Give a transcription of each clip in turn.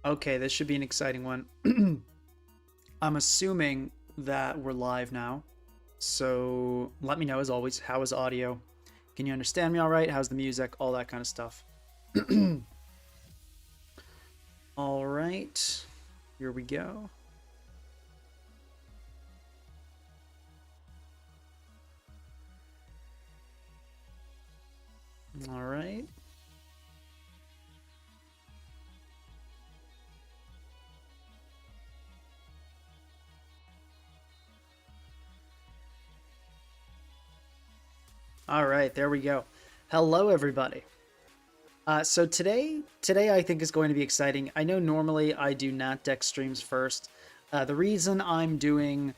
Okay, this should be an exciting one. I'm assuming that we're live now. So let me know, as always, how is audio? Can you understand me all right? How's the music? All that kind of stuff. All right, here we go. All right. All right, there we go. Hello, everybody. So today I think is going to be exciting. I know normally I do Nat Deck streams first. The reason I'm doing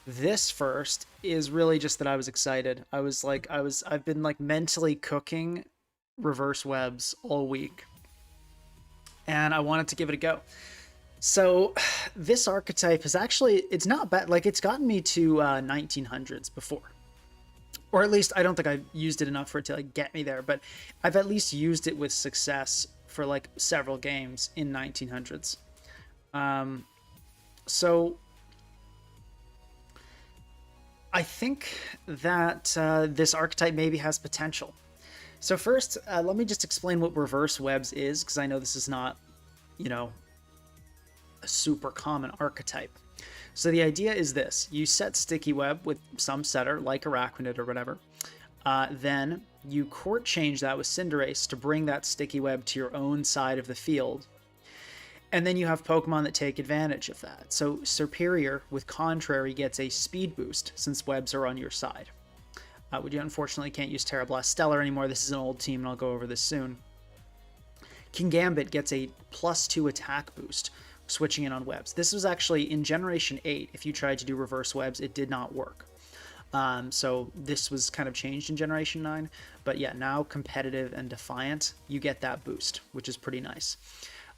this first is really just that I was excited. I've been like mentally cooking reverse webs all week, and I wanted to give it a go. So this archetype is actually, it's not bad. Like, it's gotten me to 1900s before, or at least I don't think I've used it enough for it to like get me there, but I've at least used it with success for like several games in 1900s. Um, so I think that this archetype maybe has potential. So first, let me just explain what reverse webs is, because I know this is not, you know, a super common archetype. So the idea is this: you set sticky web with some setter, like Arachnid or whatever. Then you court change that with Cinderace to bring that sticky web to your own side of the field. And then you have Pokemon that take advantage of that. So Superior with Contrary gets a speed boost since webs are on your side. We unfortunately can't use Terrablast Stellar anymore. This is an old team, and I'll go over this soon. Kingambit gets a +2 attack boost, switching in on webs. This was actually in Generation 8. If you tried to do reverse webs, it did not work. So this was kind of changed in Generation 9. But yeah, now competitive and defiant, you get that boost, which is pretty nice.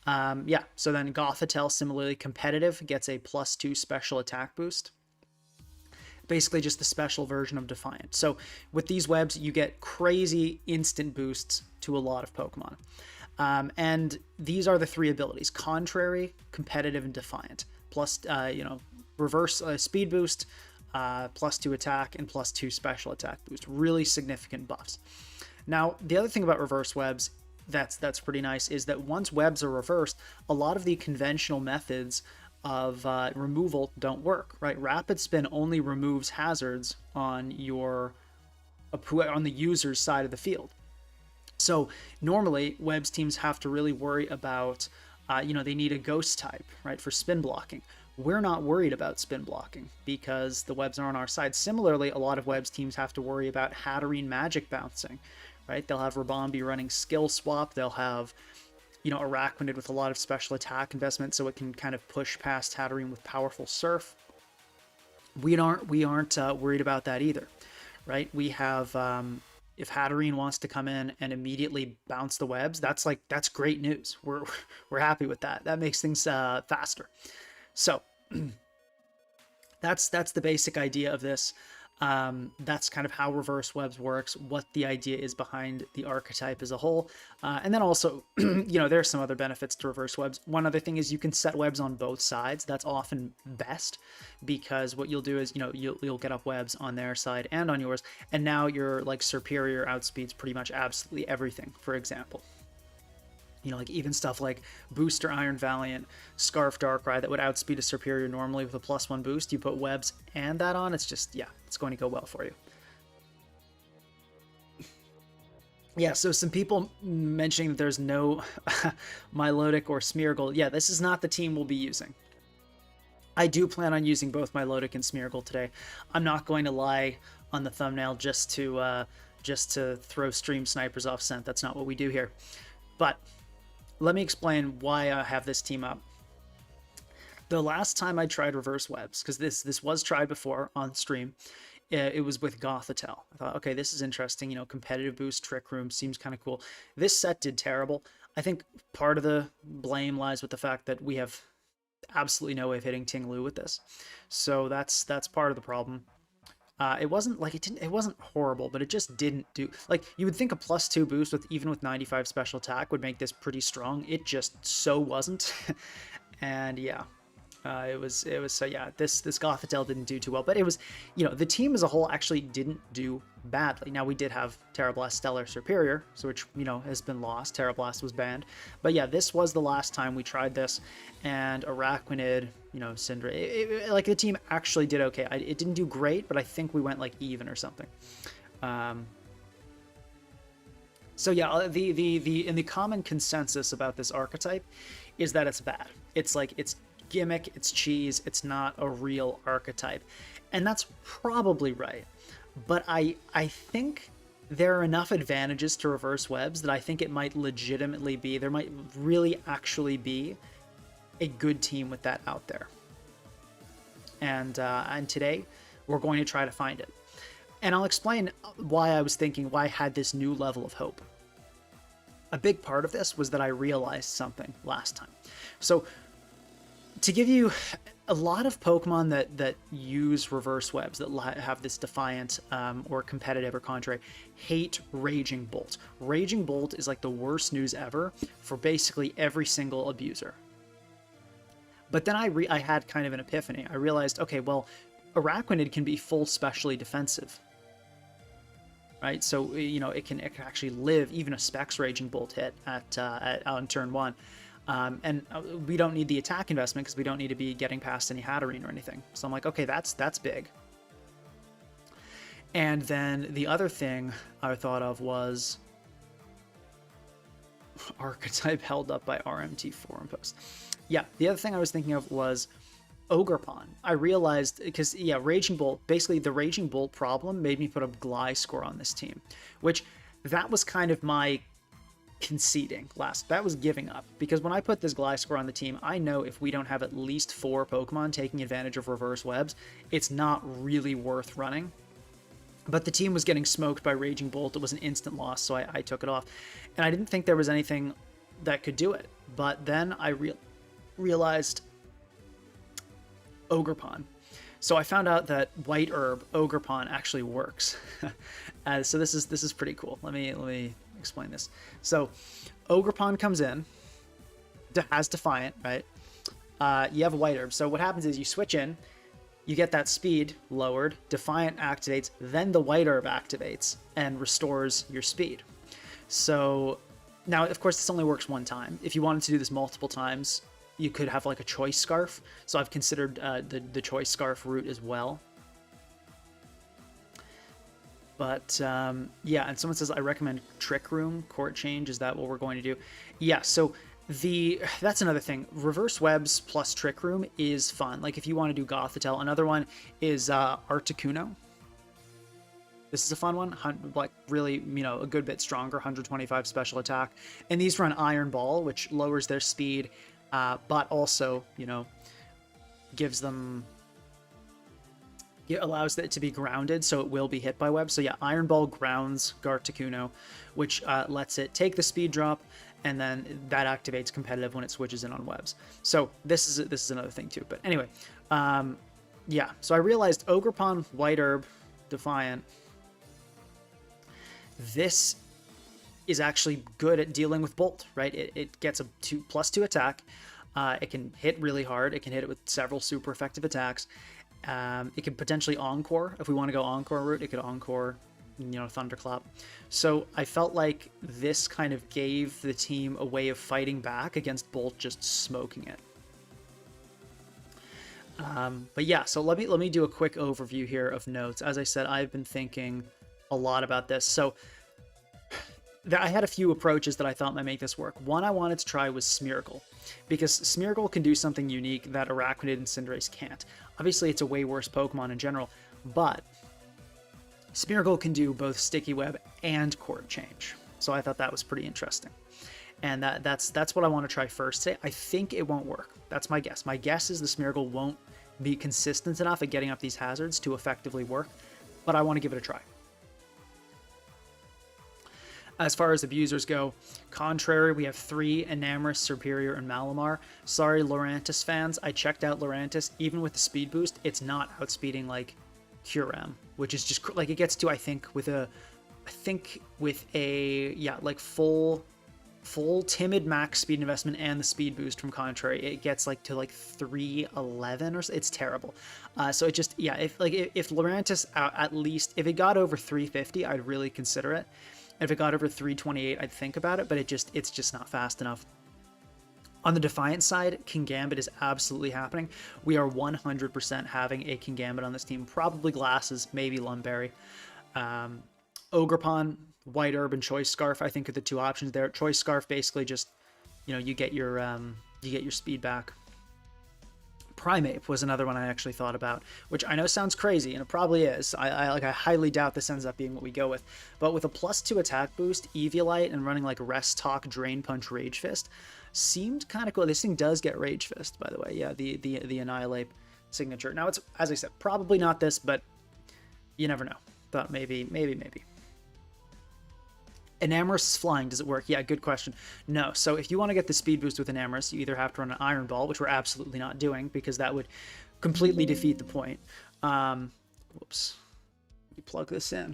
Yeah, so then Gothitelle, similarly competitive, gets a +2 special attack boost. Basically just the special version of Defiant. So with these webs, you get crazy instant boosts to a lot of Pokemon. And these are the three abilities: Contrary, Competitive, and Defiant. Plus, reverse speed boost, +2 attack, and +2 special attack boost. Really significant buffs. Now, the other thing about reverse webs that's pretty nice is that once webs are reversed, a lot of the conventional methods of removal don't work, right? Rapid Spin only removes hazards on the user's side of the field. So normally webs teams have to really worry about, they need a ghost type, right, for spin blocking. We're not worried about spin blocking because the webs are on our side. Similarly, a lot of webs teams have to worry about Hatterene magic bouncing, right? They'll have Rabombi running skill swap. They'll have, Arachnid with a lot of special attack investment, so it can kind of push past Hatterene with powerful Surf. We aren't worried about that either, right? We have if Hatterene wants to come in and immediately bounce the webs, that's great news. We're happy with that. That makes things faster. So that's the basic idea of this. That's kind of how reverse webs works, what the idea is behind the archetype as a whole. And then also, there are some other benefits to reverse webs. One other thing is you can set webs on both sides. That's often best, because what you'll do is, you'll get up webs on their side and on yours. And now your like Superior outspeeds pretty much absolutely everything, for example. Like even stuff like Booster Iron Valiant, Scarf Darkrai that would outspeed a Superior normally with a +1 boost. You put webs and that on, it's just, yeah, it's going to go well for you. Yeah, so some people mentioning that there's no Milotic or Smeargle. Yeah, this is not the team we'll be using. I do plan on using both Milotic and Smeargle today. I'm not going to lie on the thumbnail just to throw stream snipers off scent. That's not what we do here. But let me explain why I have this team up. The last time I tried reverse webs, because this was tried before on stream, it was with Gothitelle. I thought, okay, this is interesting. Competitive boost, Trick Room seems kind of cool. This set did terrible. I think part of the blame lies with the fact that we have absolutely no way of hitting Ting Lu with this. So that's part of the problem. It wasn't like it wasn't horrible, but it just didn't do, like, you would think a +2 boost with even with 95 special attack would make this pretty strong. It just so wasn't. And yeah, it was so yeah, this Gothitelle didn't do too well, but it was, the team as a whole actually didn't do badly. Now we did have Terrablast Stellar Superior, so which has been lost. Terrablast was banned, but yeah, this was the last time we tried this, and Araquanid, Syndra, like the team actually did okay. It didn't do great, but I think we went like even or something. So yeah, the common consensus about this archetype is that it's bad. It's like it's gimmick, it's cheese, it's not a real archetype, and that's probably right. But I think there are enough advantages to reverse webs that I think it might legitimately be, there might really actually be a good team with that out there. And today we're going to try to find it. And I'll explain why I had this new level of hope. A big part of this was that I realized something last time. So to give you a lot of Pokemon that use reverse webs, that have this defiant or competitive or contrary, hate Raging Bolt. Raging Bolt is like the worst news ever for basically every single abuser. But then I had kind of an epiphany. I realized, okay, well, Araquanid can be full specially defensive, right? So it can actually live even a Specs Raging Bolt hit on turn 1. And we don't need the attack investment because we don't need to be getting past any Hatterene or anything. So I'm like, okay, that's big. And then the other thing I thought of was archetype held up by RMT forum post. Yeah, the other thing I was thinking of was Ogerpon. I realized, because yeah, Raging Bolt, basically the Raging Bolt problem made me put a Gliscor on this team, which that was kind of my conceding that was giving up, because when I put this Gliscor on the team, I know if we don't have at least 4 Pokemon taking advantage of reverse webs, it's not really worth running. But the team was getting smoked by Raging Bolt. It was an instant loss, so I took it off, and I didn't think there was anything that could do it. But then I realized Ogerpon. So I found out that White Herb Ogerpon actually works. So this is pretty cool. Let me explain this. So Ogerpon comes in, has Defiant, right? You have a White Herb. So what happens is you switch in, you get that speed lowered, Defiant activates, then the White Herb activates and restores your speed. So now, of course, this only works one time. If you wanted to do this multiple times, you could have like a Choice Scarf. So I've considered the Choice Scarf route as well. But yeah, and someone says, I recommend Trick Room, Court Change. Is that what we're going to do? Yeah, so that's another thing. Reverse webs plus Trick Room is fun. Like if you want to do Gothitelle. Another one is Articuno. This is a fun one, like really, a good bit stronger, 125 special attack. And these run Iron Ball, which lowers their speed, but also, gives them, it allows it to be grounded, so it will be hit by webs. So yeah, Iron Ball grounds Articuno, which lets it take the speed drop, and then that activates competitive when it switches in on webs. So this is another thing too. But anyway, yeah. So I realized Ogerpon, White Herb, Defiant. This is actually good at dealing with Bolt, right? It gets a +2 attack. It can hit really hard. It can hit it with several super effective attacks. It could potentially Encore. If we want to go Encore route, it could Encore, Thunderclap. So I felt like this kind of gave the team a way of fighting back against Bolt just smoking it. But yeah, so let me do a quick overview here of notes. As I said, I've been thinking a lot about this. So I had a few approaches that I thought might make this work. One I wanted to try was Smeargle, because Smeargle can do something unique that Araquanid and Cinderace can't. Obviously, it's a way worse Pokemon in general, but Smeargle can do both Sticky Web and Court Change. So I thought that was pretty interesting. And that's what I want to try first today. I think it won't work. That's my guess. My guess is the Smeargle won't be consistent enough at getting up these hazards to effectively work, but I want to give it a try. As far as abusers go, contrary, we have 3, Enamorus, Superior, and Malamar. Sorry, Lurantis fans, I checked out Lurantis. Even with the speed boost, it's not outspeeding like Curem, which is just like it gets to, I think with a yeah, like full timid max speed investment and the speed boost from Contrary, it gets like to like 311 or so. It's terrible. So it just, yeah, if Lurantis at least, if it got over 350, I'd really consider it. If it got over 328, I'd think about it, but it's just not fast enough. On the Defiant side, King Gambit is absolutely happening. We are 100% having a King Gambit on this team. Probably Glasses, maybe Lumberry. Ogerpon, White Herb, and Choice Scarf, I think, are the two options there. Choice Scarf basically just, you get your speed back. Primeape was another one I actually thought about, which I know sounds crazy, and it probably is. I highly doubt this ends up being what we go with. But with a +2 attack boost, Eviolite, and running like Rest Talk, Drain Punch, Rage Fist, seemed kind of cool. This thing does get Rage Fist, by the way. Yeah, the Annihilate signature. Now, it's, as I said, probably not this, but you never know. Thought maybe. Enamorous flying, does it work? Yeah, good question. No. So if you want to get the speed boost with Enamorous, you either have to run an Iron Ball, which we're absolutely not doing because that would completely defeat the point. Whoops. Let me plug this in.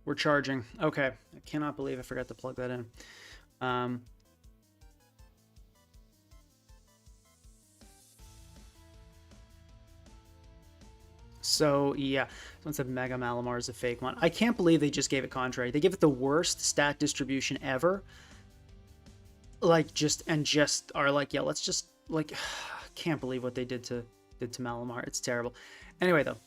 We're charging. Okay. I cannot believe I forgot to plug that in. So, yeah, someone said Mega Malamar is a fake one. I can't believe they just gave it Contrary. They give it the worst stat distribution ever. Like, just are like, yeah, let's just, like, can't believe what they did to Malamar. It's terrible. Anyway, though,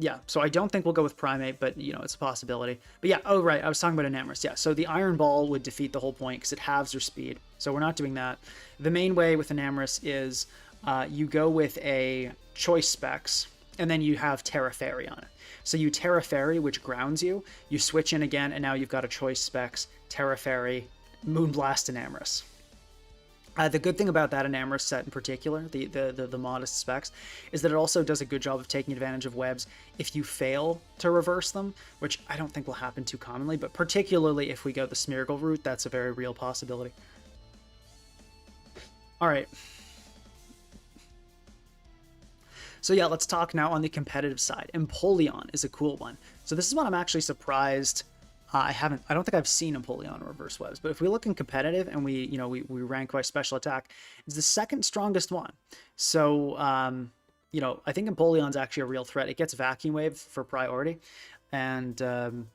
yeah, so I don't think we'll go with Primeape, but, it's a possibility. But yeah, oh, right, I was talking about Enamorous. Yeah, so the Iron Ball would defeat the whole point because it halves your speed. So we're not doing that. The main way with Enamorous is you go with a Choice Specs, and then you have Terra Fairy on it. So you Terra Fairy, which grounds you, you switch in again, and now you've got a Choice Specs, Terra Fairy, Moonblast, Enamorous. The good thing about that Enamorous set in particular, the modest specs, is that it also does a good job of taking advantage of webs if you fail to reverse them, which I don't think will happen too commonly, but particularly if we go the Smeargle route, that's a very real possibility. All right. So yeah, let's talk now on the competitive side. Empoleon is a cool one. So this is one I'm actually surprised I don't think I've seen Empoleon reverse webs, but if we look in competitive and we rank by special attack, it's the second strongest one. So, I think Empoleon's actually a real threat. It gets Vacuum Wave for priority and,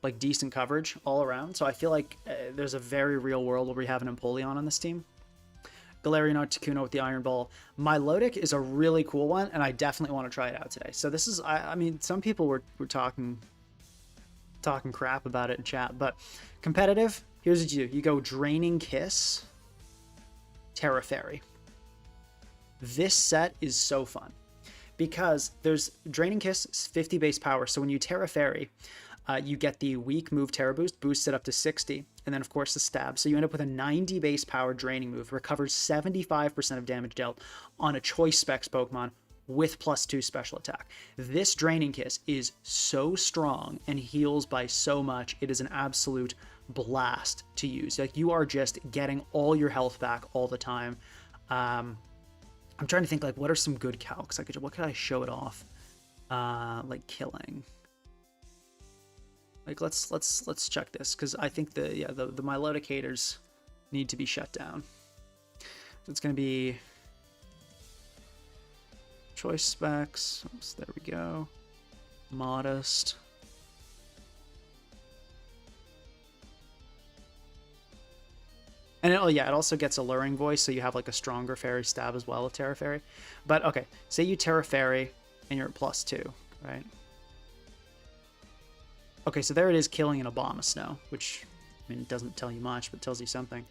like decent coverage all around. So I feel like there's a very real world where we have an Empoleon on this team. Galarian Articuno with the Iron Ball. Milotic is a really cool one, and I definitely want to try it out today. So this is, I mean, some people were talking crap about it in chat, but competitive, here's what you do. You go Draining Kiss, Terra Fairy. This set is so fun because there's Draining Kiss, 50 base power. So when you Terra Fairy, you get the weak move Terra Boost, boosts it up to 60, and then of course the stab. So you end up with a 90 base power draining move, recovers 75% of damage dealt on a Choice Specs Pokemon with +2 special attack. This Draining Kiss is so strong and heals by so much. It is an absolute blast to use. Like, you are just getting all your health back all the time. I'm trying to think, like, what are some good calcs what could I show it off? Like killing. Like, let's check this, because I think the Milotic haters need to be shut down. So it's gonna be Choice Specs. Oops, there we go. Modest. And it also gets Alluring Voice, so you have like a stronger Fairy stab as well with Terra Fairy. But okay, say you Terra Fairy and you're at +2, right? Okay, so there it is, killing an Abomasnow, which, I mean, it doesn't tell you much, but tells you something.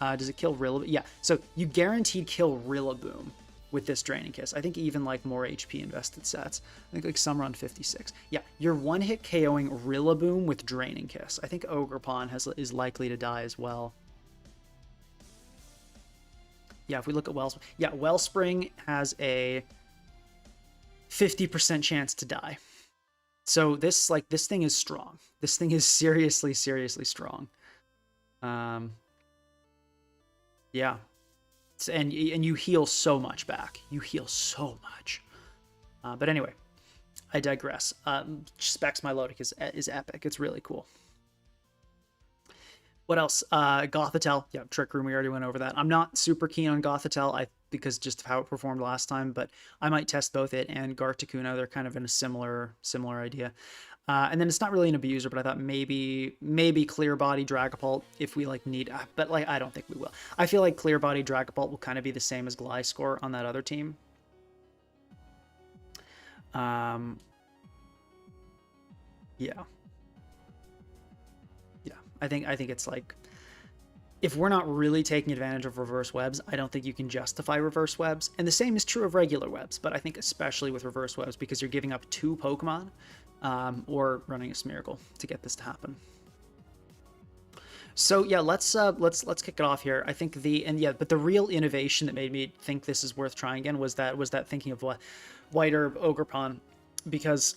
Does it kill Rillaboom? Yeah, so you guaranteed kill Rillaboom with this Draining Kiss. I think even like more HP invested sets. I think like some run 56. Yeah, you're one-hit KOing Rillaboom with Draining Kiss. I think Ogerpon is likely to die as well. Yeah, if we look at Wellspring. Yeah, Wellspring has a 50% chance to die. So this thing is strong. This thing is seriously, seriously strong. Yeah. and you heal so much back. You heal so much. But anyway, I digress. Specs Milotic is epic. It's really cool. What else? Gothitelle. Yeah, Trick Room. We already went over that. I'm not super keen on Gothitelle because just of how it performed last time, but I might test both it and Garticuno. They're kind of in a similar idea. And then it's not really an abuser, but I thought maybe Clear Body Dragapult if we like need, but like I don't think we will. I feel like Clear Body Dragapult will kind of be the same as Gliscor on that other team. Yeah. I think it's like, if we're not really taking advantage of reverse webs, I don't think you can justify reverse webs. And the same is true of regular webs, but I think especially with reverse webs because you're giving up 2 Pokemon or running a Smeargle to get this to happen. So yeah, let's kick it off here. I think but the real innovation that made me think this is worth trying again was that thinking of White Herb Ogerpon, because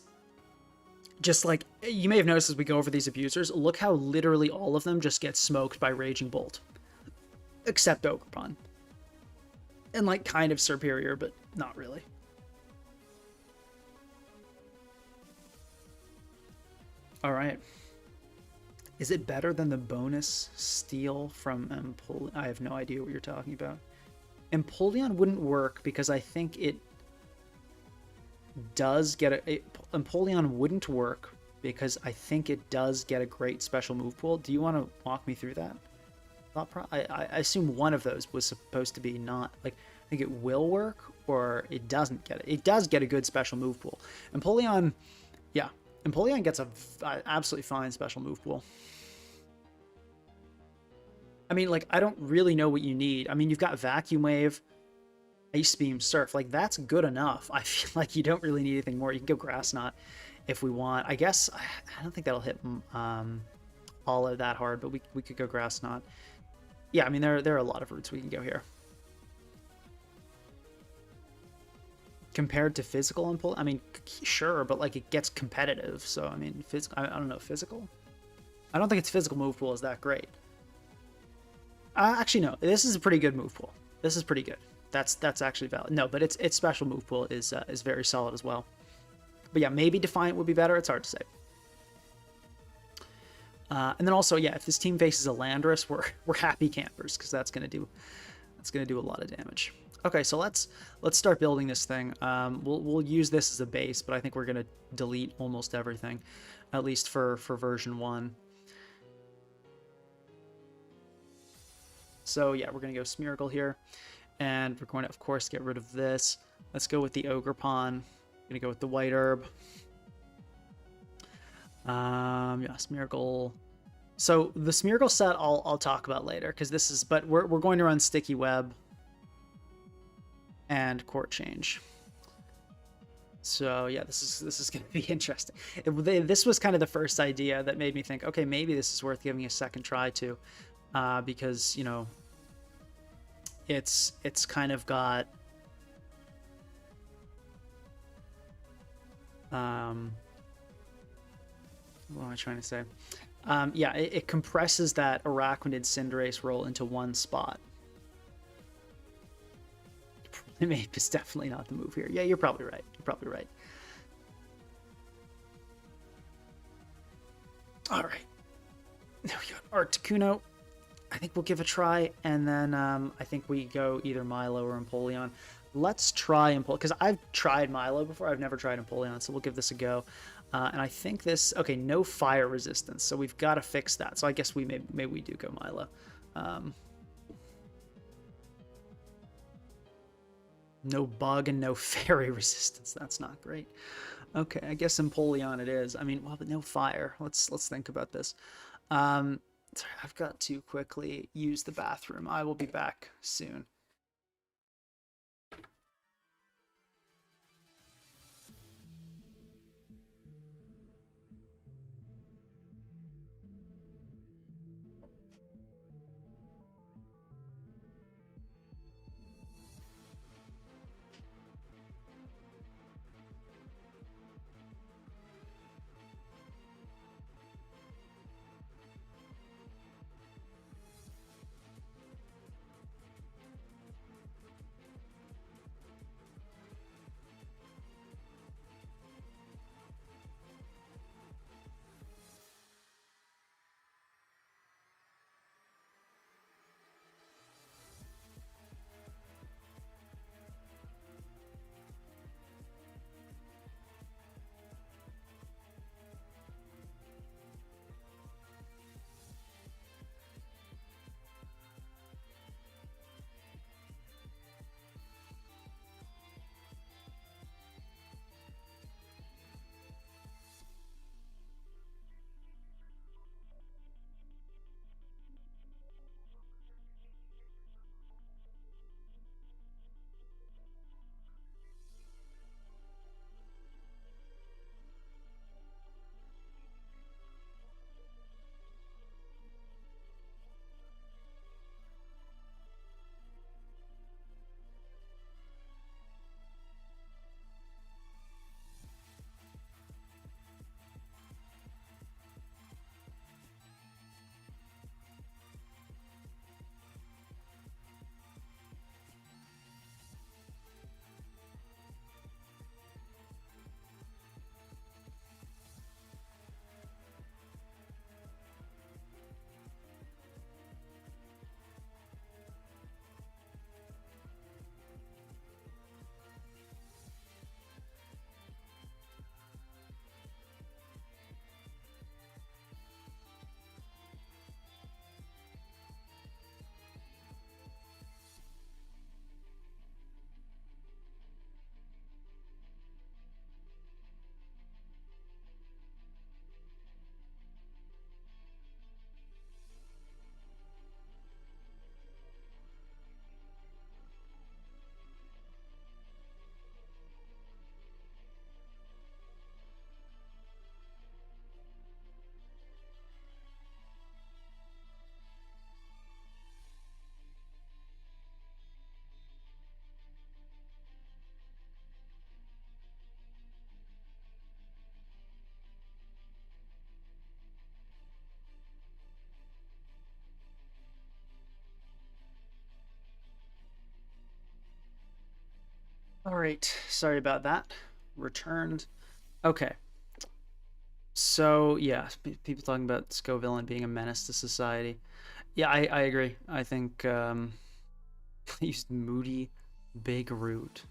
just like you may have noticed as we go over these abusers, look how literally all of them just get smoked by Raging Bolt, except Ogerpon, and like kind of superior, but not really. All right. Is it better than the bonus steal from Empoleon? I have no idea what you're talking about. Empoleon wouldn't work because I think it does get Empoleon wouldn't work because I think it does get a great special move pool. Do you want to walk me through that? I assume one of those was supposed to be not like, I think it will work or it doesn't get it. It does get a good special move pool. Empoleon, yeah, Empoleon gets a absolutely fine special move pool. I mean, like, I don't really know what you need. I mean, you've got Vacuum Wave, Ice Beam, Surf. Like, that's good enough. I feel like you don't really need anything more. You can go Grass Knot if we want. I guess, I don't think that'll hit all of that hard, but we could go Grass Knot. Yeah, I mean, there are a lot of routes we can go here. Compared to physical and pull, I mean, sure, but like it gets competitive. So I mean, I don't know, physical. I don't think its physical move pool is that great. Actually, no. This is a pretty good move pool. This is pretty good. That's actually valid. No, but its special move pool is very solid as well. But yeah, maybe Defiant would be better. It's hard to say. And then also, yeah, if this team faces a Landorus, we're happy campers because that's gonna do a lot of damage. Okay, so let's start building this thing. We'll use this as a base, but I think we're gonna delete almost everything, at least for version 1. So yeah, we're gonna go Smeargle here, and we're going to of course get rid of this. Let's go with the Ogerpon. Gonna go with the White Herb. Yeah, Smeargle. So the Smeargle set I'll talk about later because this is, but we're going to run Sticky Web and Court Change. So yeah, this is going to be interesting. This was kind of the first idea that made me think, okay, maybe this is worth giving a second try to, because you know, it's kind of got what am I trying to say? Yeah, it compresses that Araquanid Cinderace roll into one spot. It's definitely not the move here. Yeah, you're probably right. You're probably right. All right. Now we got Articuno. I think we'll give a try, and then I think we go either Milo or Empoleon. Let's try Empoleon, because I've tried Milo before. I've never tried Empoleon, so we'll give this a go. And I think this, okay, no fire resistance, so we've got to fix that. So I guess maybe we do go Milo. No bug and no fairy resistance. That's not great. Okay, I guess Empoleon it is. I mean, well, but no fire. Let's think about this. Sorry, I've got to quickly use the bathroom. I will be back soon. All right, sorry about that. Returned. Okay, so yeah, people talking about Scovillain being a menace to society. Yeah, I agree. I think I used Moody Big Root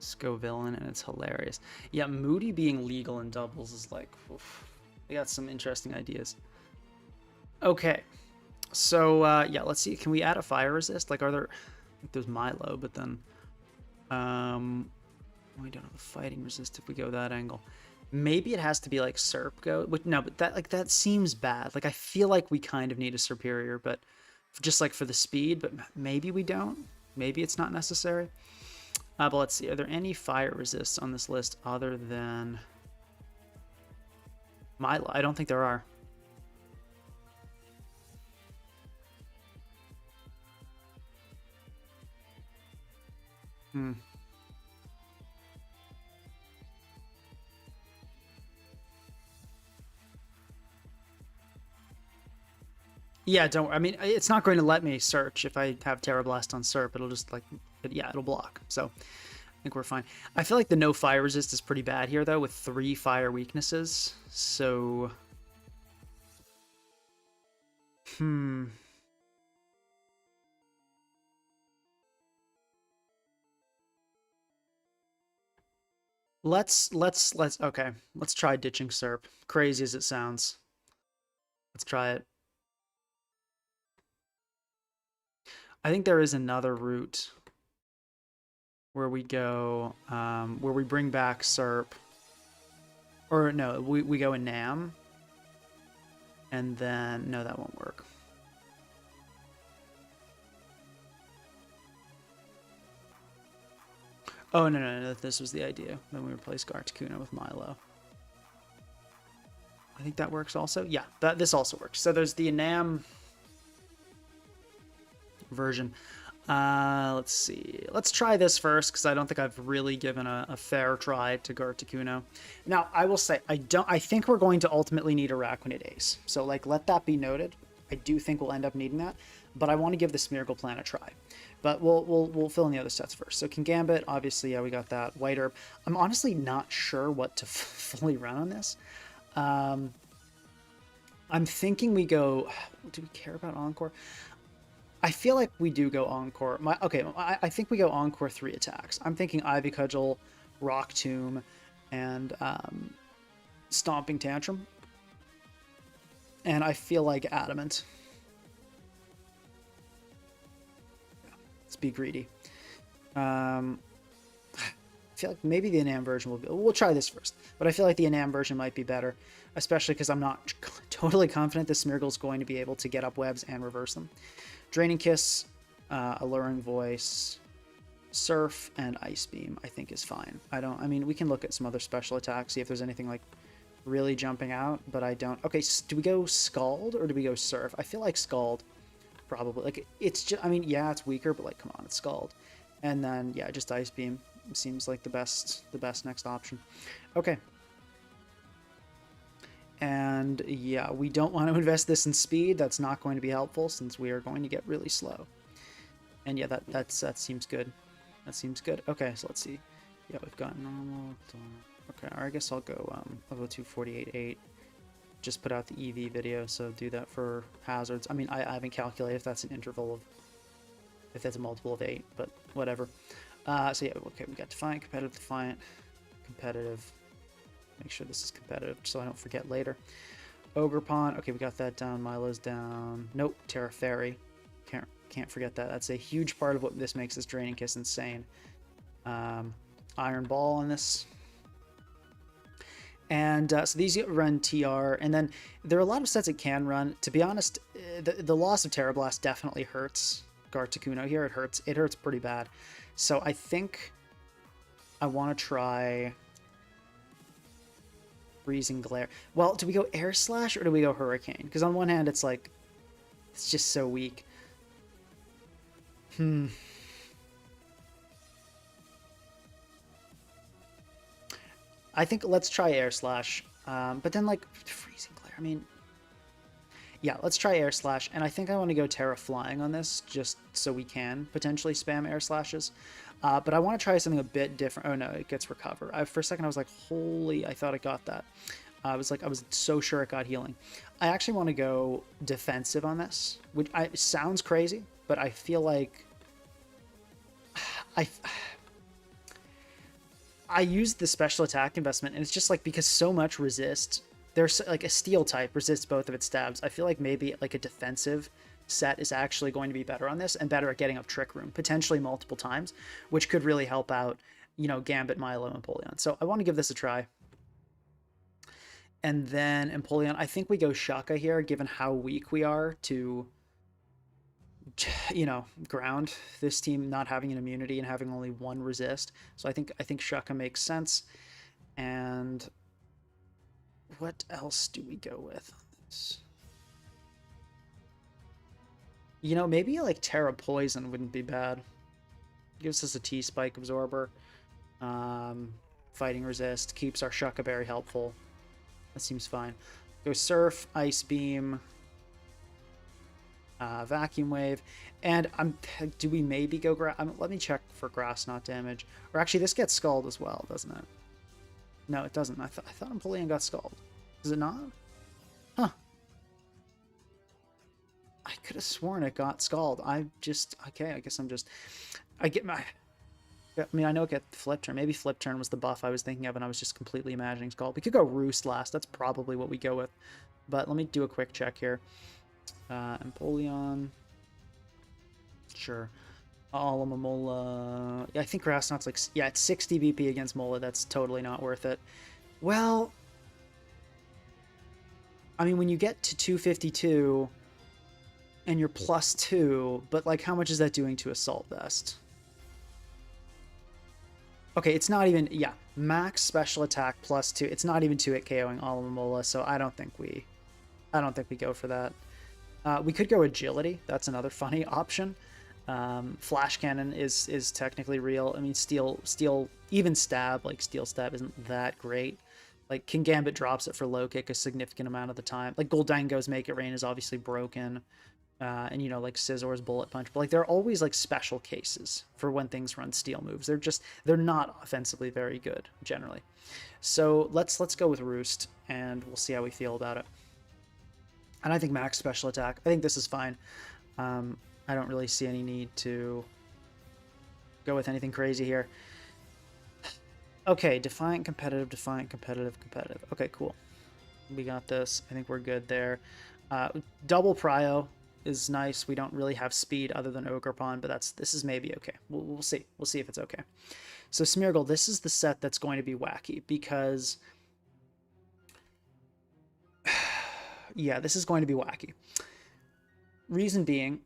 Scovillain, and it's hilarious. Yeah, Moody being legal in doubles is like, oof. I got some interesting ideas. Okay, so yeah, let's see. Can we add a fire resist? Like, are there? Like, there's Milo, but then we don't have a fighting resist if we go that angle. Maybe it has to be like Serp go. But no, but that seems bad. Like I feel like we kind of need a superior, but just like for the speed. But maybe we don't. Maybe it's not necessary. But let's see. Are there any fire resists on this list other than Milo? I don't think there are. Hmm. Yeah, don't. I mean, it's not going to let me search if I have Terra Blast on Serp. It'll just like, yeah, it'll block. So I think we're fine. I feel like the no fire resist is pretty bad here though, with 3 fire weaknesses. So, hmm. Let's okay. Let's try ditching Serp. Crazy as it sounds. Let's try it. I think there is another route where we go, where we bring back Serp. Or no, we go in Nam. And then, no, that won't work. Oh, no, this was the idea. Then we replace Garticuna with Milo. I think that works also. Yeah, this also works. So there's the Nam version. Let's see. Let's try this first because I don't think I've really given a fair try to Garticuno. Now, I will say I think we're going to ultimately need a Araquanid Ace. So like let that be noted. I do think we'll end up needing that, but I want to give the Smeargle plan a try. But we'll fill in the other sets first. So Kingambit, obviously, yeah, we got that. White Herb. I'm honestly not sure what to fully run on this. I'm thinking we go. Do we care about Encore? I feel like we do go Encore. I think we go Encore 3 attacks. I'm thinking Ivy Cudgel, Rock Tomb, and Stomping Tantrum. And I feel like Adamant. Let's be greedy. I feel like maybe the Enam version will be... We'll try this first. But I feel like the Enam version might be better. Especially because I'm not totally confident the Smeargle's going to be able to get up webs and reverse them. Draining Kiss, Alluring Voice, Surf, and Ice Beam, I think is fine. I mean, we can look at some other special attacks, see if there's anything like really jumping out, but I don't. Okay, do we go Scald or do we go Surf? I feel like Scald, probably. Like, it's just, I mean, yeah, it's weaker, but like, come on, it's Scald. And then, yeah, just Ice Beam seems like the best next option. Okay. And yeah, we don't want to invest this in speed. That's not going to be helpful since we are going to get really slow. And yeah, that seems good. That seems good. Okay, so let's see. Yeah, we've got normal. Okay, I guess I'll go 248.8. Just put out the EV video, so do that for hazards. I mean, I haven't calculated if that's an interval of, if that's a multiple of 8, but whatever. So yeah, okay, we got Defiant, competitive. Make sure this is competitive so I don't forget later. Ogre Pond. Okay, we got that down. Milo's down. Nope. Terra Fairy. Can't forget that. That's a huge part of what this makes this Draining Kiss insane. Iron Ball on this. And so these run TR. And then there are a lot of sets it can run. To be honest, the loss of Terra Blast definitely hurts Garticuno here. It hurts. It hurts pretty bad. So I think I want to try... Freezing Glare. Well, do we go Air Slash or do we go Hurricane? Because on one hand, it's like, it's just so weak. I think let's try Air Slash. But then, like, Freezing Glare, I mean... Yeah, let's try Air Slash, and I think I want to go Terra Flying on this, just so we can potentially spam Air Slashes. But I want to try something a bit different. Oh no, it gets Recover. For a second I was like, holy, I thought it got that. I was so sure it got healing. I actually want to go defensive on this, which sounds crazy, but I feel like I I used the special attack investment, and it's just like because so much resist. There's like a steel type resists both of its stabs. I feel like maybe like a defensive set is actually going to be better on this and better at getting up Trick Room, potentially multiple times, which could really help out, Gambit, Milo, and Empoleon. So I want to give this a try. And then Empoleon, I think we go Shaka here, given how weak we are to, ground this team not having an immunity and having only one resist. So I think Shaka makes sense. And what else do we go with on this? Maybe like Terra Poison wouldn't be bad. Gives us a T-Spike Absorber. Fighting Resist. Keeps our Shaka very helpful. That seems fine. Go Surf, Ice Beam, Vacuum Wave. And do we maybe go let me check for Grass Knot damage. Or actually, this gets Scald as well, doesn't it? No, it doesn't. I thought Empoleon got Scald. Does it not? Huh. I could have sworn it got Scald. Okay, I guess I know it got Flip Turn. Maybe Flip Turn was the buff I was thinking of, and I was just completely imagining Scald. We could go Roost last. That's probably what we go with. But let me do a quick check here. Empoleon. Sure. Alomomola. Yeah, I think Grass Knot's like... Yeah, it's 60 BP against Mola. That's totally not worth it. Well... I mean, when you get to 252 and you're +2, but like how much is that doing to Assault Vest? Okay, it's not even, yeah, max special attack +2. It's not even 2-hit KOing Alomomola, so I don't think we go for that. We could go Agility. That's another funny option. Flash Cannon is technically real. I mean, Steel, even Stab, like Steel Stab isn't that great. Like, King Gambit drops it for low kick a significant amount of the time. Like, Goldango's Make It Rain is obviously broken. And, like, Scissor's Bullet Punch. But, like, there are always, like, special cases for when things run steel moves. They're not offensively very good, generally. So, let's go with Roost, and we'll see how we feel about it. And I think max special attack. I think this is fine. I don't really see any need to go with anything crazy here. Okay, Defiant, Competitive, Defiant, Competitive, Competitive. Okay, cool. We got this. I think we're good there. Double Prio is nice. We don't really have speed other than Ogerpon, but this is maybe okay. We'll see. We'll see if it's okay. So Smeargle, this is the set that's going to be wacky because... yeah, this is going to be wacky. Reason being,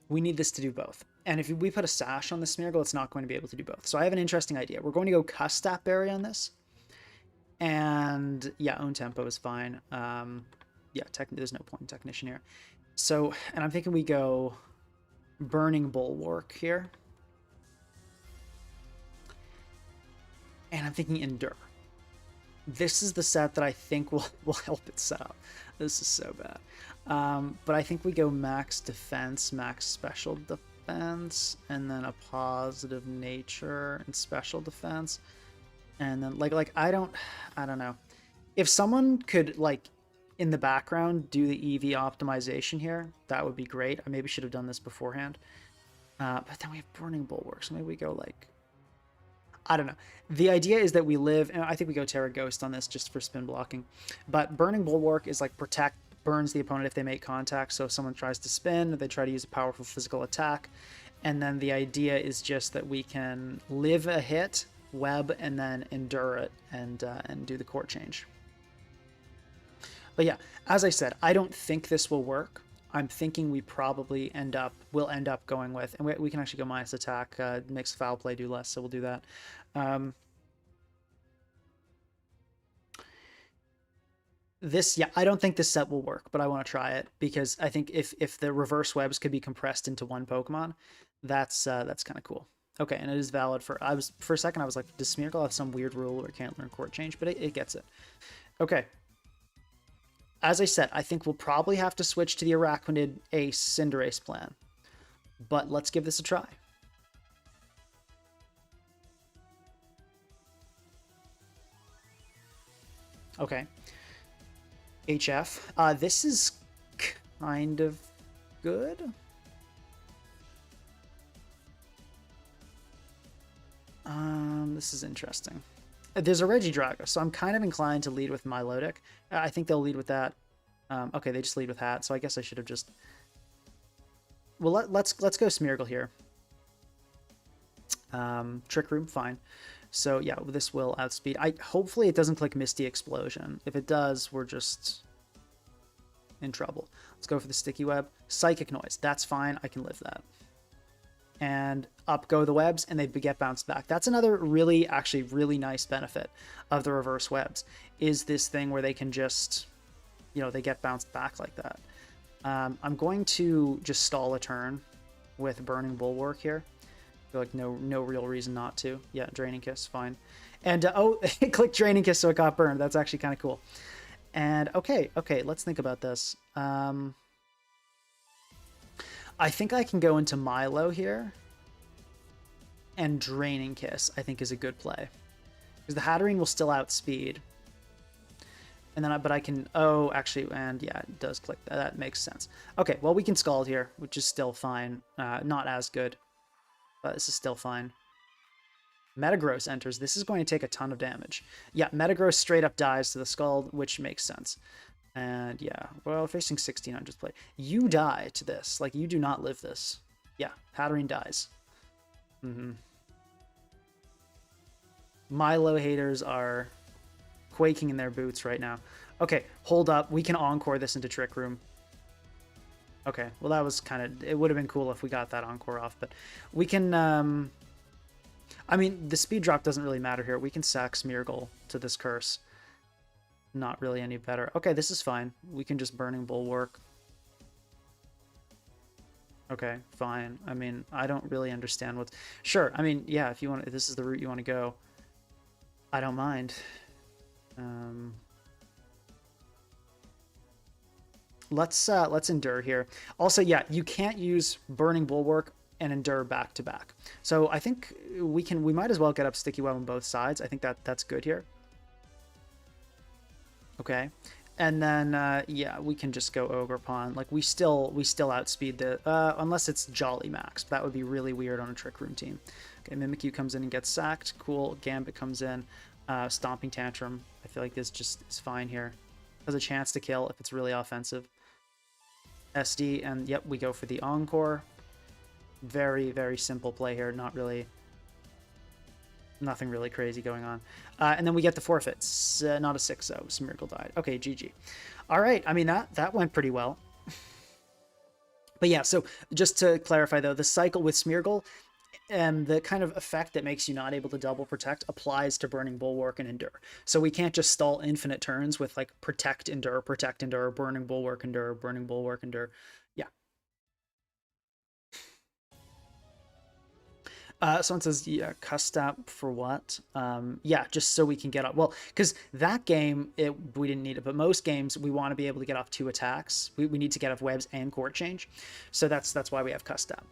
we need this to do both. And if we put a Sash on the Smeargle, it's not going to be able to do both. So I have an interesting idea. We're going to go Custap Berry on this. And yeah, Own Tempo is fine. Yeah, there's no point in Technician here. So, and I'm thinking we go Burning Bulwark here. And I'm thinking Endure. This is the set that I think will help it set up. This is so bad. But I think we go max defense, max special defense, and then a positive nature and special defense. And then like I don't know. If someone could like in the background do the EV optimization here, that would be great. I maybe should have done this beforehand. But then we have Burning Bulwark, so maybe we go like, I don't know. The idea is that we live, and I think we go Terra Ghost on this just for spin blocking. But Burning Bulwark is like protect, burns the opponent if they make contact. So if someone tries to spin, they try to use a powerful physical attack. And then the idea is just that we can live a hit, web, and then endure it and do the core change. But yeah, as I said, I don't think this will work. I'm thinking we probably will end up going with, and we can actually go minus attack, makes foul play do less, so we'll do that. Yeah, I don't think this set will work, but I want to try it because I think if the reverse webs could be compressed into one Pokemon, that's kind of cool. Okay, and it is valid for... for a second, I was like, does Smeargle have some weird rule where it can't learn Court Change? But it gets it. Okay. As I said, I think we'll probably have to switch to the Araquanid Ace Cinderace plan. But let's give this a try. Okay. HF. This is kind of good. This is interesting. There's a Regidrago, so I'm kind of inclined to lead with Milotic. I think they'll lead with that. Okay, they just lead with Hat, so I guess I should have just... Well, let's go Smeargle here. Trick Room, fine. So yeah, this will outspeed. Hopefully it doesn't click Misty Explosion. If it does, we're just in trouble. Let's go for the Sticky Web. Psychic Noise, that's fine. I can live that. And up go the webs, and they get bounced back. That's another actually really nice benefit of the reverse webs, is this thing where they can just, they get bounced back like that. I'm going to just stall a turn with Burning Bulwark here. I feel like no real reason not to. Yeah, Draining Kiss, fine. And, oh, it clicked Draining Kiss, so it got burned. That's actually kind of cool. And, okay, let's think about this. I think I can go into Milo here, and Draining Kiss, I think, is a good play. Because the Hatterene will still outspeed. And then, but I can, oh, actually, and yeah, it does click. That makes sense. Okay, well, we can Scald here, which is still fine. Not as good, but this is still fine. Metagross enters. This is going to take a ton of damage. Yeah, Metagross straight up dies to the Scald, which makes sense. And yeah, well, facing 1600 play. You die to this. Like, you do not live this. Yeah, Hatterene dies. Milo haters are quaking in their boots right now. Okay, hold up. We can Encore this into Trick Room. Okay, well, that was kind of... It would have been cool if we got that Encore off, but we can... I mean, the speed drop doesn't really matter here. We can sack Smeargle to this Curse. Not really any better. Okay, this is fine. We can just Burning Bulwark. Okay, fine. I mean, I don't really understand what's... Sure, I mean, yeah, if this is the route you want to go, I don't mind. Let's Endure here. Also, yeah, you can't use Burning Bulwark and Endure back to back. So I think we might as well get up Sticky Web on both sides. I think that's good here. Okay, and then yeah, we can just go Ogerpon. Like, we still outspeed the unless it's Jolly Max. That would be really weird on a Trick Room team. Okay, Mimikyu comes in and gets sacked. Cool. Gambit comes in. Stomping Tantrum. I feel like this just is fine here. Has a chance to kill if it's really offensive. SD, and yep, we go for the Encore. Very, very simple play here. Nothing really crazy going on. And then we get the forfeits. Not a 6-0. Smeargle died. Okay, GG. All right. I mean, that went pretty well. But yeah, so just to clarify, though, the cycle with Smeargle and the kind of effect that makes you not able to double protect applies to Burning Bulwark and Endure. So we can't just stall infinite turns with, like, Protect, Endure, Burning Bulwark, Endure, Burning Bulwark, Endure. Yeah. Someone says, yeah, Custap for what? Yeah, just so we can get up. Well, because that game, we didn't need it, but most games, we want to be able to get off 2 attacks. We need to get off Webs and Court Change. So that's why we have Custap.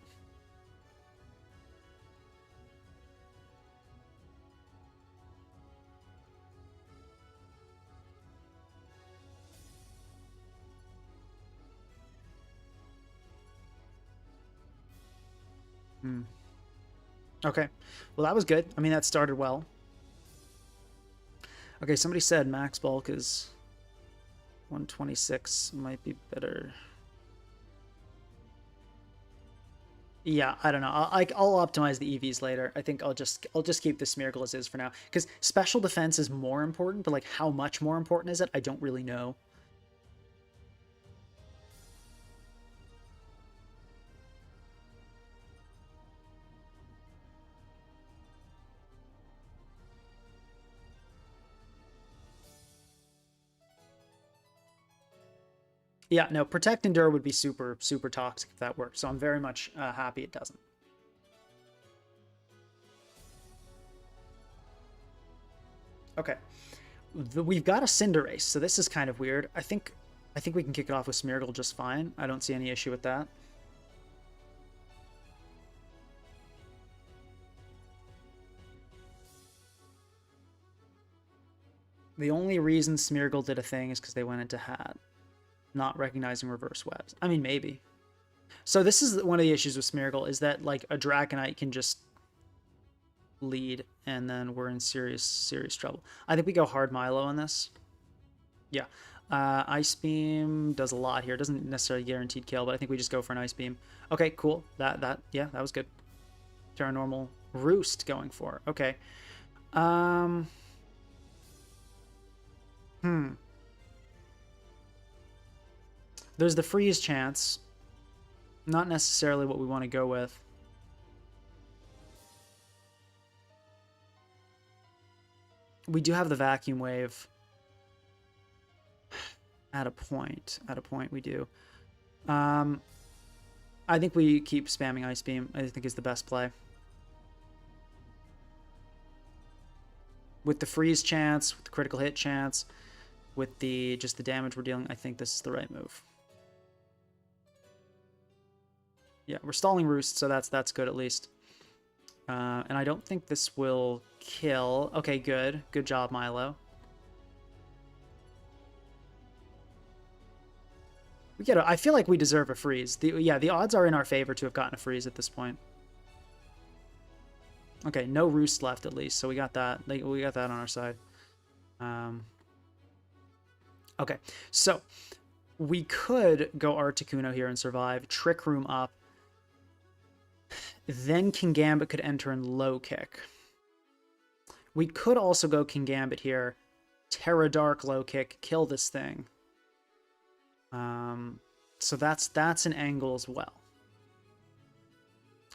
Okay, well, that was good. I mean, that started well. Okay, somebody said max bulk is 126 might be better. Yeah, I don't know. I'll optimize the EVs later. I think I'll just keep the Smeargle as is for now, because special defense is more important, but like how much more important is it? I don't really know. Yeah, no, Protect Endure would be super, super toxic if that worked. So I'm very much happy it doesn't. Okay. We've got a Cinderace, so this is kind of weird. I think we can kick it off with Smeargle just fine. I don't see any issue with that. The only reason Smeargle did a thing is because they went into Hat, not recognizing reverse webs. I mean, maybe. So this is one of the issues with Smeargle, is that like a Dragonite can just lead, and then we're in serious trouble. I think we go hard Milo on this. Yeah. Ice Beam does a lot here. Doesn't necessarily guaranteed kill, but I think we just go for an Ice Beam. Okay, cool. Yeah, that was good. Terranormal Roost going for. Okay. There's the freeze chance. Not necessarily what we want to go with. We do have the Vacuum Wave. At a point we do. I think we keep spamming Ice Beam. I think is the best play. With the freeze chance, with the critical hit chance, with the just the damage we're dealing, I think this is the right move. Yeah, we're stalling Roost, so that's good at least. And I don't think this will kill. Okay, good. Good job, Milo. I feel like we deserve a freeze. The odds are in our favor to have gotten a freeze at this point. Okay, no Roost left at least, so we got that. We got that on our side. Okay, so we could go Articuno here and survive. Trick Room up. Then Kingambit could enter in low kick. We could also go Kingambit here. Terra Dark low kick, kill this thing. So that's an angle as well.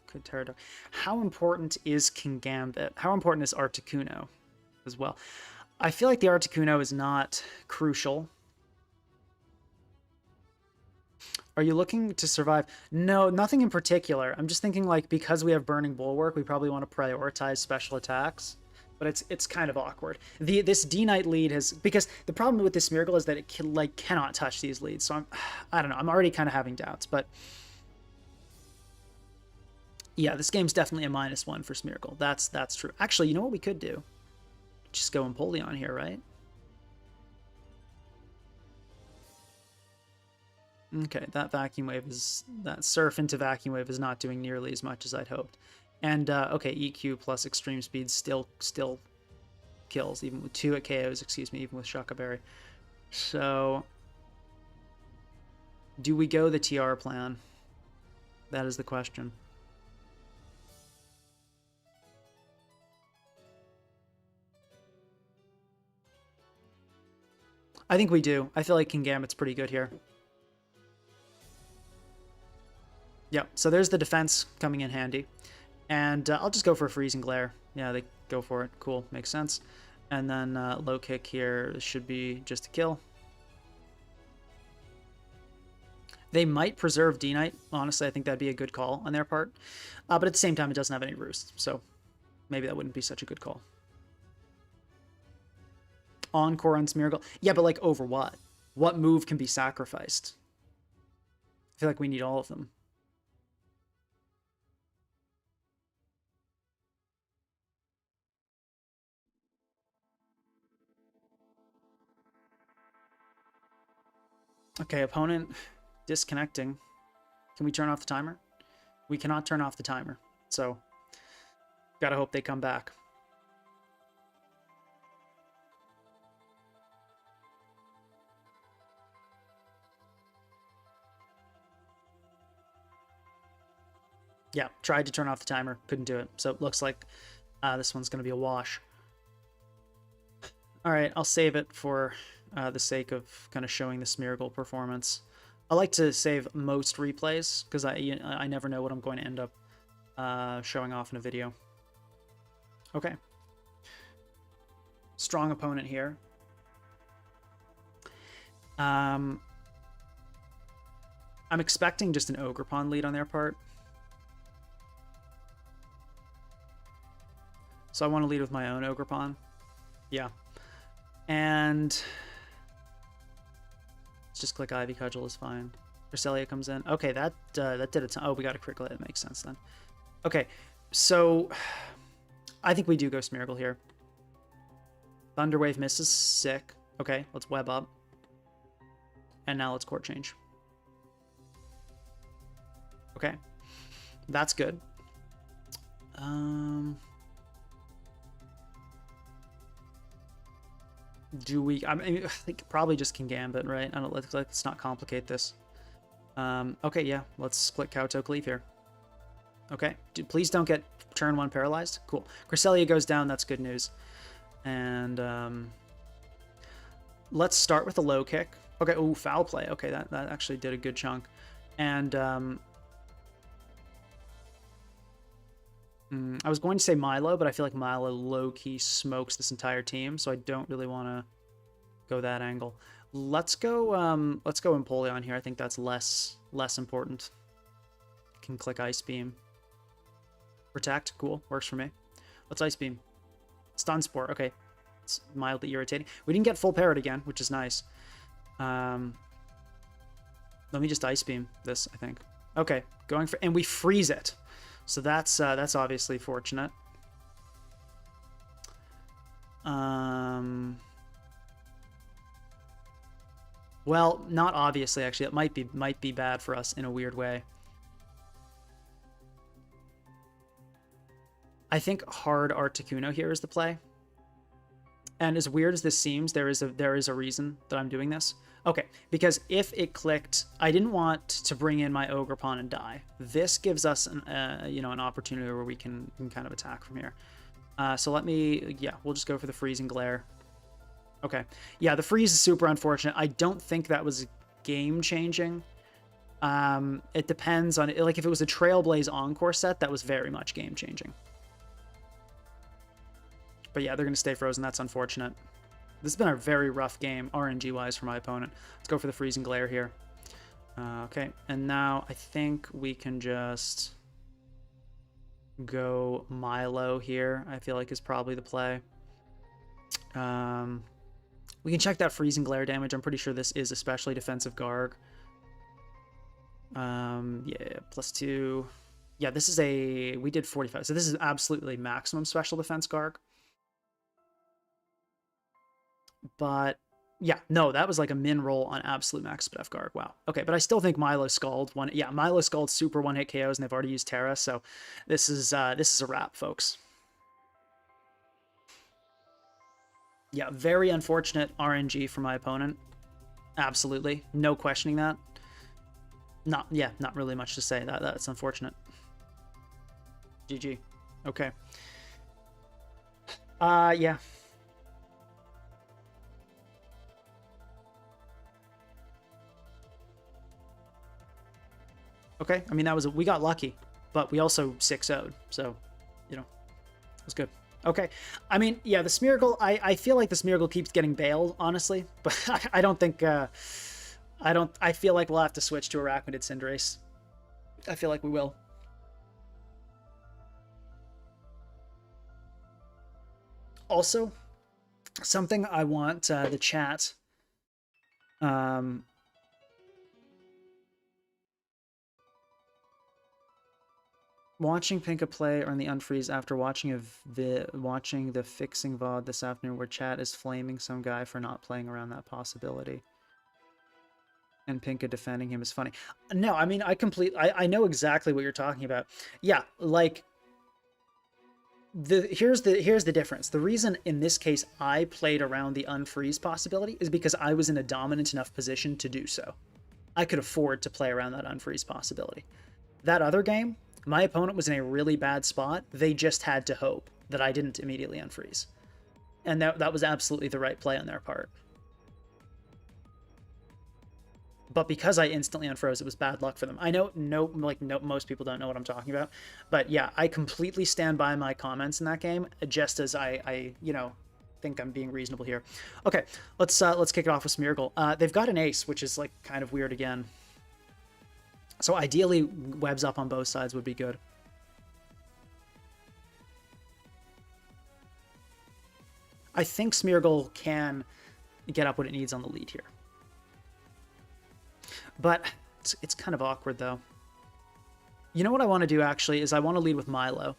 Could Terra Dark. How important is Kingambit? How important is Articuno as well? I feel like the Articuno is not crucial. Are you looking to survive? No, nothing in particular. I'm just thinking like because we have Burning Bulwark, we probably want to prioritize special attacks. But it's kind of awkward. This D-Knight lead has, because the problem with this Smeargle is that it cannot touch these leads. So I don't know. I'm already kind of having doubts, but yeah, this game's definitely a -1 for Smeargle. That's true. Actually, you know what we could do? Just go Empoleon here, right? Okay, that Surf into Vacuum Wave is not doing nearly as much as I'd hoped. And, okay, EQ plus Extreme Speed still kills, even with 2 at KOs, excuse me, even with Shaka Berry. So, do we go the TR plan? That is the question. I think we do. I feel like Kingambit's pretty good here. Yep, so there's the defense coming in handy. And I'll just go for a Freezing Glare. Yeah, they go for it. Cool, makes sense. And then low kick here should be just a kill. They might preserve D-Knight. Honestly, I think that'd be a good call on their part. But at the same time, it doesn't have any Roost, so maybe that wouldn't be such a good call. Encore on Smeargle. Yeah, but like over what? What move can be sacrificed? I feel like we need all of them. Okay, opponent disconnecting. Can we turn off the timer? We cannot turn off the timer, so gotta hope they come back. Yeah, tried to turn off the timer, couldn't do it. So it looks like this one's going to be a wash. All right, I'll save it for the sake of kind of showing the Smeargle performance. I like to save most replays because I never know what I'm going to end up showing off in a video. Okay. Strong opponent here. I'm expecting just an Ogerpon lead on their part. So I want to lead with my own Ogerpon. Yeah. And let's just click Ivy Cudgel is fine. Cresselia comes in. Okay, that did a ton. Oh, we got a critical hit. It makes sense then. Okay, so I think we do go Smeargle here. Thunderwave misses. Sick. Okay, let's web up. And now let's court change. Okay. That's good. Do we... I mean, I think probably just can Gambit, right? I don't... Let's not complicate this. Okay, yeah. Let's split Cowtoke Leaf here. Okay. Please don't get turn 1 paralyzed. Cool. Cresselia goes down. That's good news. And let's start with a low kick. Okay, ooh, foul play. Okay, that actually did a good chunk. And I was going to say Milo, but I feel like Milo low-key smokes this entire team, so I don't really want to go that angle. Let's go Empoleon here. I think that's less important. Can click Ice Beam. Protect, cool, works for me. Let's Ice Beam. Stun Spore, okay. It's mildly irritating. We didn't get full parrot again, which is nice. Let me just Ice Beam this, I think. Okay, going for... And we freeze it. So that's obviously fortunate. Well, not obviously, actually. It might be bad for us in a weird way. I think hard Articuno here is the play. And as weird as this seems, there is a reason that I'm doing this. Okay, because if it clicked, I didn't want to bring in my Ogerpon and die. This gives us an opportunity where we can kind of attack from here. So we'll just go for the Freezing Glare. Okay, yeah, the freeze is super unfortunate. I don't think that was game changing. It depends on, like, if it was a Trailblaze Encore set, that was very much game changing. But yeah, they're going to stay frozen. That's unfortunate. This has been a very rough game, RNG-wise, for my opponent. Let's go for the Freezing Glare here. Okay, and now I think we can just go Milo here, I feel like is probably the play. We can check that Freezing Glare damage. I'm pretty sure this is especially defensive Garg. Yeah, +2. Yeah, this is we did 45. So this is absolutely maximum special defense Garg. But yeah, no, that was like a min roll on absolute max def Garg. Wow. Okay, but I still think Milo Scald Milo Scald super one-hit KOs, and they've already used Terra, so this is a wrap, folks. Yeah, very unfortunate RNG for my opponent. Absolutely. No questioning that. Not really much to say. That's unfortunate. GG. Okay. Yeah. Okay, I mean, we got lucky, but we also 6-0'd, so, it was good. Okay, I mean, yeah, the Smeargle, I feel like the Smeargle keeps getting bailed, honestly, but I don't think, I feel like we'll have to switch to Arachnid Cinderace. I feel like we will. Also, something I want the chat, watching Pinka play on the unfreeze after watching the fixing VOD this afternoon where chat is flaming some guy for not playing around that possibility. And Pinka defending him is funny. No, I mean, I know exactly what you're talking about. Yeah, like, here's the difference. The reason in this case I played around the unfreeze possibility is because I was in a dominant enough position to do so. I could afford to play around that unfreeze possibility. That other game, my opponent was in a really bad spot. They just had to hope that I didn't immediately unfreeze. And that was absolutely the right play on their part. But because I instantly unfroze, it was bad luck for them. I know most people don't know what I'm talking about. But yeah, I completely stand by my comments in that game, just as I think I'm being reasonable here. Okay, let's kick it off with Smeargle. They've got an ace, which is like kind of weird again. So ideally, webs up on both sides would be good. I think Smeargle can get up what it needs on the lead here. But it's kind of awkward, though. You know what I want to do, actually, is I want to lead with Milo.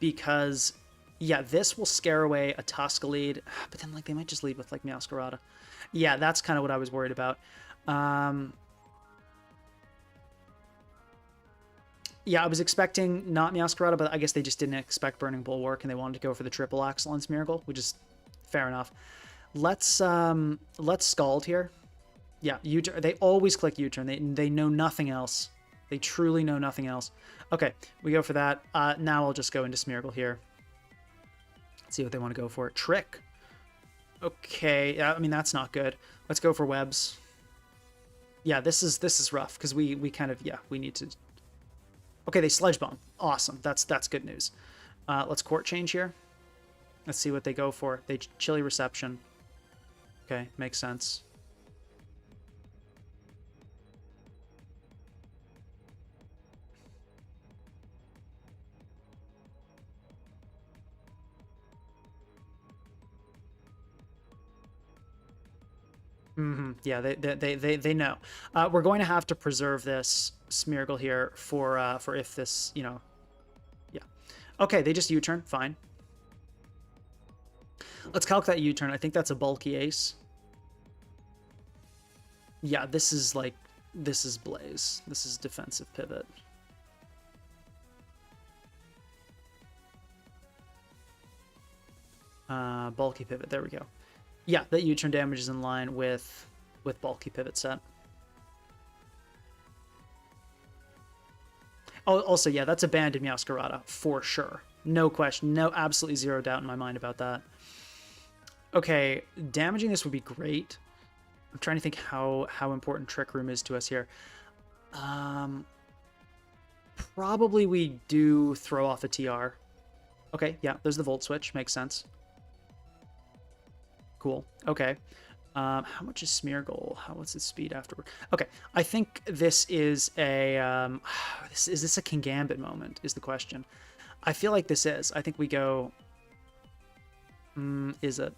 Because, yeah, this will scare away a Tusk lead. But then, like, they might just lead with, like, Meowscarada. Yeah, that's kind of what I was worried about. Yeah, I was expecting not Meowscarada, but I guess they just didn't expect Burning Bulwark, and they wanted to go for the triple Axle on Smeargle, which is fair enough. Let's Scald here. Yeah, U-turn. They always click U-turn. They know nothing else. They truly know nothing else. Okay, we go for that. Now I'll just go into Smeargle here. Let's see what they want to go for. Trick. Okay, I mean, that's not good. Let's go for webs. Yeah, this is rough, because we kind of, yeah, we need to... Okay, they Sledge Bomb. Awesome. That's good news. Let's Court Change here. Let's see what they go for. They Chilly Reception. Okay, makes sense. Yeah, they know. We're going to have to preserve this Smeargle here for if this, you know, yeah. Okay, they just U-turn. Fine. Let's calc that U-turn. I think that's a bulky ace. Yeah, this is Blaze. This is defensive pivot. Bulky pivot. There we go. Yeah, that U-turn damage is in line with bulky pivot set. Oh, also, yeah, that's abandoned Meowscarada for sure. No question. No, absolutely zero doubt in my mind about that. Okay, damaging this would be great. I'm trying to think how important Trick Room is to us here. Probably we do throw off a TR. Okay, yeah, there's the Volt Switch. Makes sense. Cool. Okay. How much is Smeargle? What's its speed afterward? Okay, I think this is a is this a Kingambit moment? Is the question. I feel like this is. I think we go. Is it?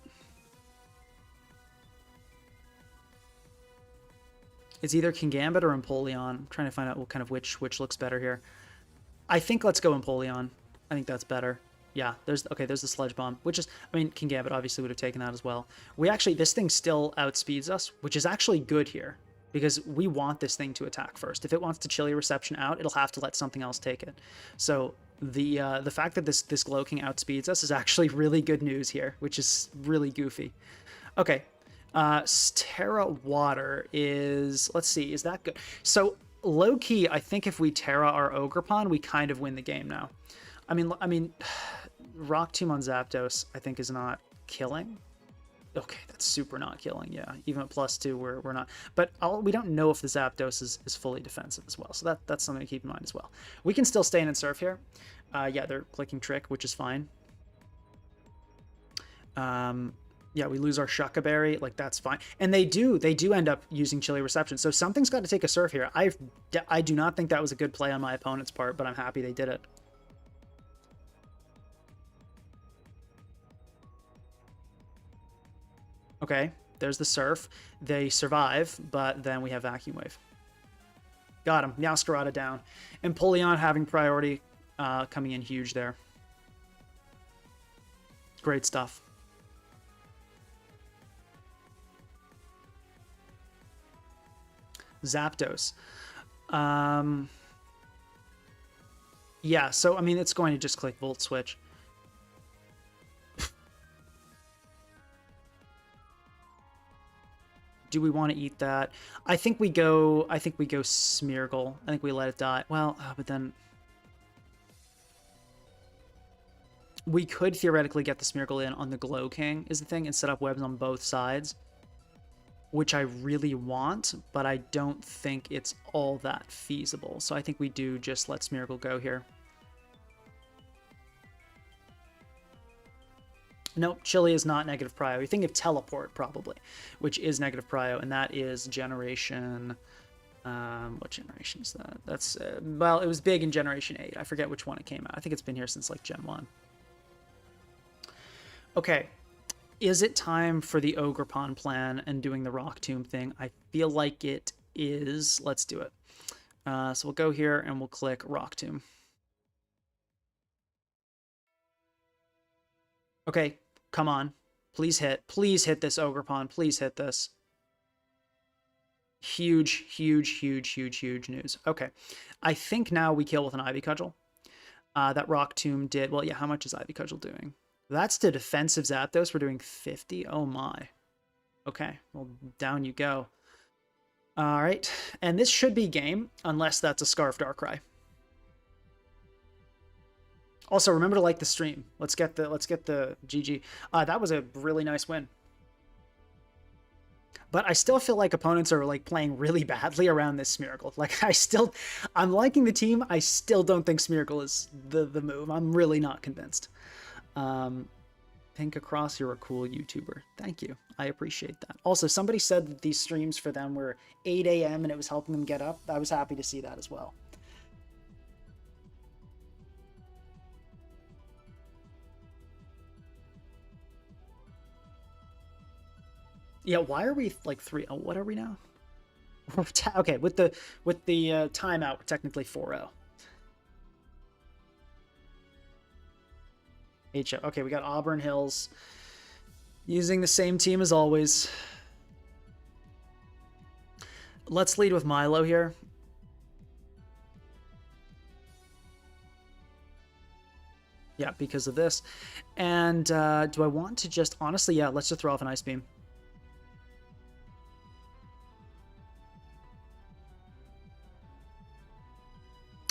It's either Kingambit or Empoleon. I'm trying to find out what kind of which looks better here. I think let's go Empoleon. I think that's better. Yeah, there's the Sledge Bomb, which is, I mean, Kingambit obviously would have taken that as well. This thing still outspeeds us, which is actually good here, because we want this thing to attack first. If it wants to Chilly Reception out, it'll have to let something else take it. So the fact that this Glowking outspeeds us is actually really good news here, which is really goofy. Okay, Terra Water is, let's see, is that good? So low-key, I think if we Terra our Ogerpon, we kind of win the game now. I mean, Rock Tomb on Zapdos, I think, is not killing. Okay, that's super not killing, yeah. Even at +2, we're not. But we don't know if the Zapdos is fully defensive as well, so that's something to keep in mind as well. We can still stay in and surf here. Yeah, they're clicking Trick, which is fine. Yeah, we lose our Shucka Berry, like, that's fine. And they do end up using Chilly Reception, so something's got to take a surf here. I do not think that was a good play on my opponent's part, but I'm happy they did it. Okay, there's the Surf. They survive, but then we have Vacuum Wave. Got him. Meowscarada down. Empoleon having priority, coming in huge there. Great stuff. Zapdos. Yeah, so, I mean, it's going to just click Volt Switch. Do we want to eat that? I think we go Smeargle. I think we let it die. Well, but then we could theoretically get the Smeargle in on the Glow King is the thing and set up webs on both sides, which I really want, but I don't think it's all that feasible. So I think we do just let Smeargle go here. Nope, Chilly is not negative prio. You think of Teleport, probably, which is negative prio, and that is generation... what generation is that? That's, well, it was big in Generation 8. I forget which one it came out. I think it's been here since, like, Gen 1. Okay. Is it time for the Ogre Pawn plan and doing the Rock Tomb thing? I feel like it is. Let's do it. So we'll go here and we'll click Rock Tomb. Okay, come on. Please hit. Please hit this Ogre Pawn. Please hit this. Huge, huge, huge, huge, huge news. Okay. I think now we kill with an Ivy Cudgel. That Rock Tomb did... Well, yeah, how much is Ivy Cudgel doing? That's the defensive Zapdos. We're doing 50. Oh, my. Okay. Well, down you go. All right. And this should be game, unless that's a Scarf Darkrai. Also, remember to like the stream. Let's get the GG. That was a really nice win. But I still feel like opponents are like playing really badly around this Smeargle. Like I'm liking the team. I still don't think Smeargle is the move. I'm really not convinced. Pink Across, you're a cool YouTuber. Thank you. I appreciate that. Also, somebody said that these streams for them were 8 a.m. and it was helping them get up. I was happy to see that as well. Yeah, why are we like 3? Oh, what are we now? Okay, with the timeout, we're technically 4-0. HO. Okay, we got Auburn Hills using the same team as always. Let's lead with Milo here. Yeah, because of this. And do I want to just... Honestly, yeah, let's just throw off an Ice Beam.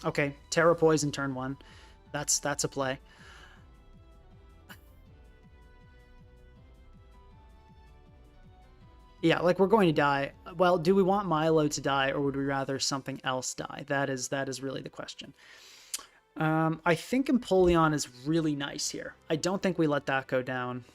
Okay, Terra Poison turn 1. That's a play. Yeah, like we're going to die. Well, do we want Milo to die, or would we rather something else die? That is really the question. I think Empoleon is really nice here. I don't think we let that go down.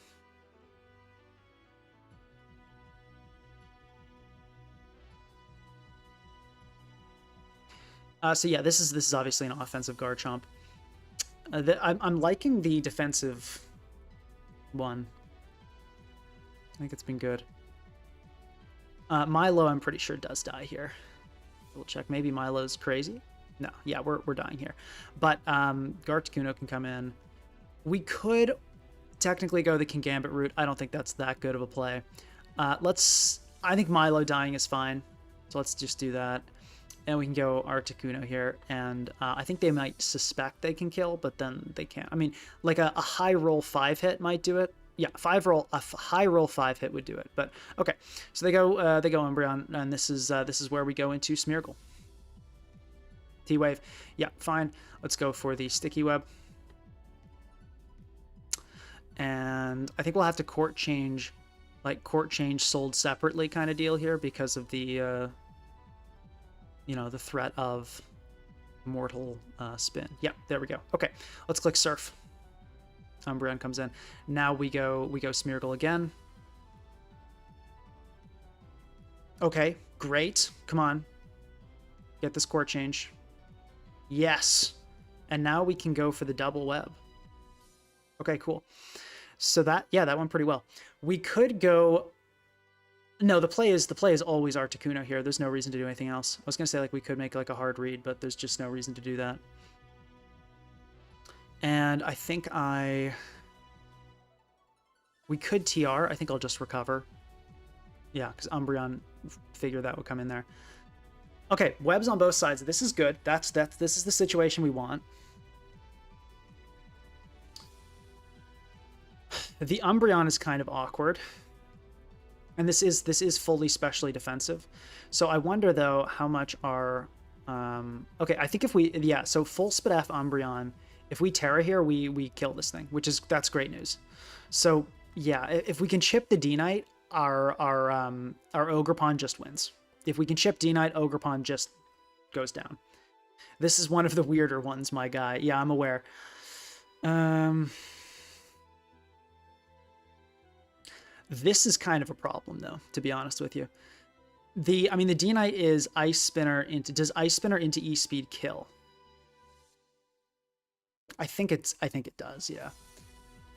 So yeah, this is obviously an offensive Garchomp. I'm liking the defensive one. I think it's been good. Milo, I'm pretty sure does die here. We'll check. Maybe Milo's crazy. No, yeah, we're dying here. But Garticuno can come in. We could technically go the Kingambit route. I don't think that's that good of a play. I think Milo dying is fine. So let's just do that. And we can go Articuno here. And I think they might suspect they can kill, but then they can't. I mean, like a high roll 5-hit might do it. Yeah, a high roll 5-hit would do it. But okay, so they go Umbreon, and this is where we go into Smeargle. T-Wave. Yeah, fine. Let's go for the Sticky Web. And I think we'll have to court change sold separately kind of deal here because of the the threat of mortal spin. Yeah, there we go. Okay, let's click Surf. Umbreon comes in. Now we go Smeargle again. Okay, great. Come on. Get this court change. Yes. And now we can go for the double web. Okay, cool. So that went pretty well. We could go... No, the play is always Articuno here. There's no reason to do anything else. I was going to say like we could make like a hard read, but there's just no reason to do that. And I think we could TR. I think I'll just recover. Yeah, because Umbreon figured that would come in there. Okay, webs on both sides. This is good. This is the situation we want. The Umbreon is kind of awkward. And this is fully specially defensive. So I wonder though how much our okay, I think if we so full speed F Umbreon, if we Terra here, we kill this thing, that's great news. So yeah, if we can chip the D-Knight, our Ogerpon just wins. If we can chip D-Knight, Ogerpon just goes down. This is one of the weirder ones, my guy. Yeah, I'm aware. This is kind of a problem, though, to be honest with you. The D-Knight is Ice Spinner into... Does Ice Spinner into E-Speed kill? I think it does, yeah.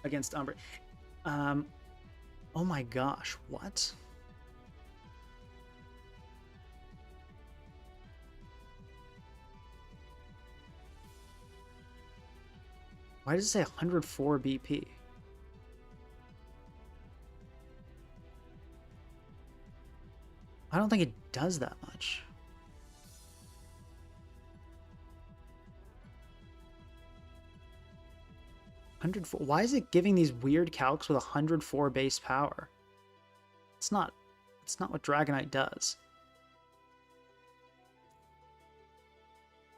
Against Umbreon. Oh my gosh, what? Why does it say 104 BP? I don't think it does that much. Why is it giving these weird calcs with 104 base power? It's not what Dragonite does.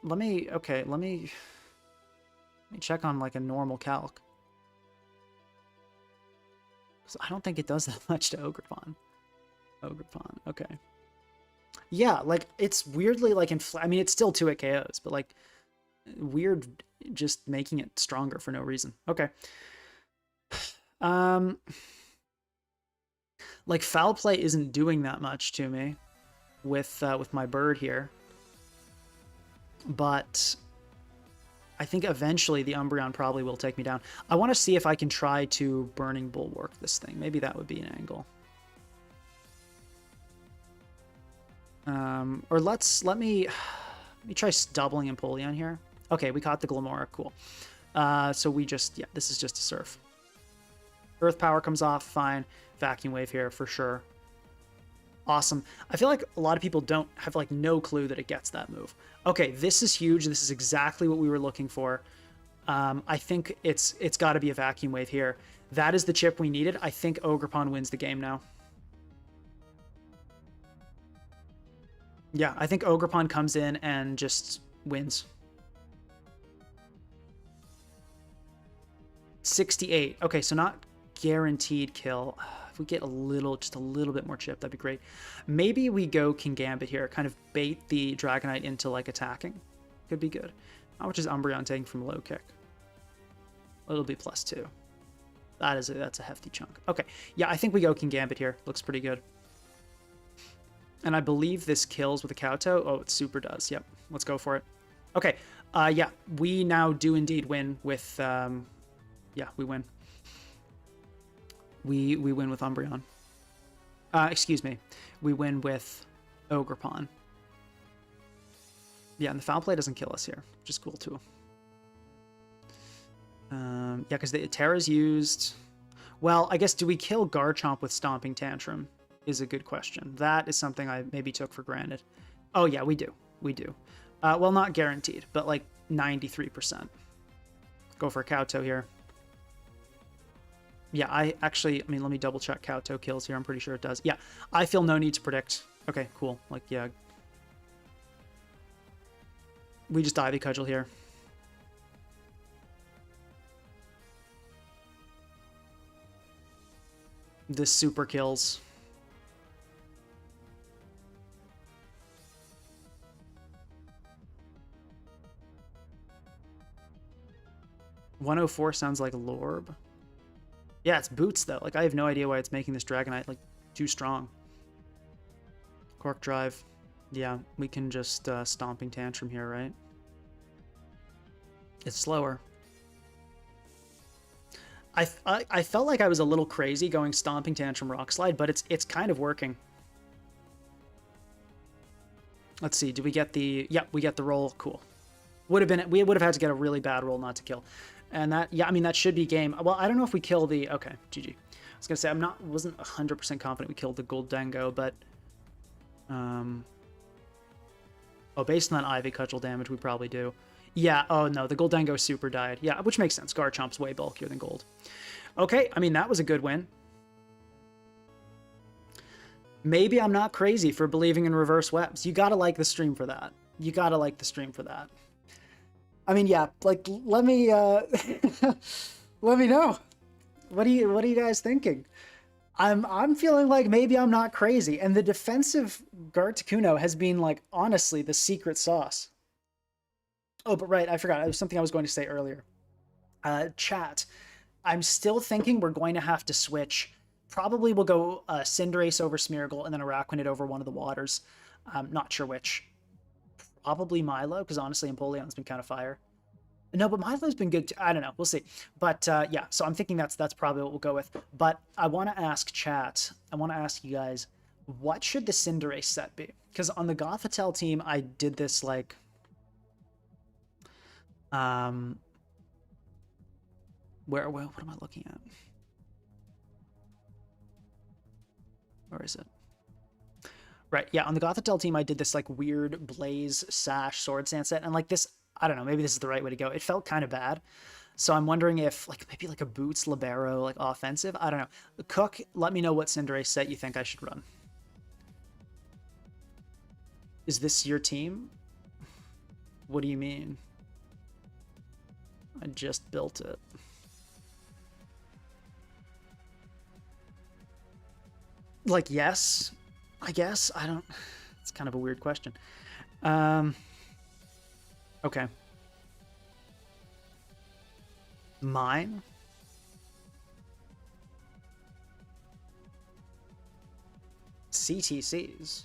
Let me check on like a normal calc. I don't think it does that much to Ogerpon. Okay. Yeah, like it's weirdly like I mean, it's still 2-hit KOs, but like weird just making it stronger for no reason. Okay. Like Foul Play isn't doing that much to me with my bird here. But I think eventually the Umbreon probably will take me down. I want to see if I can try to Burning Bulwark this thing. Maybe that would be an angle. Or let me try doubling Empoleon here. Okay, we caught the Glamora. Cool. So we just, yeah, this is just a Surf. Earth Power comes off, fine. Vacuum Wave here for sure. Awesome. I feel like a lot of people don't have like no clue that it gets that move. Okay, this is huge. This is exactly what we were looking for. I think it's got to be a Vacuum Wave here. That is the chip we needed. I think Ogerpon wins the game now. Yeah, I think Ogerpon comes in and just wins. 68. Okay, so not guaranteed kill. If we get just a little bit more chip, that'd be great. Maybe we go King Gambit here, kind of bait the Dragonite into like attacking. Could be good. How much is Umbreon taking from low kick? It'll be +2. That's a hefty chunk. Okay, yeah, I think we go King Gambit here. Looks pretty good. And I believe this kills with a Kowtow. Oh, it super does. Yep, let's go for it. Okay, yeah, we now do indeed win with, yeah, we win. We win with Umbreon. Excuse me. We win with Ogerpon. Yeah, and the Foul Play doesn't kill us here, which is cool too. Yeah, because the Terra's used. Well, I guess do we kill Garchomp with Stomping Tantrum is a good question. That is something I maybe took for granted. Oh yeah, we do. We do. Well, not guaranteed, but like 93%. Go for a Kowtow here. Yeah, I mean, let me double check Kowtow kills here. I'm pretty sure it does. Yeah, I feel no need to predict. Okay, cool. Like, yeah. We just Ivy Cudgel here. This super kills. $104 sounds like Lorb. Yeah, it's Boots, though. Like, I have no idea why it's making this Dragonite, like, too strong. Cork Drive. Yeah, we can just Stomping Tantrum here, right? It's slower. I felt like I was a little crazy going Stomping Tantrum Rock Slide, but it's kind of working. Let's see, do we get the... Yep, we get the roll. Cool. We would have had to get a really bad roll not to kill. And that, yeah, I mean, that should be game. Well, I don't know if we kill the... Okay, GG. I was going to say, wasn't 100% confident we killed the Goldengo, but... Oh, based on that Ivy Cudgel damage, we probably do. Yeah, oh no, the Goldengo super died. Yeah, which makes sense. Garchomp's way bulkier than Gold. Okay, I mean, that was a good win. Maybe I'm not crazy for believing in reverse webs. You gotta like the stream for that. You gotta like the stream for that. I mean, yeah, like, let me let me know. What are you guys thinking? I'm feeling like maybe I'm not crazy, and the defensive Garticuno has been like honestly the secret sauce. Oh, but right, I forgot. It was something I was going to say earlier. Chat. I'm still thinking we're going to have to switch. Probably we'll go Cinderace over Smeargle and then Araquanid over one of the waters. I'm not sure which. Probably Milo, because honestly, Empoleon's been kind of fire. No, but Milo's been good too. I don't know. We'll see. But yeah, so I'm thinking that's probably what we'll go with. But I want to ask chat. I want to ask you guys, what should the Cinderace set be? Because on the Gothitelle team, I did this like, um, what am I looking at? Where is it? Right, yeah, on the Gothitelle team, I did this like weird Blaze Sash Sword Sand set, and like this, I don't know, maybe this is the right way to go. It felt kind of bad. So I'm wondering if like maybe like a Boots Libero like offensive. I don't know. Cook, let me know what Cinderace set you think I should run. Is this your team? What do you mean? I just built it. Like yes, I guess. I don't. It's kind of a weird question. Um. Okay. Mine. CTCs.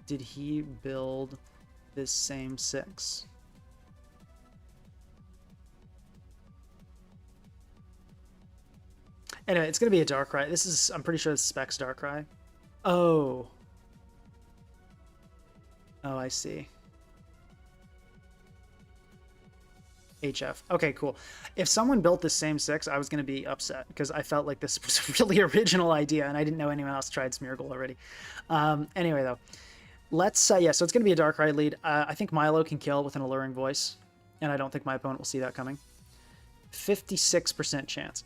Did he build this same 6? Anyway, it's gonna be a Darkrai. This is, I'm pretty sure this is Specs Darkrai. Oh. Oh, I see. HF. Okay, cool. If someone built the same 6, I was going to be upset because I felt like this was a really original idea and I didn't know anyone else tried Smeargle already. Anyway, though, let's, yeah, so it's going to be a Darkrai lead. I think Milo can kill with an Alluring Voice, and I don't think my opponent will see that coming. 56% chance.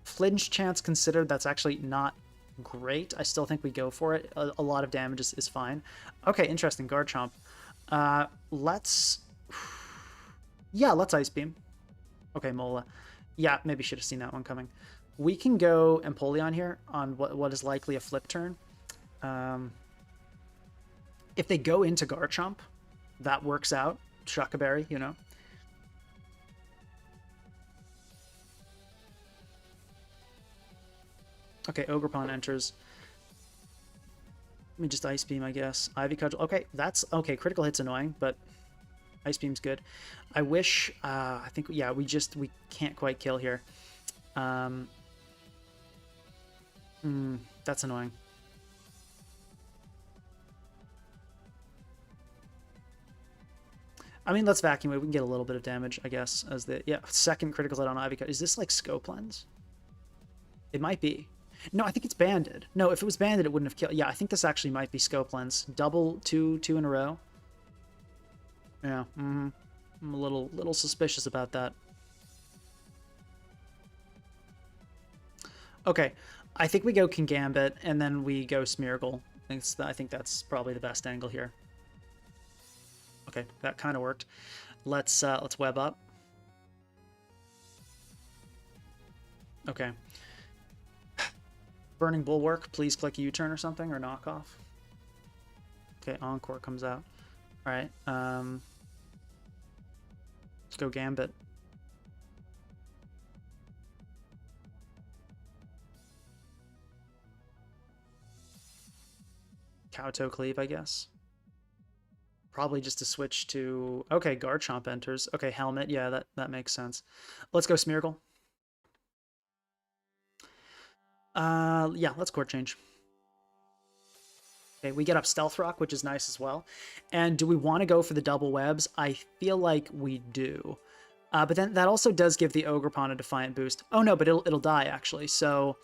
Flinch chance considered, that's actually not great. I still think we go for it. A lot of damage is fine. Okay, interesting. Garchomp. Let's... Yeah, let's Ice Beam. Okay, Mola. Yeah, maybe should have seen that one coming. We can go Empoleon here on what is likely a flip turn. If they go into Garchomp, that works out. Shuckaberry, you know. Okay, Ogerpon enters. Let me just Ice Beam, I guess. Ivy Cudgel. Okay, that's... Okay, critical hit's annoying, but Ice Beam's good. I wish... I think, yeah, we can't quite kill here. That's annoying. I mean, let's Vacuum it. We can get a little bit of damage, I guess, as the... Yeah, second critical hit on Ivy Cudgel. Is this like Scope Lens? It might be. No, I think it's banded. No, if it was banded, it wouldn't have killed. Yeah, I think this actually might be Scope Lens. Double, two in a row. Yeah, I'm a little suspicious about that. Okay, I think we go Kingambit, and then we go Smeargle. I think that's probably the best angle here. Okay, that kind of worked. Let's web up. Okay. Burning Bulwark, please click U-turn or something, or knock off. Okay, Encore comes out. Alright, let's go Gambit. Kowtow Cleave, I guess. Probably just to switch to... Okay, Garchomp enters. Okay, Helmet, yeah, that makes sense. Let's go Smeargle. Yeah, let's Court Change. Okay, we get up Stealth Rock, which is nice as well. And do we want to go for the double webs? I feel like we do. But then that also does give the Ogerpon a Defiant boost. Oh no, but it'll die, actually. So,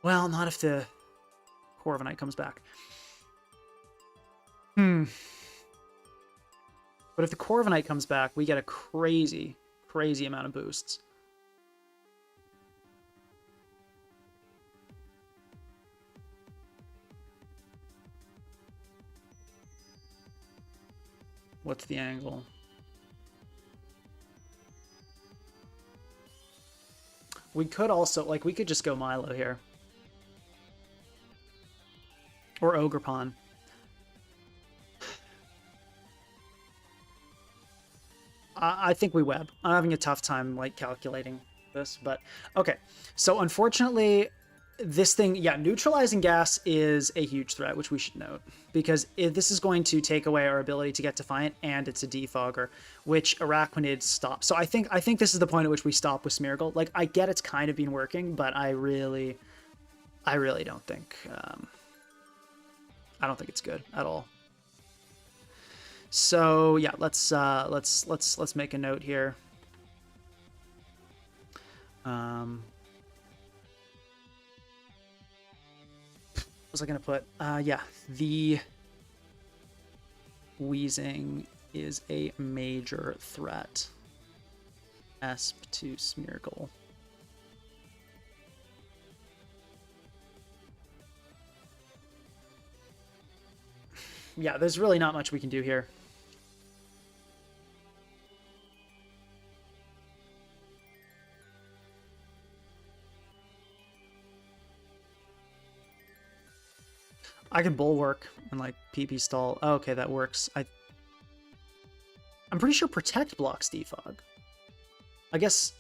well, not if the Corviknight comes back. But if the Corviknight comes back, we get a crazy, crazy amount of boosts. What's the angle? We could also, like, we could just go Milo here. Or Ogerpon. I think we web. I'm having a tough time, like, calculating this, but okay. So unfortunately, this thing, yeah, neutralizing gas is a huge threat, which we should note, because this is going to take away our ability to get Defiant, and it's a defogger, which Arachnid stops. So I think this is the point at which we stop with Smeargle. Like, I get it's kind of been working, but I really don't think I don't think it's good at all. So yeah, let's make a note here. What was I gonna put? Yeah, the wheezing is a major threat. Esp to Smeargle. Yeah, there's really not much we can do here. I can bulwark and like PP stall. Oh, okay, that works. I'm pretty sure protect blocks defog. I guess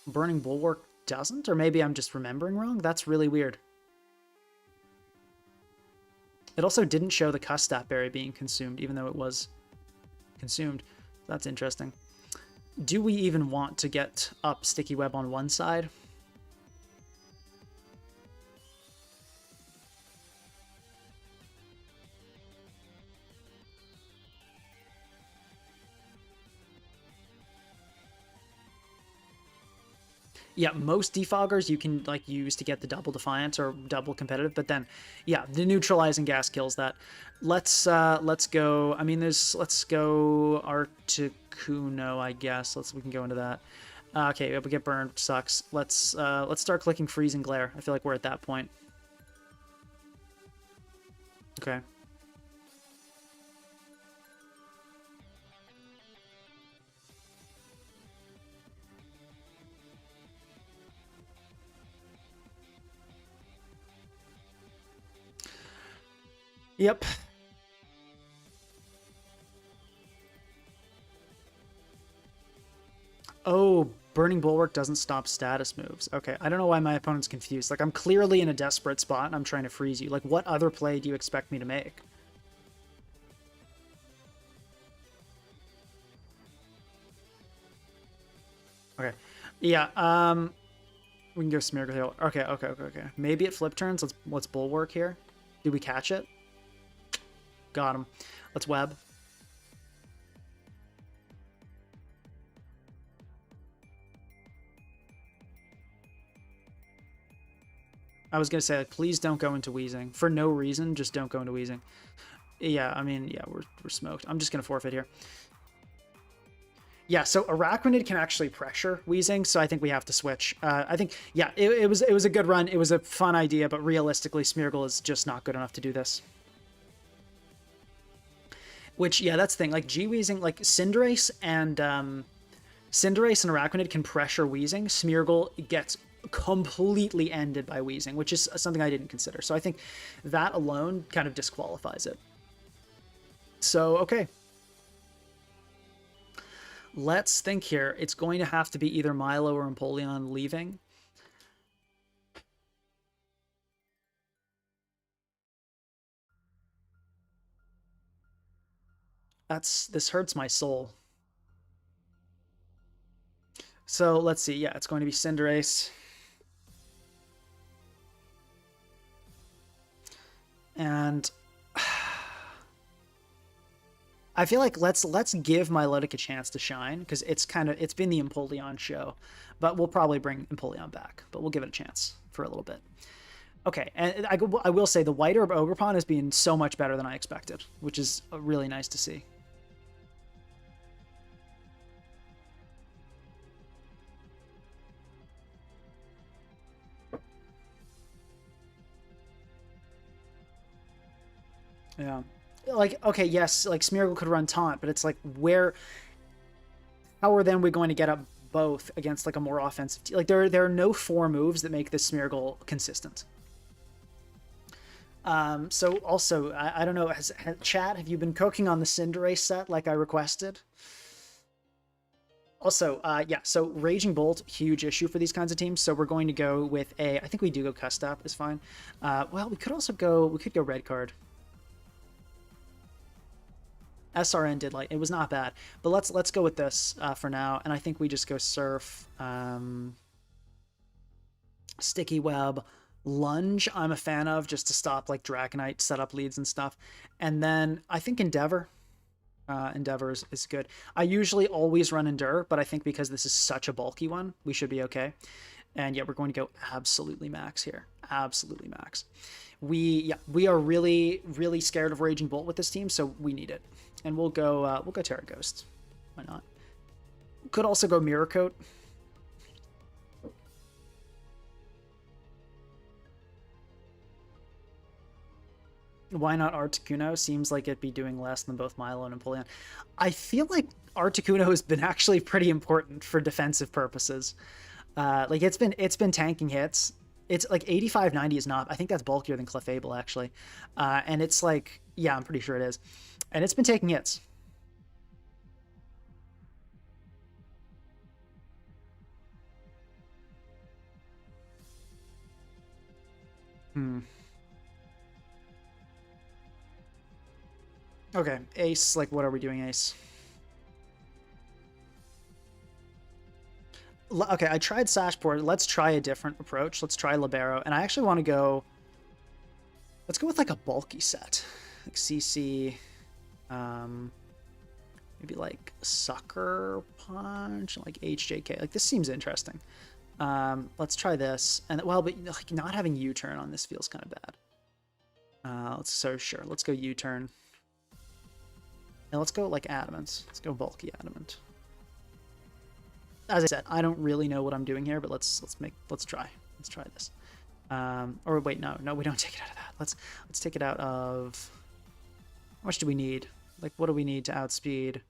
burning bulwark doesn't, or maybe I'm just remembering wrong. That's really weird. It also didn't show the Custap berry being consumed, even though it was consumed. That's interesting. Do we even want to get up Sticky Web on one side? Yeah, most defoggers you can like use to get the double defiant or double competitive, but then yeah, the neutralizing gas kills that. Let's go. I mean, let's go Articuno, I guess. We can go into that. Okay, we get burned, sucks. Let's start clicking freeze and glare. I feel like we're at that point. Okay. Yep. Oh, Burning Bulwark doesn't stop status moves. Okay, I don't know why my opponent's confused. Like, I'm clearly in a desperate spot and I'm trying to freeze you. Like, what other play do you expect me to make? Okay. Yeah, we can go Smeargle Hill. Okay. Maybe it flip turns. Let's Bulwark here. Did we catch it? Got him. Let's web. I was gonna say, like, please don't go into wheezing. For no reason, just don't go into wheezing. Yeah, I mean, yeah, we're smoked. I'm just gonna forfeit here. Yeah, so Arachnid can actually pressure wheezing, so I think we have to switch. I think, yeah, it was a good run. It was a fun idea, but realistically, Smeargle is just not good enough to do this. Which, yeah, that's the thing. Like, G-Wheezing, like, Cinderace and Arachnid can pressure Wheezing. Smeargle gets completely ended by Wheezing, which is something I didn't consider. So I think that alone kind of disqualifies it. So, okay. Let's think here. It's going to have to be either Milo or Empoleon leaving. This hurts my soul. So let's see. Yeah, it's going to be Cinderace. And I feel like let's give Milotic a chance to shine, because it's been the Empoleon show, but we'll probably bring Empoleon back, but we'll give it a chance for a little bit. Okay, and I will say the White Herb Ogerpon has been so much better than I expected, which is really nice to see. Yeah. Like, okay, yes, like Smeargle could run Taunt, but it's like, how are then we going to get up both against like a more offensive team? Like, there are no 4 moves that make this Smeargle consistent. So also, I don't know, Chad, have you been cooking on the Cinderace set like I requested? Also, yeah, so Raging Bolt, huge issue for these kinds of teams. So we're going to go with a, I think we do go Custap is fine. Well, we could also go, we could go red card. SRN did like, it was not bad, but let's go with this for now. And I think we just go Surf, Sticky Web, Lunge I'm a fan of just to stop like Dragonite setup leads and stuff. And then I think Endeavor. Endeavor is good. I usually always run Endure, but I think because this is such a bulky one, we should be okay. And yeah, we're going to go absolutely max here. Absolutely max. We are really, really scared of Raging Bolt with this team, so we need it. And we'll go Terra Ghost. Why not? Could also go Mirror Coat. Why not Articuno? Seems like it'd be doing less than both Milo and Empoleon. I feel like Articuno has been actually pretty important for defensive purposes. Like it's been tanking hits. It's like 85-90 is not. I think that's bulkier than Clefable actually. And it's like, yeah, I'm pretty sure it is. And it's been taking hits. Okay, Ace, like what are we doing, Ace? Okay, I tried Sashport. Let's try a different approach. Let's try Libero. And I actually want to go... Let's go with like a bulky set. Like CC... maybe like Sucker Punch, like HJK. Like this seems interesting. Let's try this. And well, but like not having U-turn on this feels kind of bad. Sure. Let's go U-turn. And let's go like Adamant. Let's go bulky Adamant. As I said, I don't really know what I'm doing here, but let's try. Let's try this. Or wait, no, we don't take it out of that. Let's take it out of. How much do we need? Like, what do we need to outspeed?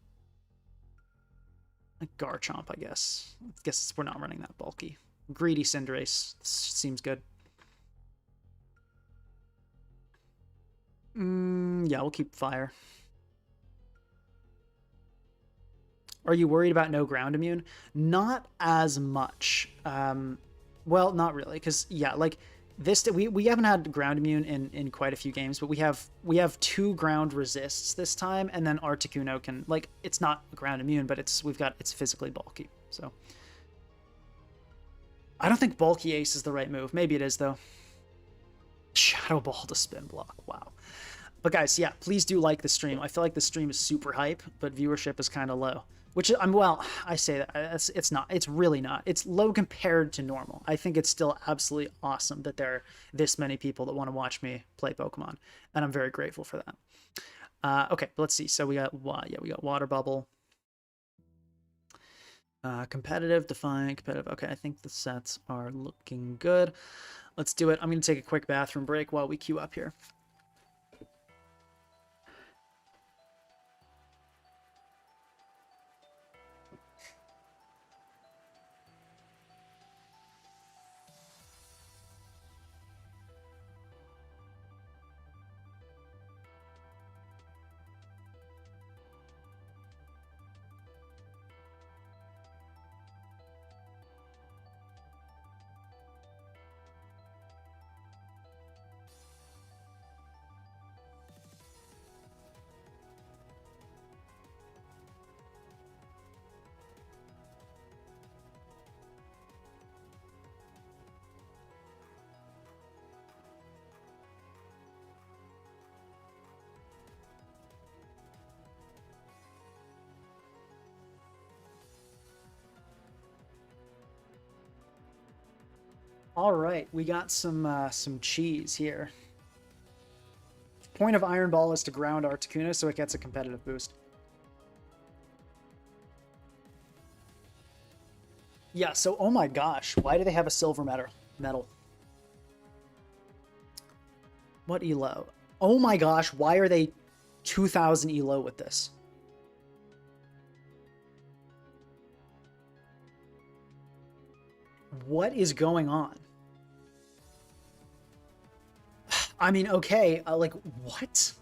Like Garchomp, I guess. I guess we're not running that bulky. Greedy Cinderace seems good. Yeah, we'll keep Fire. Are you worried about no ground immune? Not as much. Well, not really, because yeah, like this we haven't had ground immune in quite a few games, but we have 2 ground resists this time, and then Articuno can, like, it's not ground immune, but it's physically bulky. So I don't think bulky Ace is the right move. Maybe it is though. Shadow Ball to spin block. Wow. But guys, yeah, please do like the stream. I feel like the stream is super hype, but viewership is kind of low. Which well, I say that it's not. It's really not. It's low compared to normal. I think it's still absolutely awesome that there are this many people that want to watch me play Pokemon, and I'm very grateful for that. Okay, let's see. So we got Water Bubble, competitive, Defiant, competitive. Okay, I think the sets are looking good. Let's do it. I'm gonna take a quick bathroom break while we queue up here. All right, we got some cheese here. Point of Iron Ball is to ground Articuno so it gets a competitive boost. Yeah, so oh my gosh, why do they have a silver medal? What elo? Oh my gosh, why are they 2000 elo with this? What is going on? I mean, okay, like, what?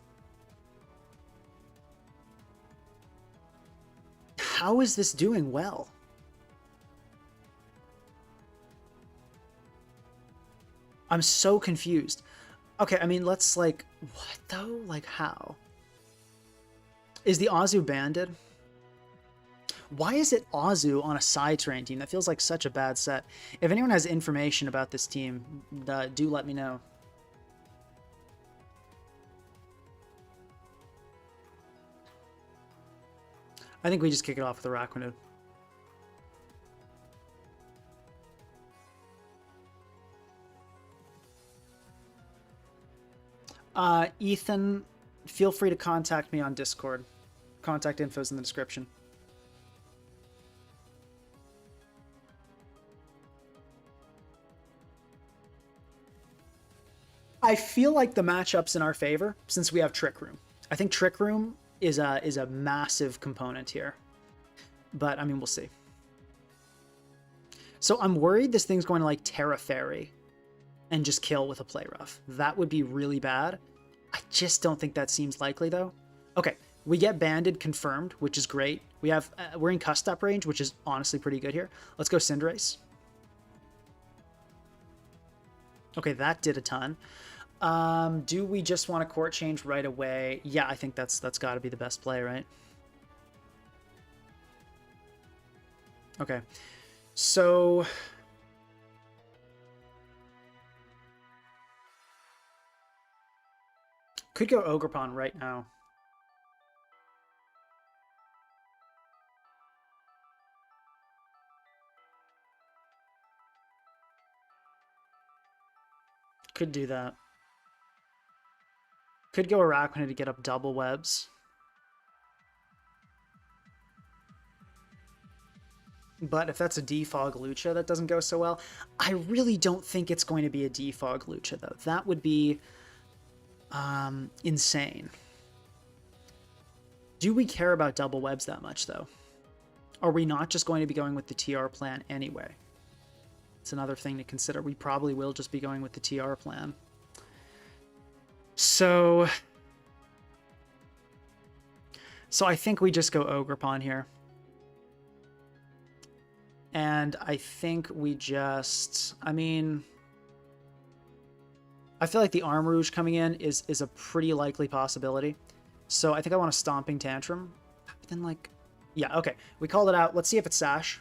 How is this doing well? I'm so confused. Okay, I mean, let's like, what though? Like how? Is the Azu banded? Why is it Azu on a side terrain team? That feels like such a bad set. If anyone has information about this team, do let me know. I think we just kick it off with Arachnid. Ethan, feel free to contact me on Discord. Contact info's in the description. I feel like the matchup's in our favor since we have Trick Room. I think Trick Room is a massive component here. But, I mean, we'll see. So I'm worried this thing's going to, like, Terra Fairy and just kill with a Play Rough. That would be really bad. I just don't think that seems likely, though. Okay, we get Banded confirmed, which is great. We're in Cust Up range, which is honestly pretty good here. Let's go Cinderace. Okay, that did a ton. Do we just want to court change right away? Yeah, I think that's got to be the best play, right? Okay, so could go Ogerpon right now. Could do that. Could go Arachnid to get up double webs. But if that's a Defog Lucha, that doesn't go so well. I really don't think it's going to be a Defog Lucha, though. That would be insane. Do we care about double webs that much, though? Are we not just going to be going with the TR plan anyway? It's another thing to consider. We probably will just be going with the TR plan. So I think we just go Ogerpon here. And I think we just, I mean, I feel like the Armarouge coming in is a pretty likely possibility. So I think I want a Stomping Tantrum. But then, like, yeah, okay. We called it out. Let's see if it's Sash.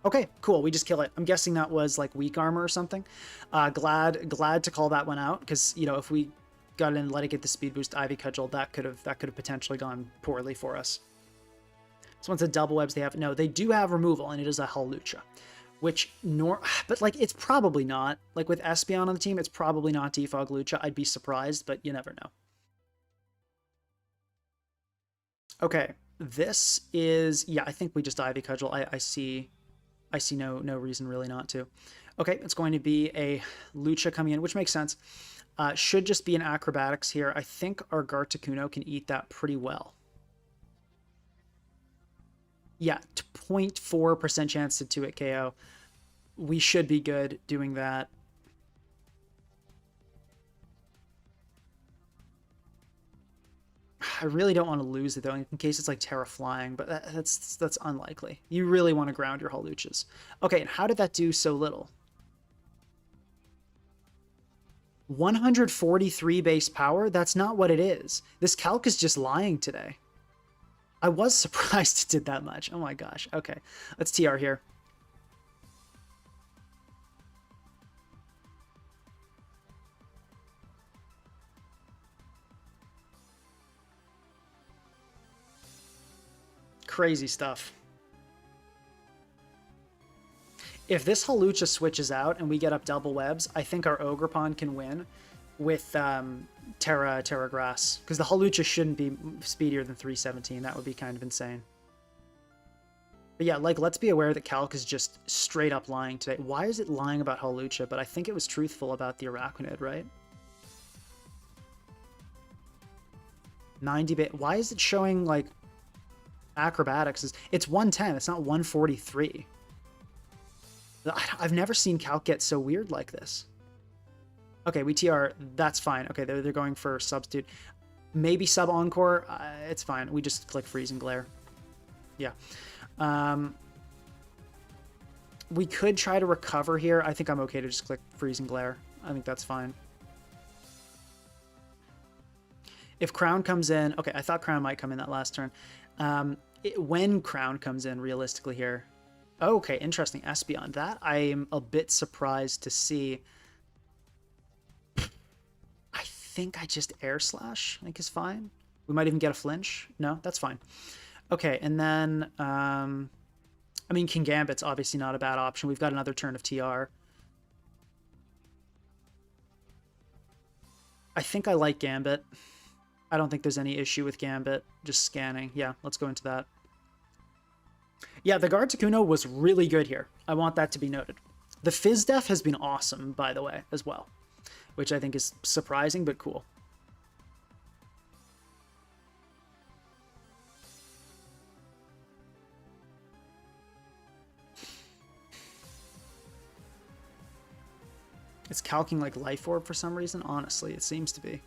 Okay, cool. We just kill it. I'm guessing that was, like, weak armor or something. Glad to call that one out, because, you know, if we got in and let it get the speed boost Ivy Cudgel, that could have potentially gone poorly for us. So once the double webs they have, no, they do have removal, and it is a Hawlucha, which but like it's probably not. Like with Espeon on the team, it's probably not Defog Lucha. I'd be surprised, but you never know. Okay, this is, yeah, I think we just Ivy Cudgel. I see no reason really not to. Okay, it's going to be a Lucha coming in, which makes sense. Should just be an Acrobatics here. I think our Garticuno can eat that pretty well. Yeah, 0.4% chance to 2-hit KO. We should be good doing that. I really don't want to lose it, though, in case it's like Terra Flying, but that's unlikely. You really want to ground your Hawluchas. Okay, and how did that do so little? 143 base power? That's not what it is. This calc is just lying today. I was surprised it did that much. Oh my gosh. Okay, let's TR here. Crazy stuff. If this Hawlucha switches out and we get up double webs, I think our Ogerpon can win with Terra Grass, because the Hawlucha shouldn't be speedier than 317. That would be kind of insane. But yeah, like, let's be aware that Calc is just straight up lying today. Why is it lying about Hawlucha? But I think it was truthful about the Arachnid, right? 90 bit. Why is it showing like Acrobatics? It's 110. It's not 143. I've never seen Calc get so weird like this. Okay, we TR. That's fine. Okay, they're going for Substitute. Maybe Sub Encore. It's fine. We just click Freeze and Glare. Yeah. We could try to recover here. I think I'm okay to just click Freeze and Glare. I think that's fine. If Crown comes in... Okay, I thought Crown might come in that last turn. When Crown comes in, realistically here... Oh, okay, interesting. Espeon. That I'm a bit surprised to see. I think I just Air Slash, I think is fine. We might even get a flinch. No, that's fine. Okay, and then... I mean, King Gambit's obviously not a bad option. We've got another turn of TR. I think I like Gambit. I don't think there's any issue with Gambit. Just scanning. Yeah, let's go into that. Yeah, the Guard Takuno was really good here. I want that to be noted. The Fizz Def has been awesome, by the way, as well, which I think is surprising, but cool. It's calcing like Life Orb for some reason. Honestly, it seems to be.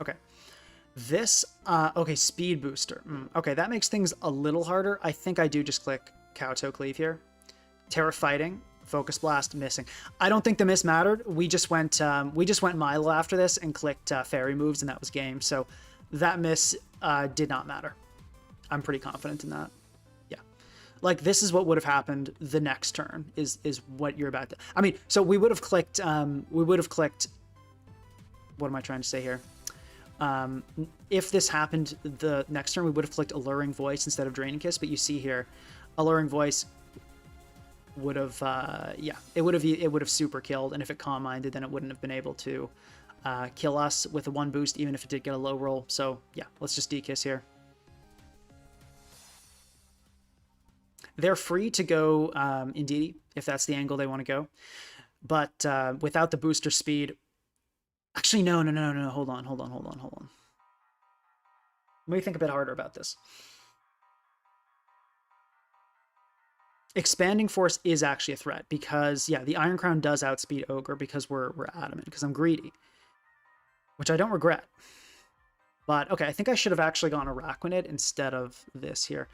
Okay. This, okay, Speed Booster. Okay, that makes things a little harder. I think I do just click Kowtow Cleave here. Terra Fighting, Focus Blast, missing. I don't think the miss mattered. We just went Milo after this and clicked Fairy moves, and that was game. So that miss did not matter. I'm pretty confident in that. Yeah. Like, this is what would have happened the next turn, is what you're about to... I mean, so we would have clicked, what am I trying to say here? If this happened the next turn, we would have clicked Alluring Voice instead of Draining Kiss, but you see here, Alluring Voice would have, yeah, it would have super killed, and if it Calm Minded, then it wouldn't have been able to kill us with a 1 boost, even if it did get a low roll. So yeah, let's just D-Kiss here. They're free to go Indeedee, if that's the angle they want to go, but without the booster speed... Actually, no. Hold on. Let me think a bit harder about this. Expanding Force is actually a threat because, yeah, the Iron Crown does outspeed Ogre because we're adamant, because I'm greedy, which I don't regret. But, okay, I think I should have actually gone Araquanid instead of this here.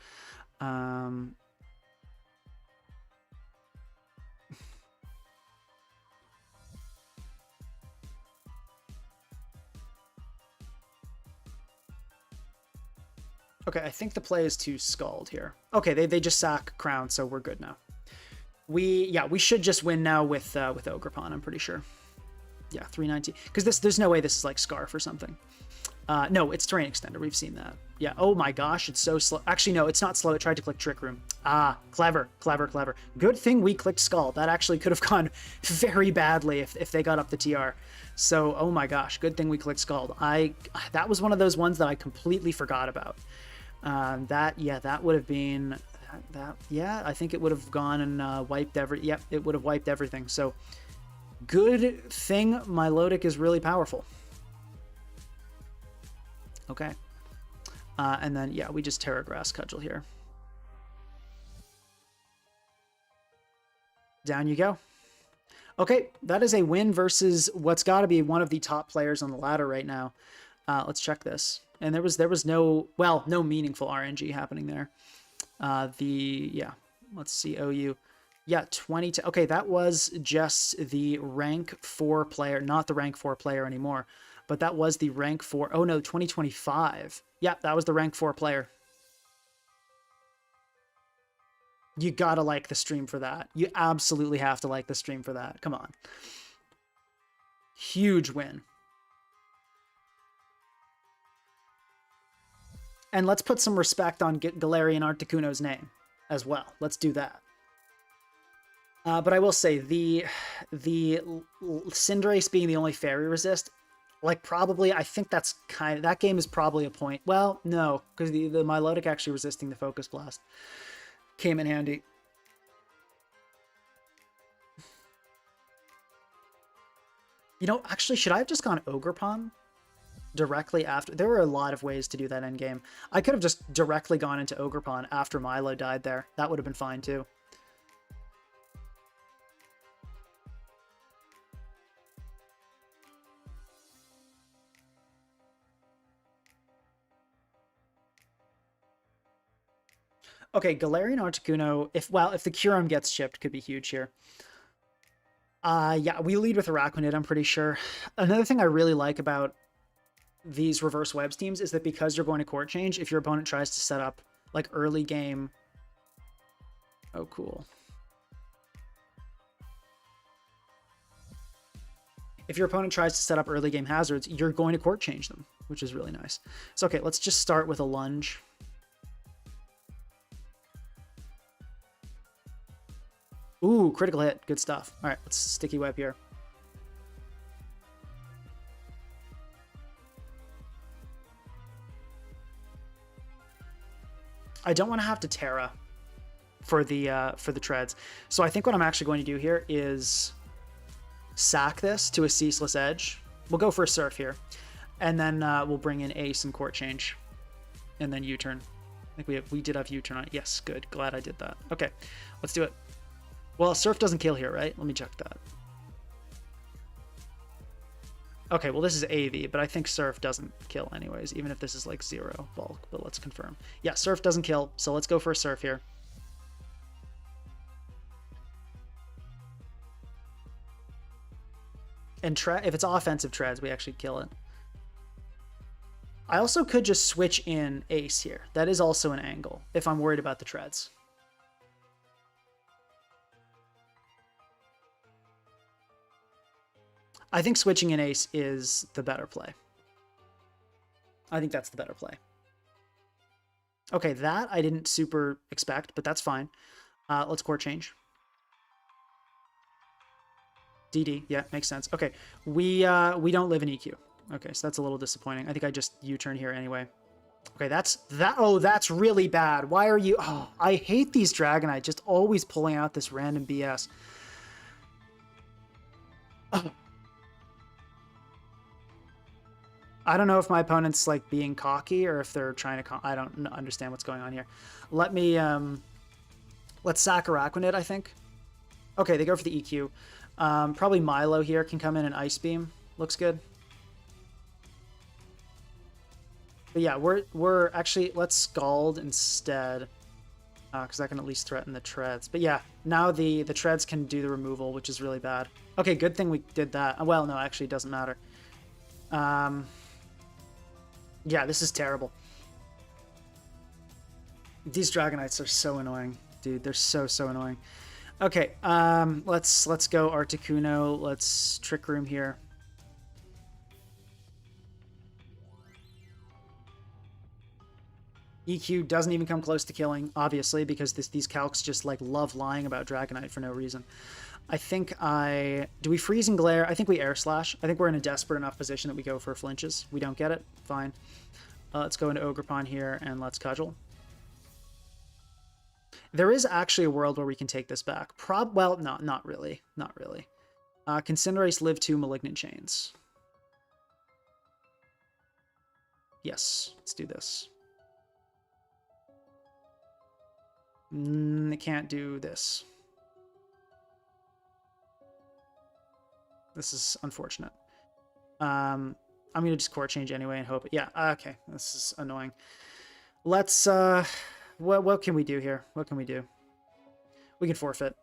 Okay, I think the play is to Scald here. Okay, they just sack Crown, so we're good now. We should just win now with Ogerpon, I'm pretty sure. Yeah, 319. Because there's no way this is like Scarf or something. No, it's Terrain Extender. We've seen that. Yeah. Oh my gosh, it's so slow. Actually, no, it's not slow. It tried to click Trick Room. Ah, clever. Good thing we clicked Skull. That actually could have gone very badly if they got up the TR. So, oh my gosh, good thing we clicked Skull. That was one of those ones that I completely forgot about. That would have been yeah, I think it would have gone and wiped it would have wiped everything. So good thing Milotic is really powerful. Okay. And then, yeah, we just Terra Grass Cudgel here. Down you go. Okay, that is a win versus what's got to be one of the top players on the ladder right now. Let's check this. And there was no meaningful RNG happening there. Let's see, OU. Yeah, 20 okay, that was just the rank 4 player, not the rank 4 player anymore, but that was the rank 4. Oh no, 2025. Yeah, that was the rank 4 player. You gotta like the stream for that. You absolutely have to like the stream for that. Come on. Huge win. And let's put some respect on Galarian Articuno's name as well. Let's do that. But I will say, the Cinderace being the only Fairy Resist, like, probably, I think that's that game is probably a point. Well, no, because the Milotic actually resisting the Focus Blast came in handy. You know, actually, should I have just gone Ogerpon directly after? There were a lot of ways to do that endgame. I could have just directly gone into Ogerpon after Milo died there. That would have been fine, too. Okay, Galarian Articuno, if the Kyurem gets shipped, could be huge here. Yeah, we lead with Araquanid, I'm pretty sure. Another thing I really like about these reverse webs teams is that because you're going to court change, if your opponent tries to set up like early game. Oh, cool. If your opponent tries to set up early game hazards, you're going to court change them, which is really nice. So, okay, let's just start with a lunge. Ooh, critical hit. Good stuff. All right, let's sticky web here. I don't want to have to Terra for the treads. So I think what I'm actually going to do here is sack this to a Ceaseless Edge. We'll go for a Surf here. And then we'll bring in Ace and Court Change. And then U-turn. I think we did have U-turn on it. Yes, good. Glad I did that. Okay, let's do it. Well, Surf doesn't kill here, right? Let me check that. Okay, well, this is AV, but I think Surf doesn't kill anyways, even if this is like 0 bulk, but let's confirm. Yeah, Surf doesn't kill, so let's go for a Surf here. And if it's offensive treads, we actually kill it. I also could just switch in Ace here. That is also an angle, if I'm worried about the treads. I think switching in Ace is the better play. I think that's the better play. Okay, that I didn't super expect, but that's fine. Let's court change. DD, yeah, makes sense. Okay, we don't live in EQ. Okay, so that's a little disappointing. I think I just U-turn here anyway. Okay, oh, that's really bad. Why are you... Oh, I hate these Dragonite just always pulling out this random BS. Oh. I don't know if my opponent's like being cocky or if they're trying to... I don't understand what's going on here. Let me... Let's sack Araquanid, I think. Okay, they go for the EQ. Probably Milo here can come in and Ice Beam. Looks good. But yeah, we're actually... Let's Scald instead. Because that can at least threaten the treads. But yeah, now the treads can do the removal, which is really bad. Okay, good thing we did that. Well, no, actually it doesn't matter. Yeah, this is terrible. These Dragonites are so annoying, dude. They're so annoying. Okay, let's go Articuno. Let's Trick Room here. EQ doesn't even come close to killing, obviously, because these calcs just like love lying about Dragonite for no reason. I think do we freeze and glare? I think we air slash. I think we're in a desperate enough position that we go for flinches. We don't get it. Fine. Let's go into Ogerpon here and let's cudgel. There is actually a world where we can take this back. Well, no, not really. Not really. Can Cinderace live 2 Malignant Chains? Yes, let's do this. It can't do this. This is unfortunate. I'm going to just court change anyway and hope... Yeah, okay. This is annoying. Let's... What can we do here? What can we do? We can forfeit.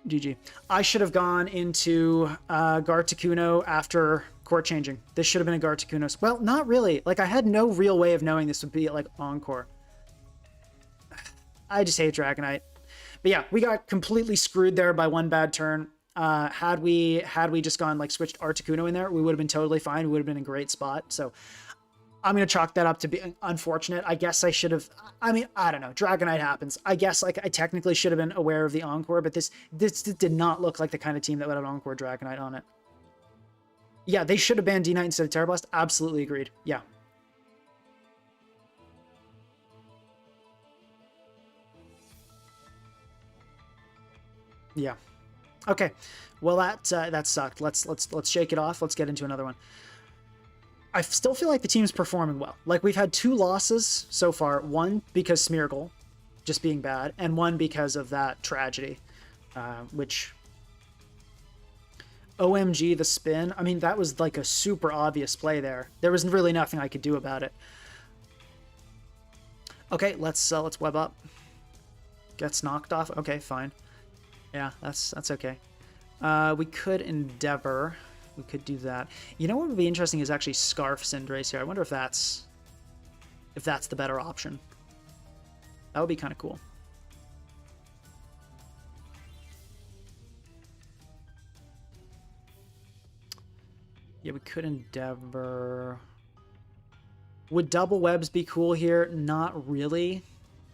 GG. I should have gone into Garticuno after court changing. This should have been a Garticuno. Well, not really. Like, I had no real way of knowing this would be, like, Encore. I just hate Dragonite. But yeah, we got completely screwed there by one bad turn. Had we just gone like switched Articuno in there, we would have been totally fine. We would have been in a great spot. So I'm going to chalk that up to be unfortunate. I guess I should have, I mean, I don't know. Dragonite happens. I guess like I technically should have been aware of the Encore, but this did not look like the kind of team that would have Encore Dragonite on it. Yeah, they should have banned D-Knight instead of Terra Blast. Absolutely agreed. Yeah. Yeah. Okay. Well, that sucked. Let's shake it off. Let's get into another one. I still feel like the team's performing well. Like, we've had 2 losses so far. One because Smeargle just being bad, and one because of that tragedy, which... OMG, the spin. I mean, that was like a super obvious play there. There was really nothing I could do about it. Okay, let's web up. Gets knocked off. Okay, fine. Yeah, that's okay. We could Endeavor. We could do that. You know what would be interesting is actually Scarf Cinderace here. I wonder if that's the better option. That would be kind of cool. Yeah, we could Endeavor. Would double webs be cool here? Not really.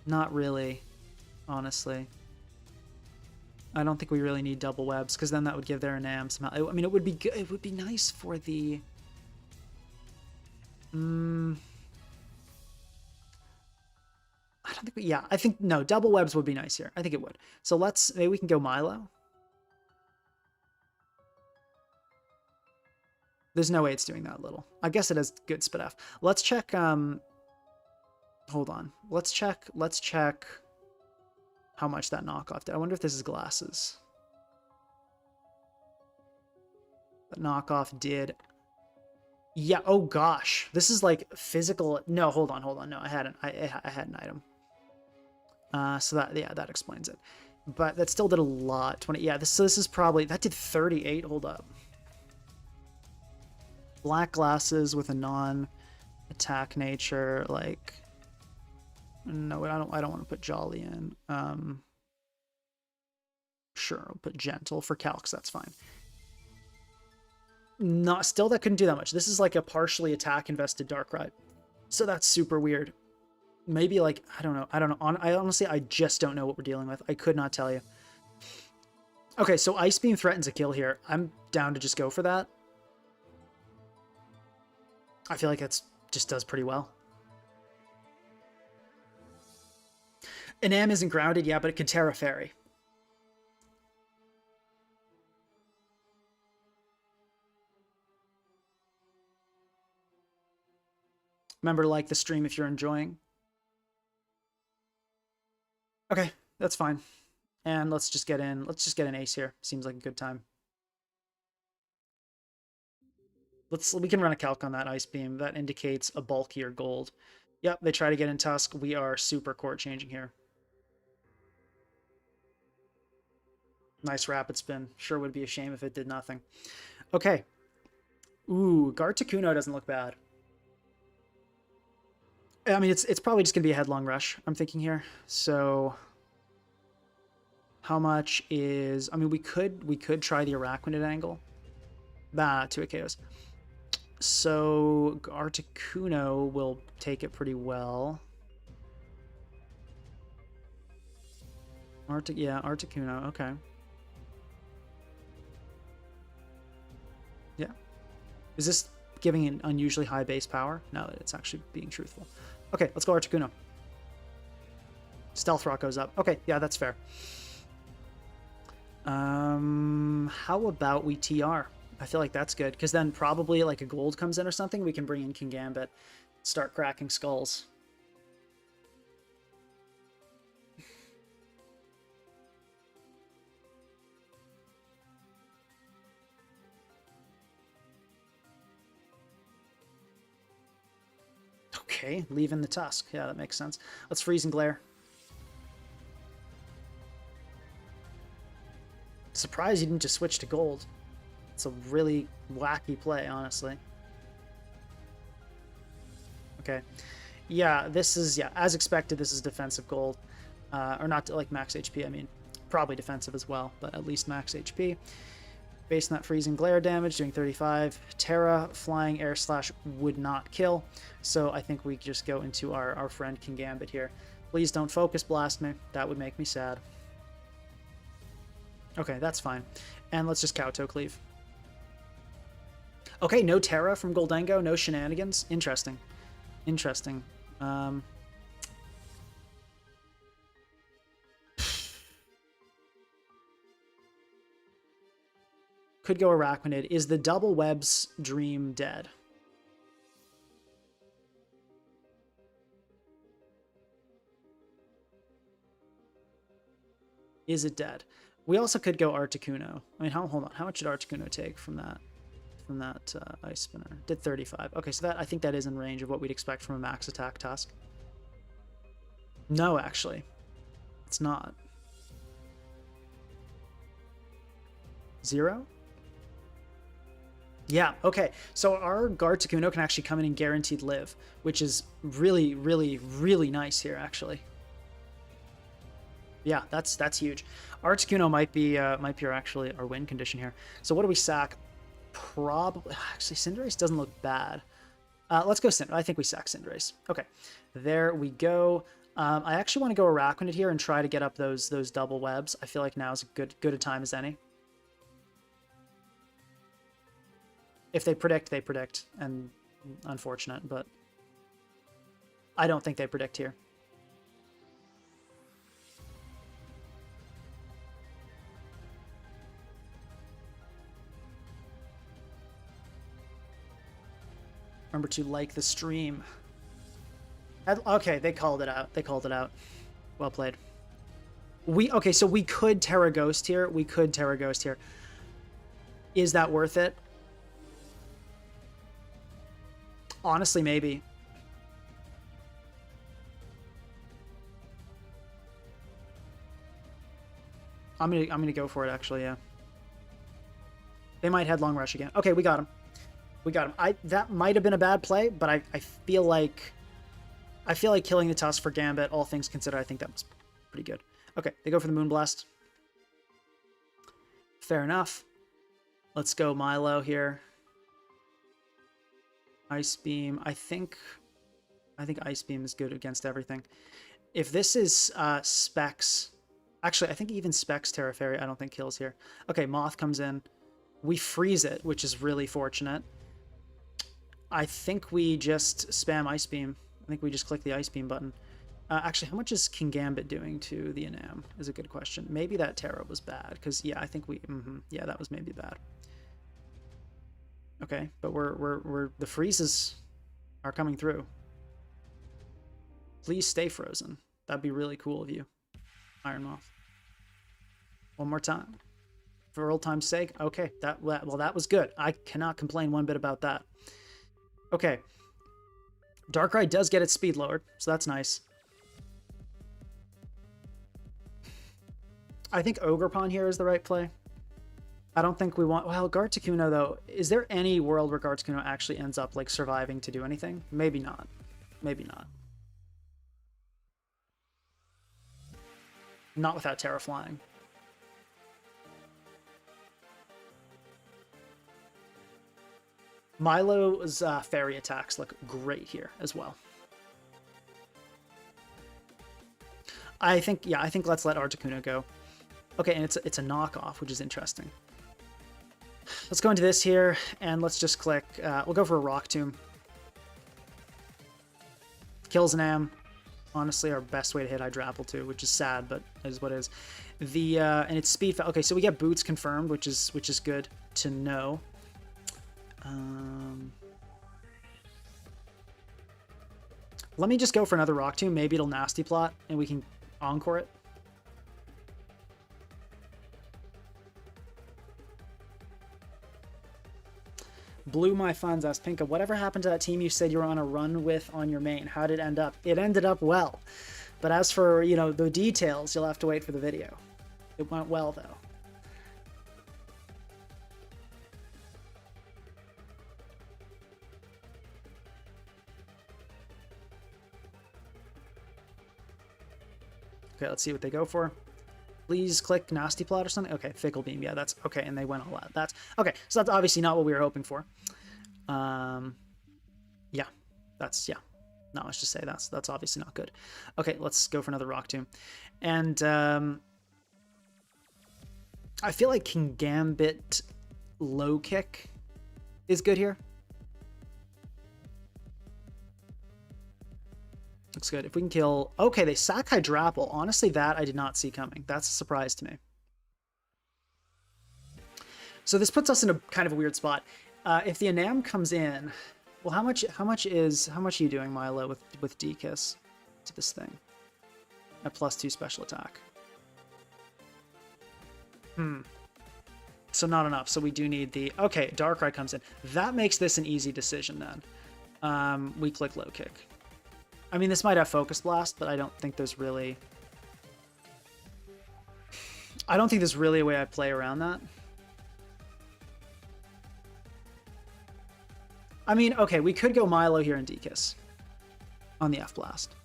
Not really, honestly. I don't think we really need double webs, because then that would give their Nam some... I mean, it would be good. It would be nice for the... I don't think we... Yeah, I think... No, double webs would be nice here. I think it would. So let's... Maybe we can go Milo. There's no way it's doing that little. I guess it has good spit off. Let's check... Hold on. Let's check how much that knockoff did. I wonder if this is glasses. That knockoff did... Yeah, oh gosh. This is like physical... No, hold on. No, I had an item. So that, yeah, that explains it. But that still did a lot. 20, yeah, this is probably... That did 38. Hold up. Black glasses with a non-attack nature, like... No, I don't want to put Jolly in. Sure, I'll put Gentle for Calcs, that's fine. Not still, that couldn't do that much. This is like a partially attack invested Darkrai. So that's super weird. Maybe like, I don't know. I honestly, I just don't know what we're dealing with. I could not tell you. Okay, so Ice Beam threatens a kill here. I'm down to just go for that. I feel like that's just does pretty well. Enam isn't grounded, yeah, but it can Terra Fairy. Remember to like the stream if you're enjoying. Okay, that's fine. And let's just get an ace here. Seems like a good time. We can run a calc on that Ice Beam. That indicates a bulkier gold. Yep, they try to get in Tusk. We are super court changing here. Nice rapid spin. Sure would be a shame if it did nothing. Okay. Ooh, Garticuno doesn't look bad. I mean, it's probably just going to be a headlong rush, I'm thinking here. So how much is... I mean, we could try the Araquanid angle. Bah, 2 KOs. So Articuno will take it pretty well. Yeah, Articuno, okay. Yeah. Is this giving an unusually high base power? No, it's actually being truthful. Okay, let's go Articuno. Stealth Rock goes up. Okay, yeah, that's fair. How about we TR? I feel like that's good, because then probably like a gold comes in or something, we can bring in Kingambit, start cracking skulls. Okay, leaving the Tusk. Yeah, that makes sense. Let's freeze and glare. Surprised you didn't just switch to gold. It's a really wacky play, honestly. Okay. Yeah, this is, yeah, as expected, this is defensive gold. Or not like max HP, I mean. Probably defensive as well, but at least max HP. Based on that freezing glare damage, doing 35. Terra, flying air slash would not kill. So I think we just go into our friend Kingambit here. Please don't focus blast me. That would make me sad. Okay, that's fine. And let's just Kowtow Cleave. Okay, no Terra from Goldengo, no shenanigans. Interesting. Interesting. Could go Araquanid. Is the double webs dream dead? Is it dead? We also could go Articuno. I mean, hold on. How much did Articuno take from that Ice Spinner? Did 35. Okay, so that I think that is in range of what we'd expect from a max attack Tusk. No, actually. It's not. 0? Yeah, okay. So our Guard Takuno can actually come in and guaranteed live, which is really, really, really nice here, actually. Yeah, that's huge. Articuno might be actually our win condition here. So what do we sack? Probably actually Cinderace doesn't look bad. Let's go Cinderace. I think we sack Cinderace. Okay, there we go. I actually want to go Araquanid here and try to get up those double webs. I feel like now is a good a time as any. If they predict, they predict, and unfortunate, but I don't think they predict here. Remember to like the stream. Okay, they called it out. They called it out. Well played. Okay, so we could Terra Ghost here. We could Terra Ghost here. Is that worth it? Honestly, maybe. I'm gonna go for it actually, yeah. They might headlong rush again. Okay, we got him. We got him. That might have been a bad play, but I feel like killing the Tusk for Gambit, all things considered, I think that was pretty good. Okay, they go for the Moonblast. Fair enough. Let's go Milo here. Ice Beam. I think Ice Beam is good against everything. If this is Specs, actually, I think even Specs Terra Fairy I don't think kills here. Okay, Moth comes in. We freeze it, which is really fortunate. I think we just spam Ice Beam. I think we just click the Ice Beam button. Actually, how much is King Gambit doing to the Enam is a good question. Maybe that Terra was bad, because, yeah, I think we... yeah, that was maybe bad. Okay, but we're the freezes are coming through. Please stay frozen. That'd be really cool of you, Iron Moth. One more time. For old time's sake. Okay, that was good. I cannot complain one bit about that. Okay. Darkrai does get its speed lowered, so that's nice. I think Ogerpon here is the right play. I don't think we want... Well, Garticuno, though, is there any world where Garticuno actually ends up, like, surviving to do anything? Maybe not. Maybe not. Not without Terra Flying. Milo's fairy attacks look great here as well. I think let's let Articuno go. Okay, and it's a knockoff, which is interesting. Let's go into this here, and let's just click... we'll go for a Rock Tomb. Kills an Am. Honestly, our best way to hit Hydrapple too, which is sad, but is what it is. And it's speed... Okay, so we get Boots confirmed, which is good to know. Let me just go for another Rock Tomb. Maybe it'll Nasty Plot, and we can Encore it. Blew my funds, asked Pinka. Whatever happened to that team you said you were on a run with on your main? How did it end up? It ended up well. But as for, you know, the details, you'll have to wait for the video. It went well, though. Okay, let's see what they go for. Please click Nasty Plot or something. Okay, Fickle Beam. Yeah, that's okay. And they went all out. That's okay. So that's obviously not what we were hoping for. Yeah, yeah. No, let's just say that's obviously not good. Okay, let's go for another Rock Tomb. And I feel like King Gambit low kick is good here. Looks good. If we can kill... Okay, they sack Hydrapple. Honestly, that I did not see coming. That's a surprise to me. So this puts us in a kind of a weird spot. If the Enam comes in... Well, how much are you doing, Milo, with D-Kiss to this thing? At +2 special attack. So not enough. So we do need the... Okay, Darkrai comes in. That makes this an easy decision then. We click low kick. I mean, this might have Focus Blast, but I don't think there's really... I don't think there's really a way I play around that. I mean, okay, we could go Milo here and D-Kiss on the F-Blast.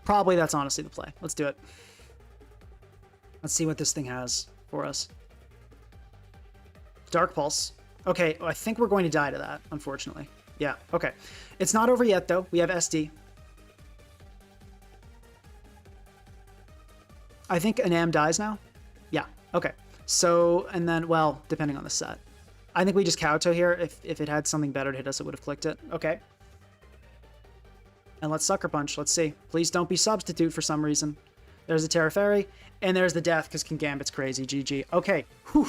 Probably that's honestly the play. Let's do it. Let's see what this thing has for us. Dark Pulse. Okay, I think we're going to die to that, unfortunately. Yeah, okay. It's not over yet, though. We have SD. I think an M dies now. Yeah, okay. So, and then, well, depending on the set. I think we just Kowtow here. If it had something better to hit us, it would have clicked it. Okay. And let's Sucker Punch. Let's see. Please don't be Substitute for some reason. There's a Terra Fairy. And there's the Death, because Kingambit's crazy. GG. Okay. Whew.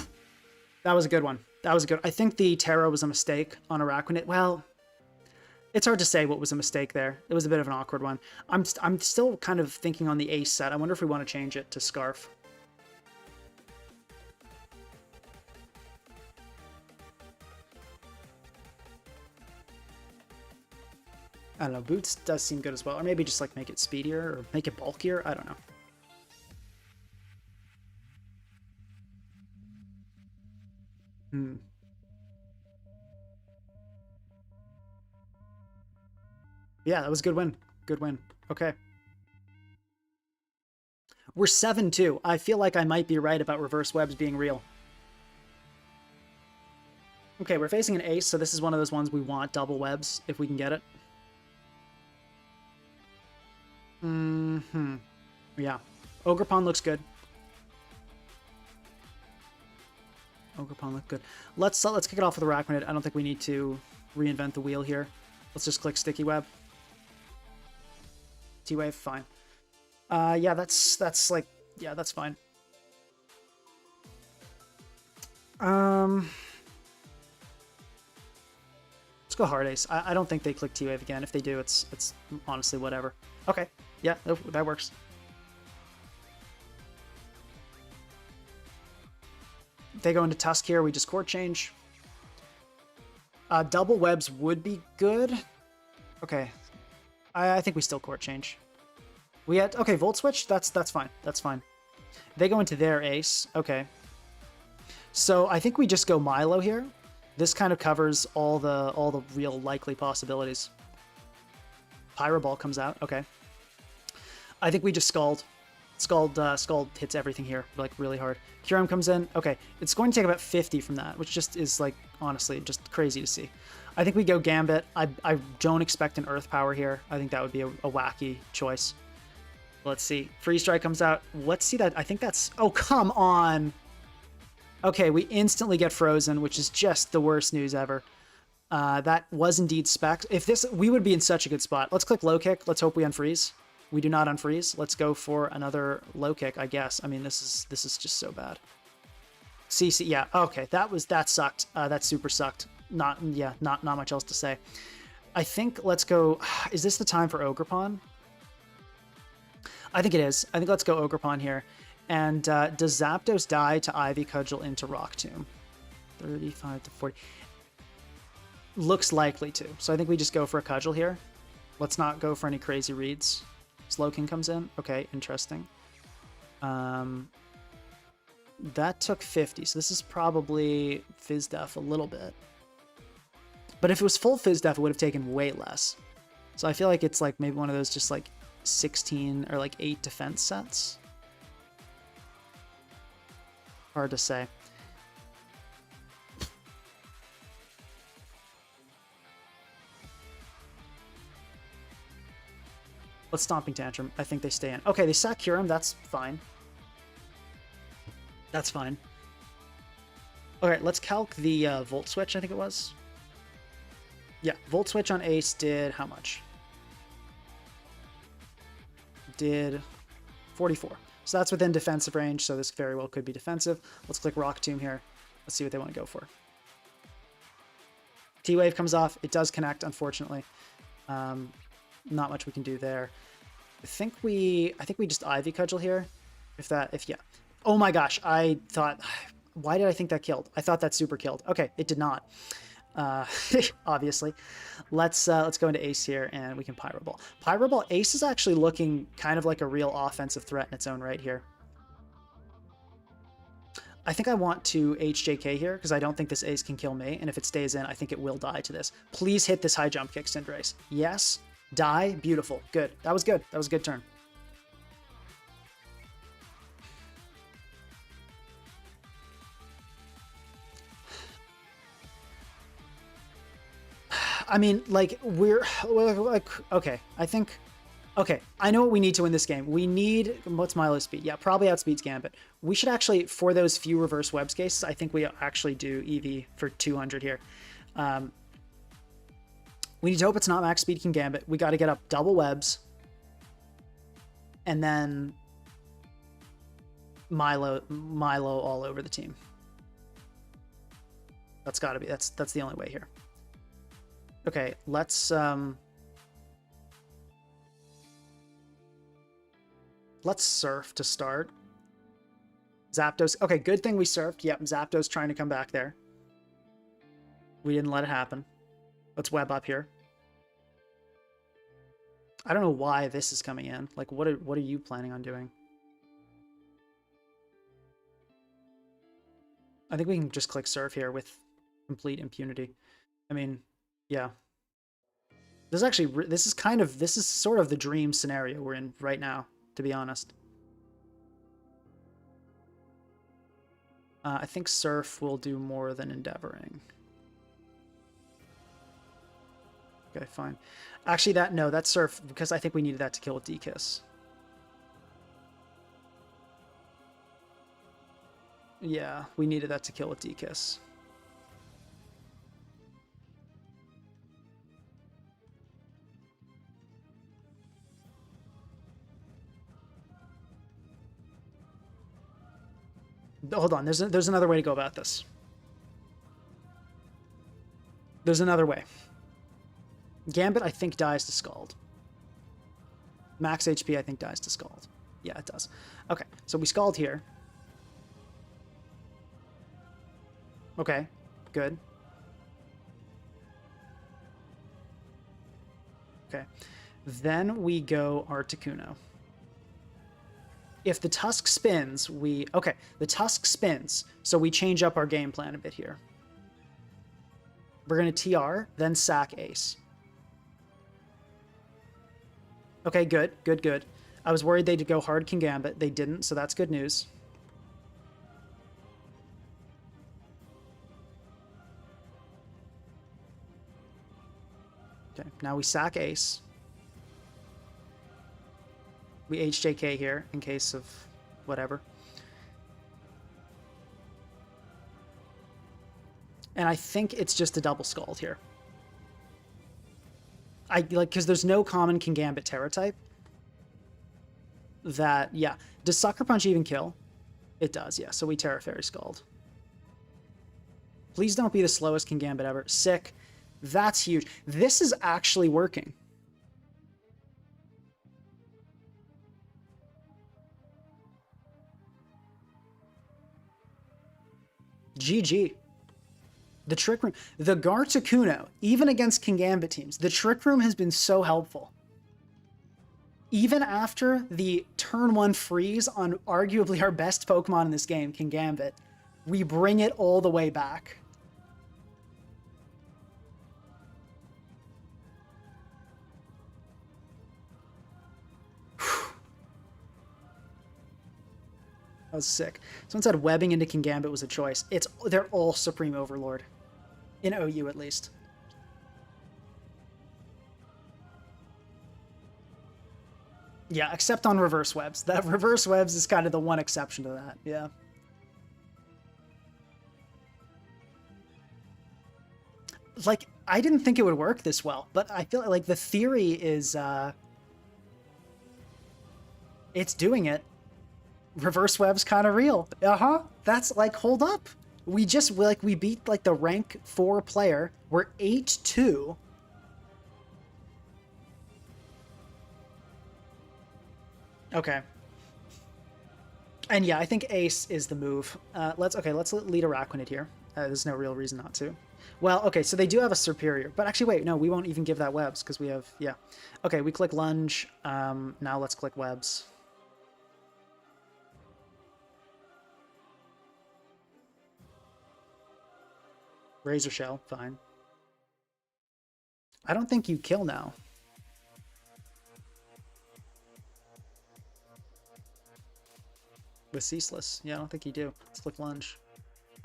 That was a good one. That was a good... I think the Terra was a mistake on Araquanid. Well, it's hard to say what was a mistake there. It was a bit of an awkward one. I'm still kind of thinking on the Ace set. I wonder if we want to change it to Scarf. I don't know, Boots does seem good as well. Or maybe just like make it speedier or make it bulkier. I don't know. Yeah, that was a good win. Good win. Okay. We're 7-2. I feel like I might be right about reverse webs being real. Okay, we're facing an ace, so this is one of those ones we want double webs if we can get it. Yeah. Ogerpon looks good. Ogerpon looked good. Let's kick it off with Araquanid. I don't think we need to reinvent the wheel here. Let's just click Sticky Web. T-Wave, fine. Yeah, that's like, yeah, that's fine. Let's go Hard Ace. I don't think they click T-Wave again. If they do, it's honestly whatever. Okay, yeah, that works. If they go into Tusk here, we just Court Change. Double webs would be good. Okay, I think we still Court Change. We had, okay, Volt Switch, that's fine. That's fine. They go into their ace. Okay. So I think we just go Milo here. This kind of covers all the real likely possibilities. Pyro Ball comes out. Okay. I think we just Scald. Scald hits everything here, like, really hard. Kyurem comes in. Okay. It's going to take about 50 from that, which just is, like, honestly, just crazy to see. I think we go Gambit. I don't expect an Earth Power here. I think that would be a wacky choice. Let's see. Freeze Strike comes out. Let's see that. I think that's... Oh, come on! Okay, we instantly get frozen, which is just the worst news ever. That was indeed Specs. If this... We would be in such a good spot. Let's click Low Kick. Let's hope we unfreeze. We do not unfreeze. Let's go for another Low Kick, I guess. I mean, this is just so bad. CC, yeah. Okay, that sucked. That super sucked. Not much else to say. I think let's go... Is this the time for Ogerpon? I think it is. I think let's go Ogerpon here. And does Zapdos die to Ivy Cudgel into Rock Tomb? 35 to 40. Looks likely to. So I think we just go for a Cudgel here. Let's not go for any crazy reads. Slowking comes in. Okay, interesting. That took 50. So this is probably Fizz Def a little bit. But if it was full Fizz Def, it would have taken way less. So I feel like it's like maybe one of those just like 16 or like 8 defense sets. Hard to say. Let's Stomping Tantrum. I think they stay in. Okay, they sack Kyurem. That's fine. That's fine. Okay, let's calc the Volt Switch, I think it was. Yeah, Volt Switch on Ace did how much? Did 44. So that's within defensive range, so this very well could be defensive. Let's click Rock Tomb here. Let's see what they want to go for. T-Wave comes off. It does connect, unfortunately. Not much we can do there. I think we just Ivy Cudgel here. Yeah. Oh my gosh, I thought... Why did I think that killed? I thought that super killed. Okay, it did not. uh, obviously. Let's go into ace here, and we can pyro ball. Pyro ball. Ace is actually looking kind of like a real offensive threat in its own right here. I think I want to HJK here because I don't think this ace can kill me, and if it stays in, I think it will die to this. Please hit this high jump kick, Cinderace. Yes. Die. Beautiful. Good. That was good. That was a good turn. I mean, like, we're like, okay, I think, okay, I know what we need to win this game. We need, what's Milo's speed? Yeah, probably outspeeds Gambit. We should actually, for those few reverse webs cases, I think we actually do EV for 200 here. We need to hope it's not max speed can Gambit. We got to get up double webs. And then Milo all over the team. That's got to be, that's the only way here. Okay, let's surf to start. Zapdos. Okay, good thing we surfed. Yep, Zapdos trying to come back there. We didn't let it happen. Let's web up here. I don't know why this is coming in. Like, what are you planning on doing? I think we can just click surf here with complete impunity. I mean, yeah. This is actually, this is sort of the dream scenario we're in right now, to be honest. I think surf will do more than endeavoring. Okay, fine. Actually, that's surf, because I think we needed that to kill with D-Kiss. Yeah, we needed that to kill with D-Kiss. Hold on, there's another way to go about this. There's another way. Gambit, I think, dies to Scald. Max HP, I think, dies to Scald. Yeah, it does. Okay, so we Scald here. Okay, good. Okay, then we go Articuno. If the Tusk spins, okay, the Tusk spins, so we change up our game plan a bit here. We're going to TR, then sack Ace. Okay, good, good, good. I was worried they'd go hard King Gambit. They didn't, so that's good news. Okay, now we sack Ace. We HJK here in case of whatever. And I think it's just a double Scald here. Because there's no common King Gambit Terra type. Yeah. Does Sucker Punch even kill? It does, yeah. So we Terra Fairy Scald. Please don't be the slowest King Gambit ever. Sick. That's huge. This is actually working. GG. The Trick Room, the Garticuno, even against King Gambit teams, the Trick Room has been so helpful. Even after the turn 1 freeze on arguably our best Pokemon in this game, King Gambit, we bring it all the way back. That was sick. Someone said webbing into King Gambit was a choice. They're all Supreme Overlord. In OU, at least. Yeah, except on reverse webs. That reverse webs is kind of the one exception to that. Yeah. Like, I didn't think it would work this well, but I feel like the theory is, it's doing it. Reverse web's kind of real. That's like, hold up. We beat like the rank 4 player. We're 8-2. Okay. And yeah, I think Ace is the move. Let's lead Araquanid here. There's no real reason not to. Well, okay, so they do have a superior, but actually, wait, no, we won't even give that webs because we have, yeah. Okay, we click lunge. Now let's click webs. Razor shell, fine. I don't think you kill now. With ceaseless, yeah, I don't think you do. Let's click lunge.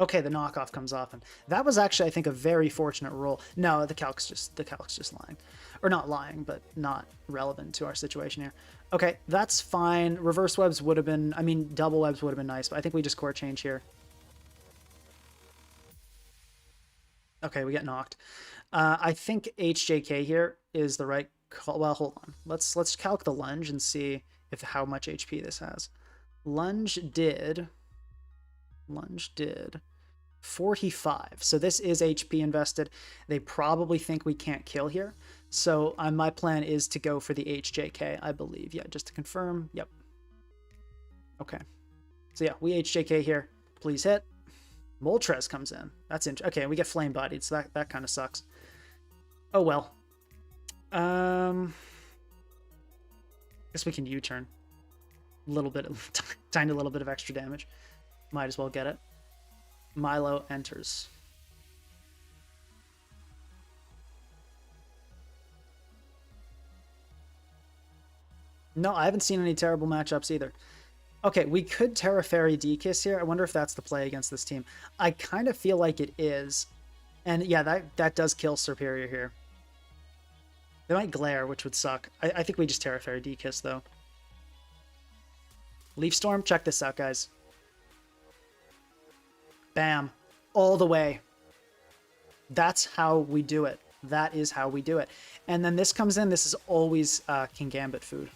Okay, the knockoff comes off, and that was actually, I think, a very fortunate roll. No, the calc's just lying, or not lying, but not relevant to our situation here. Okay, that's fine. Reverse webs would have been, I mean, double webs would have been nice, but I think we just core change here. Okay, we get knocked. I think HJK here is the right call. Well, hold on. Let's calc the lunge and see if how much HP this has. Lunge did 45. So this is HP invested. They probably think we can't kill here. So my plan is to go for the HJK, I believe. Yeah, just to confirm. Yep. Okay. So yeah, we HJK here. Please hit. Moltres comes in. That's interesting. Okay, we get flame bodied, so that kind of sucks. Oh well. Guess we can U-turn. A little bit of tiny little bit of extra damage. Might as well get it. Milo enters. No, I haven't seen any terrible matchups either. Okay, we could Terra Fairy D-Kiss here. I wonder if that's the play against this team. I kind of feel like it is. And yeah, that does kill Superior here. They might Glare, which would suck. I think we just Terra Fairy D-Kiss, though. Leaf Storm, check this out, guys. Bam. All the way. That's how we do it. That is how we do it. And then this comes in. This is always King Gambit food.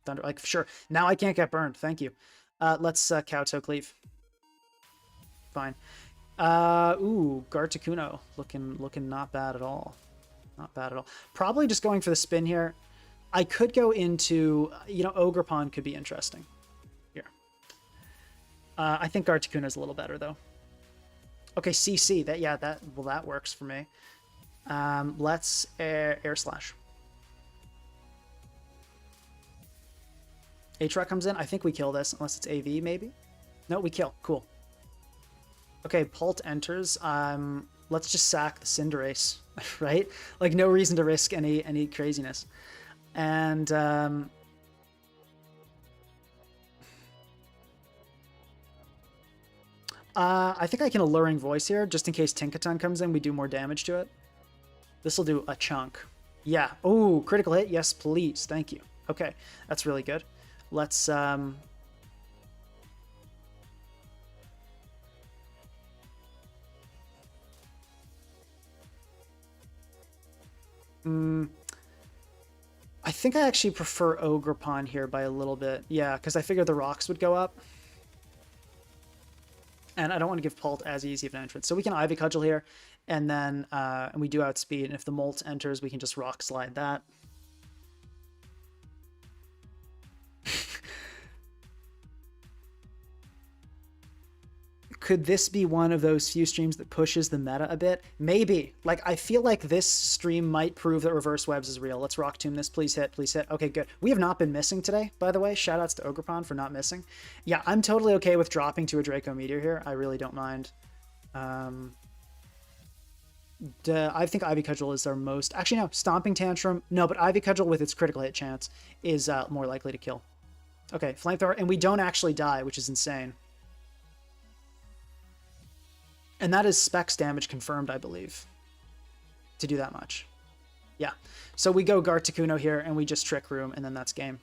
Thunder, like, sure. Now I can't get burned. Thank you. Let's Kowtow Cleave. Fine. Ooh, Garticuno. Looking not bad at all. Not bad at all. Probably just going for the spin here. I could go into, you know, Ogre Pond could be interesting. Here. I think Garticuno is a little better, though. Okay, CC. That works for me. Let's Air Slash. H-Rock comes in. I think we kill this, unless it's AV, maybe? No, we kill. Cool. Okay, Pult enters. Let's just sack the Cinderace, right? Like, no reason to risk any craziness. And I think I can Alluring Voice here, just in case Tinkaton comes in, we do more damage to it. This will do a chunk. Yeah. Oh, critical hit. Yes, please. Thank you. Okay, that's really good. Let's I think I actually prefer Ogre Pond here by a little bit. Yeah, because I figured the rocks would go up. And I don't want to give Pult as easy of an entrance. So we can Ivy Cudgel here, and then and we do outspeed. And if the Molt enters, we can just Rock Slide that. Could this be one of those few streams that pushes the meta a bit? Maybe. Like, I feel like this stream might prove that Reverse Webs is real. Let's Rock Tomb this. Please hit. Please hit. Okay, good. We have not been missing today, by the way. Shoutouts to Ogrepon for not missing. Yeah, I'm totally okay with dropping to a Draco Meteor here. I really don't mind. I think Ivy Cudgel is our most... Actually, no. Stomping Tantrum. No, but Ivy Cudgel with its critical hit chance is more likely to kill. Okay, Flamethrower. And we don't actually die, which is insane. And that is Specs damage confirmed, I believe, to do that much. Yeah. So we go Garticuno here, and we just Trick Room, and then that's game.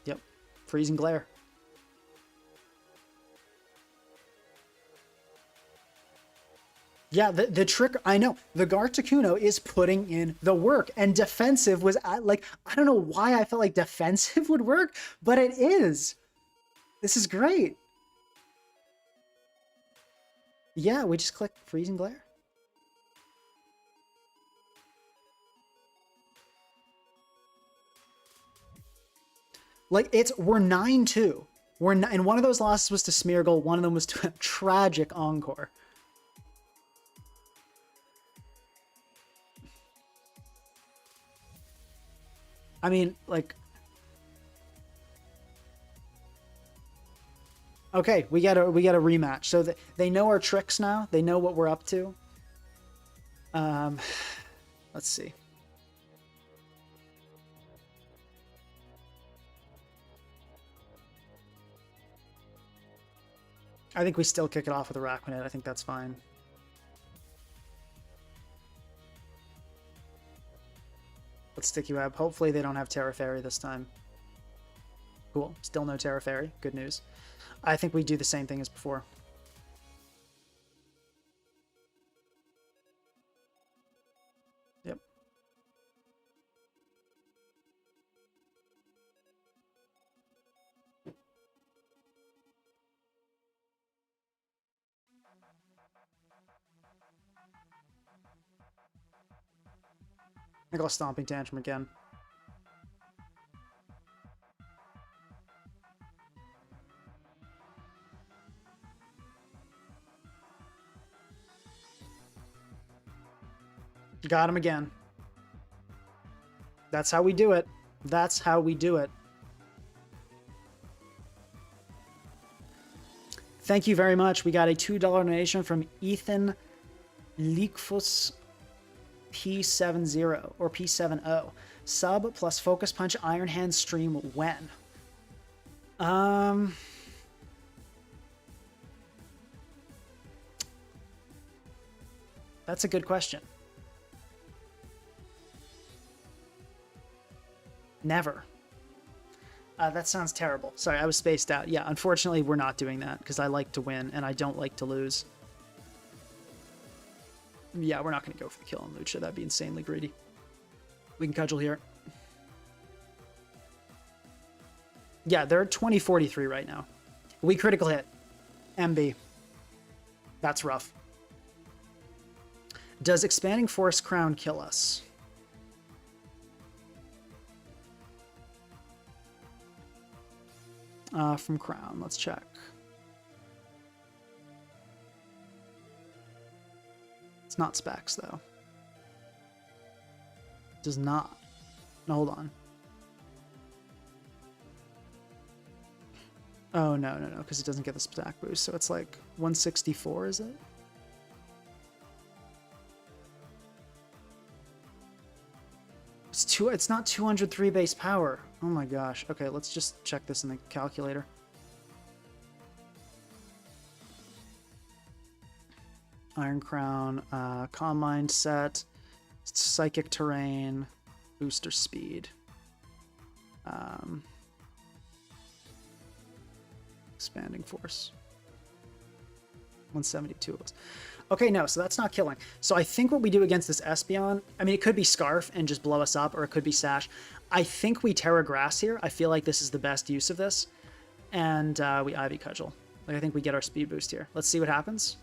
Yep. Freezing Glare. Yeah, the trick, I know. The Garticuno is putting in the work, and defensive was, like, I don't know why I felt like defensive would work, but it is. This is great. Yeah, we just click Freezing Glare. Like, we're 9-2. And one of those losses was to Smeargle. One of them was to a tragic Encore. I mean, like... Okay, we get a rematch. So they know our tricks now. They know what we're up to. Let's see. I think we still kick it off with a Araquanid. I think that's fine. Let's Sticky Web. Hopefully they don't have Terra Fairy this time. Cool. Still no Terra Fairy. Good news. I think we do the same thing as before. Yep. I got Stomping Tantrum again. Got him again. That's how we do it. That's how we do it. Thank you very much. We got a $2 donation from Ethan Leakfus P70 or P70. Sub plus Focus Punch Iron Hand stream when? That's a good question. Never. That sounds terrible. Sorry, I was spaced out. Yeah, unfortunately, we're not doing that because I like to win and I don't like to lose. Yeah, we're not going to go for the kill on Lucha. That'd be insanely greedy. We can cudgel here. Yeah, they're 2043 right now. We critical hit. MB. That's rough. Does Expanding Force Crown kill us? From Crown, let's check. It's not specs, though. Does not. No, hold on. Oh, no, because it doesn't get the stack boost, so it's like 164, is it? It's not 203 base power. Oh my gosh. Okay, let's just check this in the calculator. Iron Crown, Calm Mind set, Psychic Terrain, Booster Speed. Expanding Force. 172 it was. Okay, no, so that's not killing. So I think what we do against this Espeon, I mean, it could be Scarf and just blow us up, or it could be Sash. I think we Terra Grass here. I feel like this is the best use of this. And we Ivy Cudgel. Like, I think we get our speed boost here. Let's see what happens.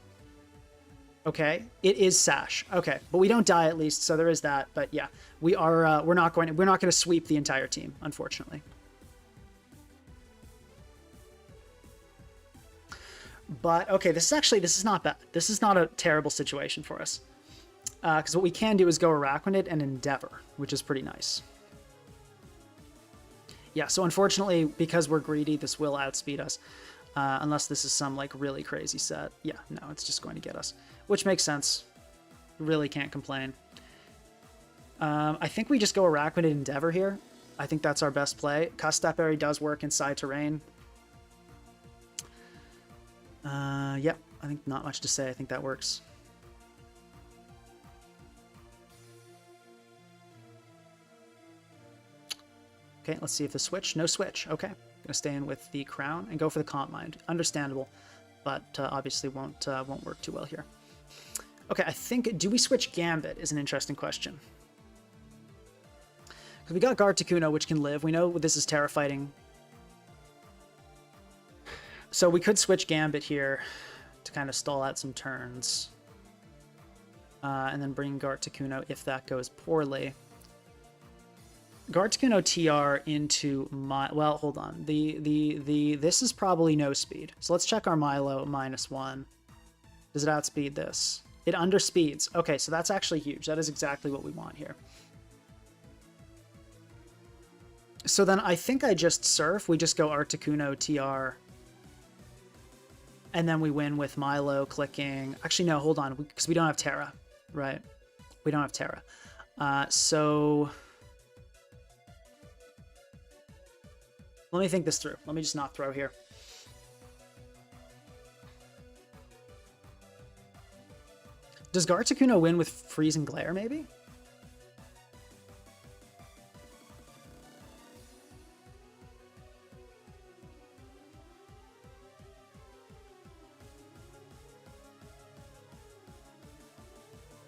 Okay, it is Sash. Okay, but we don't die at least, so there is that. But yeah, we are. We're not going to sweep the entire team, unfortunately. But okay, this is not bad. This is not a terrible situation for us. Because what we can do is go Araquanid and Endeavor, which is pretty nice. Yeah, so unfortunately, because we're greedy, this will outspeed us. Unless this is some like really crazy set. Yeah, no, it's just going to get us. Which makes sense. Really can't complain. I think we just go Araquanid Endeavor here. I think that's our best play. Custap Berry does work inside terrain. Yep, I think not much to say. I think that works. Okay, let's see if the switch. No switch. Okay, gonna stay in with the Crown and go for the Calm Mind. Understandable, but obviously won't work too well here. Okay, I think, do we switch Gambit is an interesting question. Because we got Garticuno, which can live. We know this is Terra Fighting. So we could switch Gambit here to kind of stall out some turns. And then bring Garticuno if that goes poorly. Garticuno TR into my, well, hold on. This is probably no speed. So let's check our Milo -1. Does it outspeed this? It underspeeds. Okay, so that's actually huge. That is exactly what we want here. So then I think I just surf. We just go Articuno TR. And then we win with Milo clicking. Actually, no, hold on. Because we don't have Terra, right? We don't have Terra. So let me think this through. Let me just not throw here. Does Garticuno win with Freeze and Glare, maybe?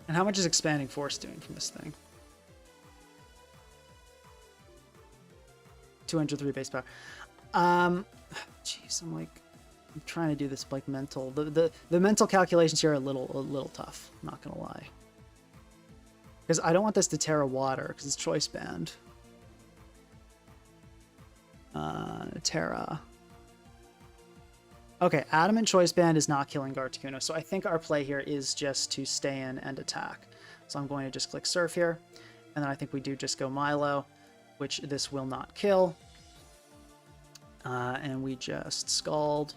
And how much is Expanding Force doing from this thing? 203 base power. Jeez, I'm trying to do this like mental. The mental calculations here are a little tough. I'm not gonna lie. Because I don't want this to Terra Water because it's choice band. Terra. Okay, Adamant Choice Band is not killing Garticuno, so I think our play here is just to stay in and attack. So I'm going to just click Surf here, and then I think we do just go Milo, which this will not kill. And we just Scald.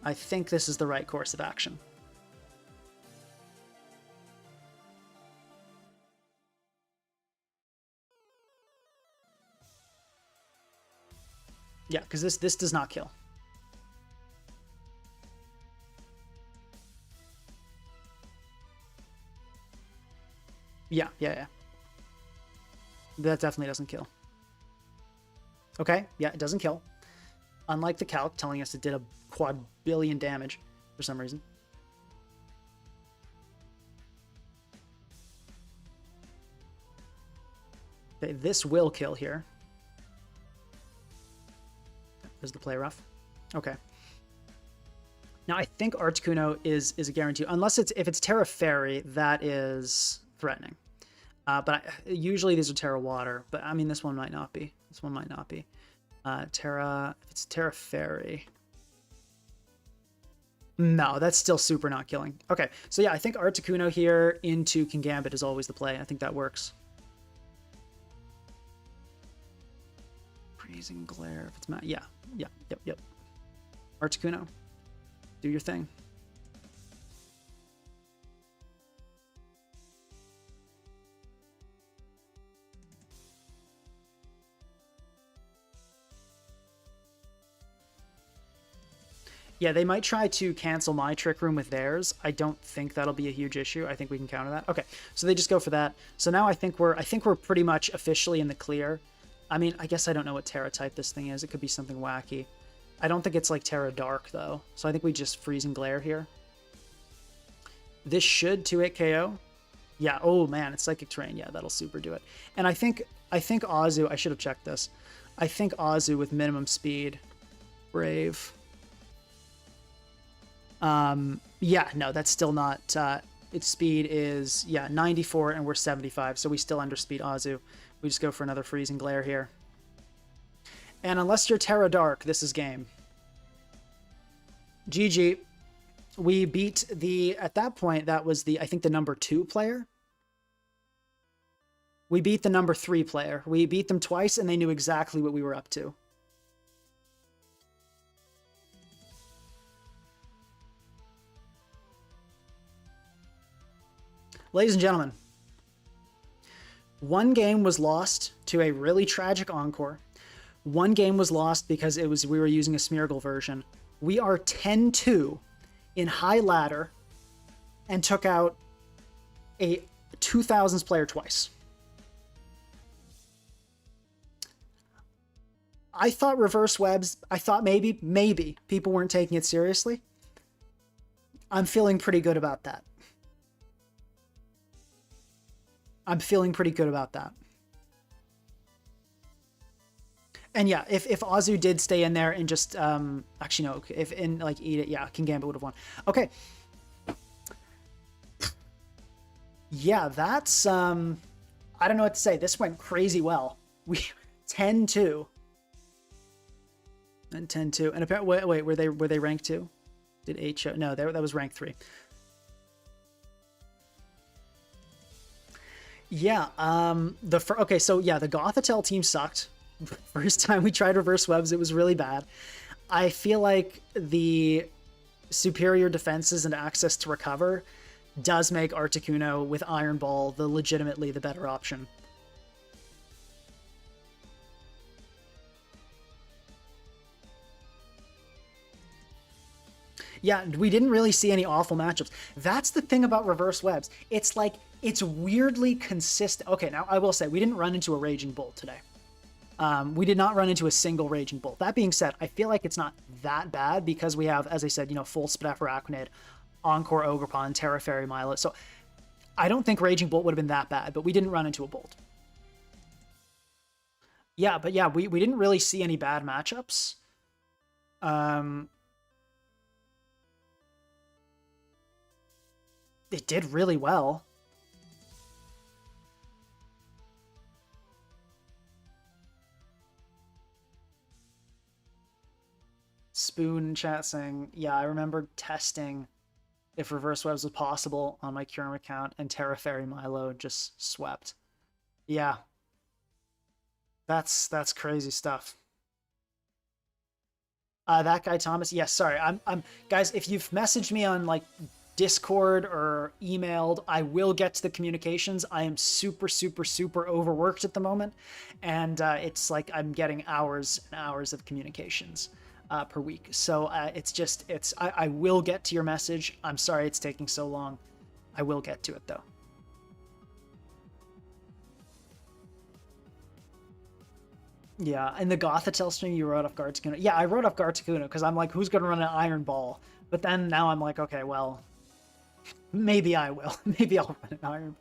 I think this is the right course of action. Yeah, because this does not kill. Yeah. That definitely doesn't kill. Okay, yeah, it doesn't kill. Unlike the calc telling us it did a quadrillion damage for some reason. Okay, this will kill here. Is the play rough? Okay. Now I think Articuno is a guarantee, unless if it's Terra Fairy, that is threatening. But usually these are Terra Water, but I mean this one might not be. This one might not be. Terra, if it's Terra Fairy. No, that's still super not killing. Okay, so yeah, I think Articuno here into Kingambit is always the play. I think that works. Freezing Glare, if it's not, yep. Articuno, do your thing. Yeah, they might try to cancel my Trick Room with theirs. I don't think that'll be a huge issue. I think we can counter that. Okay, so they just go for that. So now I think we're pretty much officially in the clear. I mean, I guess I don't know what Terra type this thing is. It could be something wacky. I don't think it's like Terra Dark though. So I think we just Freeze and Glare here. This should 2-hit KO. Yeah, oh man, it's Psychic Terrain. Yeah, that'll super do it. And I think Azu, I should have checked this. I think Azu with minimum speed. Brave. Yeah, no, that's still not, its speed is, yeah, 94 and we're 75, so we still underspeed Azu. We just go for another Freeze and Glare here. And unless you're Terra Dark, this is game. GG. We beat at that point, that was I think the number 2 player. We beat the number 3 player. We beat them twice and they knew exactly what we were up to. Ladies and gentlemen, one game was lost to a really tragic encore. One game was lost because we were using a Smeargle version. We are 10-2 in high ladder and took out a 2000s player twice. I thought reverse webs, I thought maybe people weren't taking it seriously. I'm feeling pretty good about that. I'm feeling pretty good about that. And yeah, if Azu did stay in there and just, actually no, if in like eat it, yeah, Kingambit would have won. Okay. Yeah, that's, I I don't know what to say. This went crazy well. We 10-2. And 10-2. And apparently, wait, were they ranked 2? Did 8 show? No, that was rank 3. Yeah, okay, so yeah, the Gothitelle team sucked. First time we tried reverse webs, it was really bad. I feel like the superior defenses and access to recover does make Articuno with Iron Ball legitimately the better option. Yeah, we didn't really see any awful matchups. That's the thing about reverse webs. It's like, it's weirdly consistent. Okay, now I will say, we didn't run into a Raging Bolt today. We did not run into a single Raging Bolt. That being said, I feel like it's not that bad because we have, as I said, full Spidef Arachnid, Encore Ogerpon, Terra Fairy, Milo. So I don't think Raging Bolt would have been that bad, but we didn't run into a Bolt. Yeah, but yeah, we didn't really see any bad matchups. It did really well. Spoon chat saying, yeah, I remember testing if reverse webs was possible on my Curum account, and Terra Fairy Milo just swept. Yeah. That's crazy stuff. That guy Thomas, yes, sorry. I'm guys, if you've messaged me on like Discord or emailed, I will get to the communications. I am super overworked at the moment, and it's like I'm getting hours and hours of communications per week. So I will get to your message. I'm sorry it's taking so long. I will get to it though. Yeah, in the Gothitelle stream, you wrote off Garticuno. Yeah, I wrote off Garticuno because I'm like, who's going to run an Iron Ball? But then now I'm like, okay, well, maybe I will. Maybe I'll run an Iron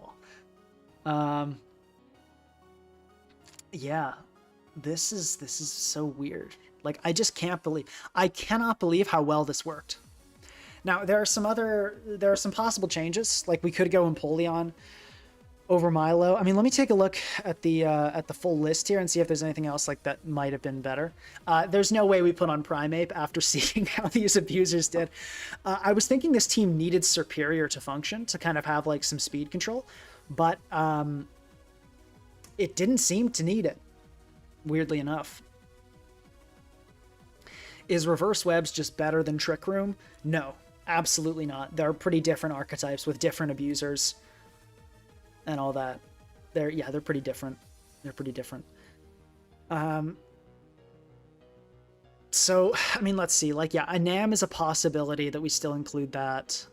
Ball. Yeah, this is so weird. Like, I just can't believe. I cannot believe how well this worked. Now, there are some possible changes. Like, we could go Empoleon over Milo. I mean, let me take a look at the full list here and see if there's anything else like that might have been better. There's no way we put on Primeape after seeing how these abusers did. I was thinking this team needed Superior to function, to kind of have like some speed control, but it didn't seem to need it, weirdly enough. Is Reverse Webs just better than Trick Room? No, absolutely not. They're pretty different archetypes with different abusers and all that. They're pretty different. They're pretty different. So, I mean, let's see. Like, yeah, Anam is a possibility that we still include that.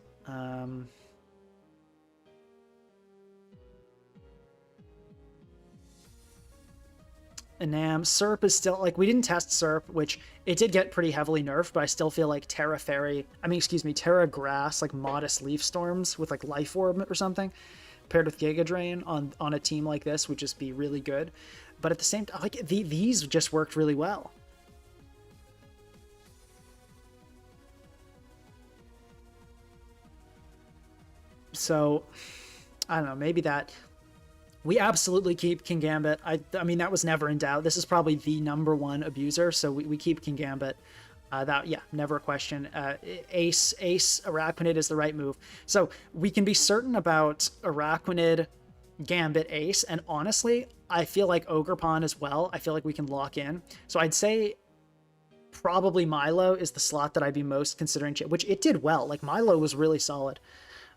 Anam. Serp is still, like, we didn't test Serp, which it did get pretty heavily nerfed, but I still feel like Terra Grass, like Modest Leaf Storms with, like, Life Orb or something, paired with Giga Drain on a team like this would just be really good. But at the same time, like, these just worked really well. So, I don't know, maybe that. We absolutely keep Kingambit. I mean, that was never in doubt. This is probably the #1 abuser, so we keep Kingambit. Never a question. Ace Araquanid is the right move. So we can be certain about Araquanid, Gambit, Ace, and honestly, I feel like Ogerpon as well. I feel like we can lock in. So I'd say probably Milo is the slot that I'd be most considering, which it did well. Like, Milo was really solid.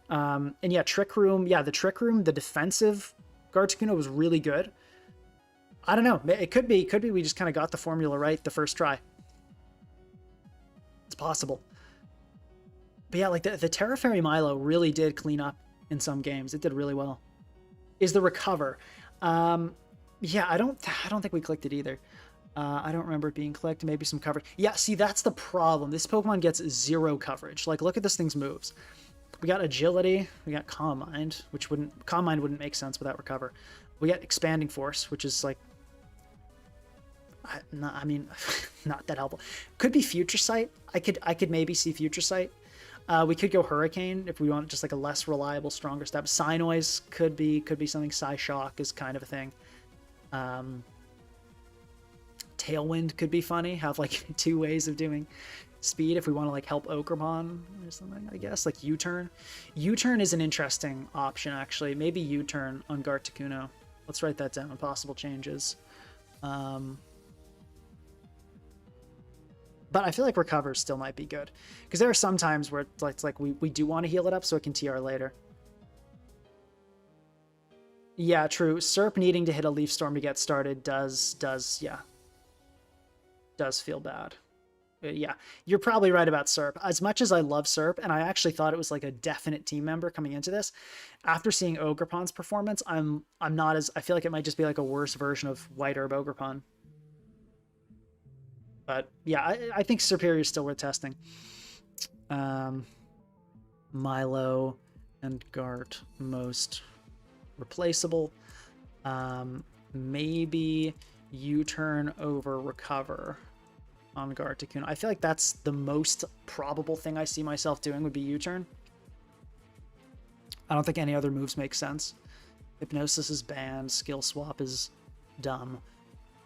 And yeah, Trick Room. Yeah, the Trick Room, the defensive Garticuno was really good. I don't know. It could be we just kind of got the formula right the first try. It's possible. But yeah, like the Terra Fairy Milo really did clean up in some games. It did really well. Is the Recover? Yeah, I don't think we clicked it either. I don't remember it being clicked. Maybe some coverage. Yeah, see, that's the problem. This Pokemon gets 0 coverage. Like, look at this thing's moves. We got Agility, we got Calm Mind, Calm Mind wouldn't make sense without Recover. We got Expanding Force, which is like, I mean, not that helpful. Could be Future Sight. I could maybe see Future Sight. We could go Hurricane if we want just like a less reliable, stronger step. Psynoise could be something. Psyshock is kind of a thing. Tailwind could be funny. Have like 2 ways of doing speed if we want to like help Okromon or something, I guess. Like U-turn. U-turn is an interesting option, actually. Maybe U-turn on Garticuno. Let's write that down. Possible changes. But I feel like Recover still might be good. Because there are some times where it's like we do want to heal it up so it can TR later. Yeah, true. Serp needing to hit a Leaf Storm to get started does feel bad. Yeah, you're probably right about Serp. As much as I love Serp, and I actually thought it was like a definite team member coming into this, after seeing Ogerpon's performance, I'm not as, I feel like it might just be like a worse version of White Herb Ogerpon. But yeah, I think Serperior is still worth testing. Milo and Gart most replaceable. Maybe U-turn over Recover on Garticuno. I feel like that's the most probable thing I see myself doing would be U-turn. I don't think any other moves make sense. Hypnosis is banned. Skill Swap is dumb.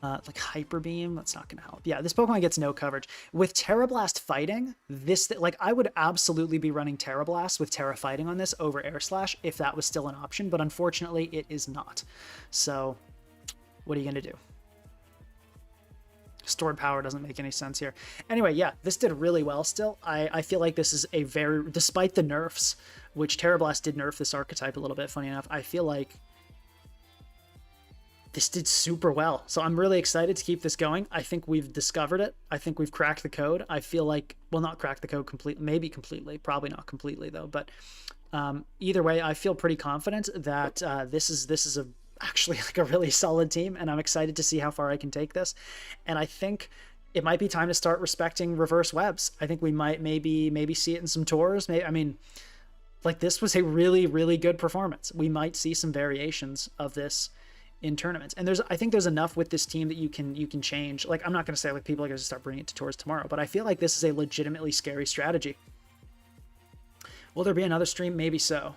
Like Hyper Beam, that's not going to help. Yeah, this Pokemon gets no coverage. With Terra Blast fighting, this, like, I would absolutely be running Terra Blast with Terra fighting on this over Air Slash if that was still an option, but unfortunately it is not. So, what are you going to do? Stored power doesn't make any sense here. Anyway, yeah, this did really well still. I feel like this is a very, despite the nerfs, which Terra Blast did nerf this archetype a little bit, funny enough, I feel like this did super well. So I'm really excited to keep this going. I think we've discovered it. I think we've cracked the code. I feel like, well, not cracked the code completely, maybe completely, probably not completely though. But either way, I feel pretty confident that this is actually like a really solid team, and I'm excited to see how far I can take this. And I think it might be time to start respecting reverse webs. I think we might maybe see it in some tours. I mean, like, this was a really, really good performance. We might see some variations of this in tournaments, and I think there's enough with this team that you can change. Like, I'm not going to say like people are going to start bringing it to tours tomorrow, but I feel like this is a legitimately scary strategy. Will there be another stream? Maybe so.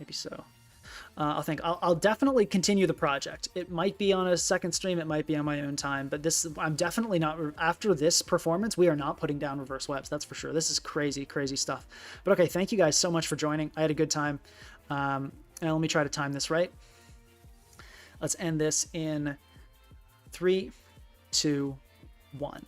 Maybe so. I'll definitely continue the project. It might be on a second stream, it might be on my own time, but I'm definitely not, after this performance, we are not putting down reverse webs, that's for sure. This is crazy, crazy stuff. But okay, thank you guys so much for joining. I had a good time. And let me try to time this right. Let's end this in 3, 2, 1.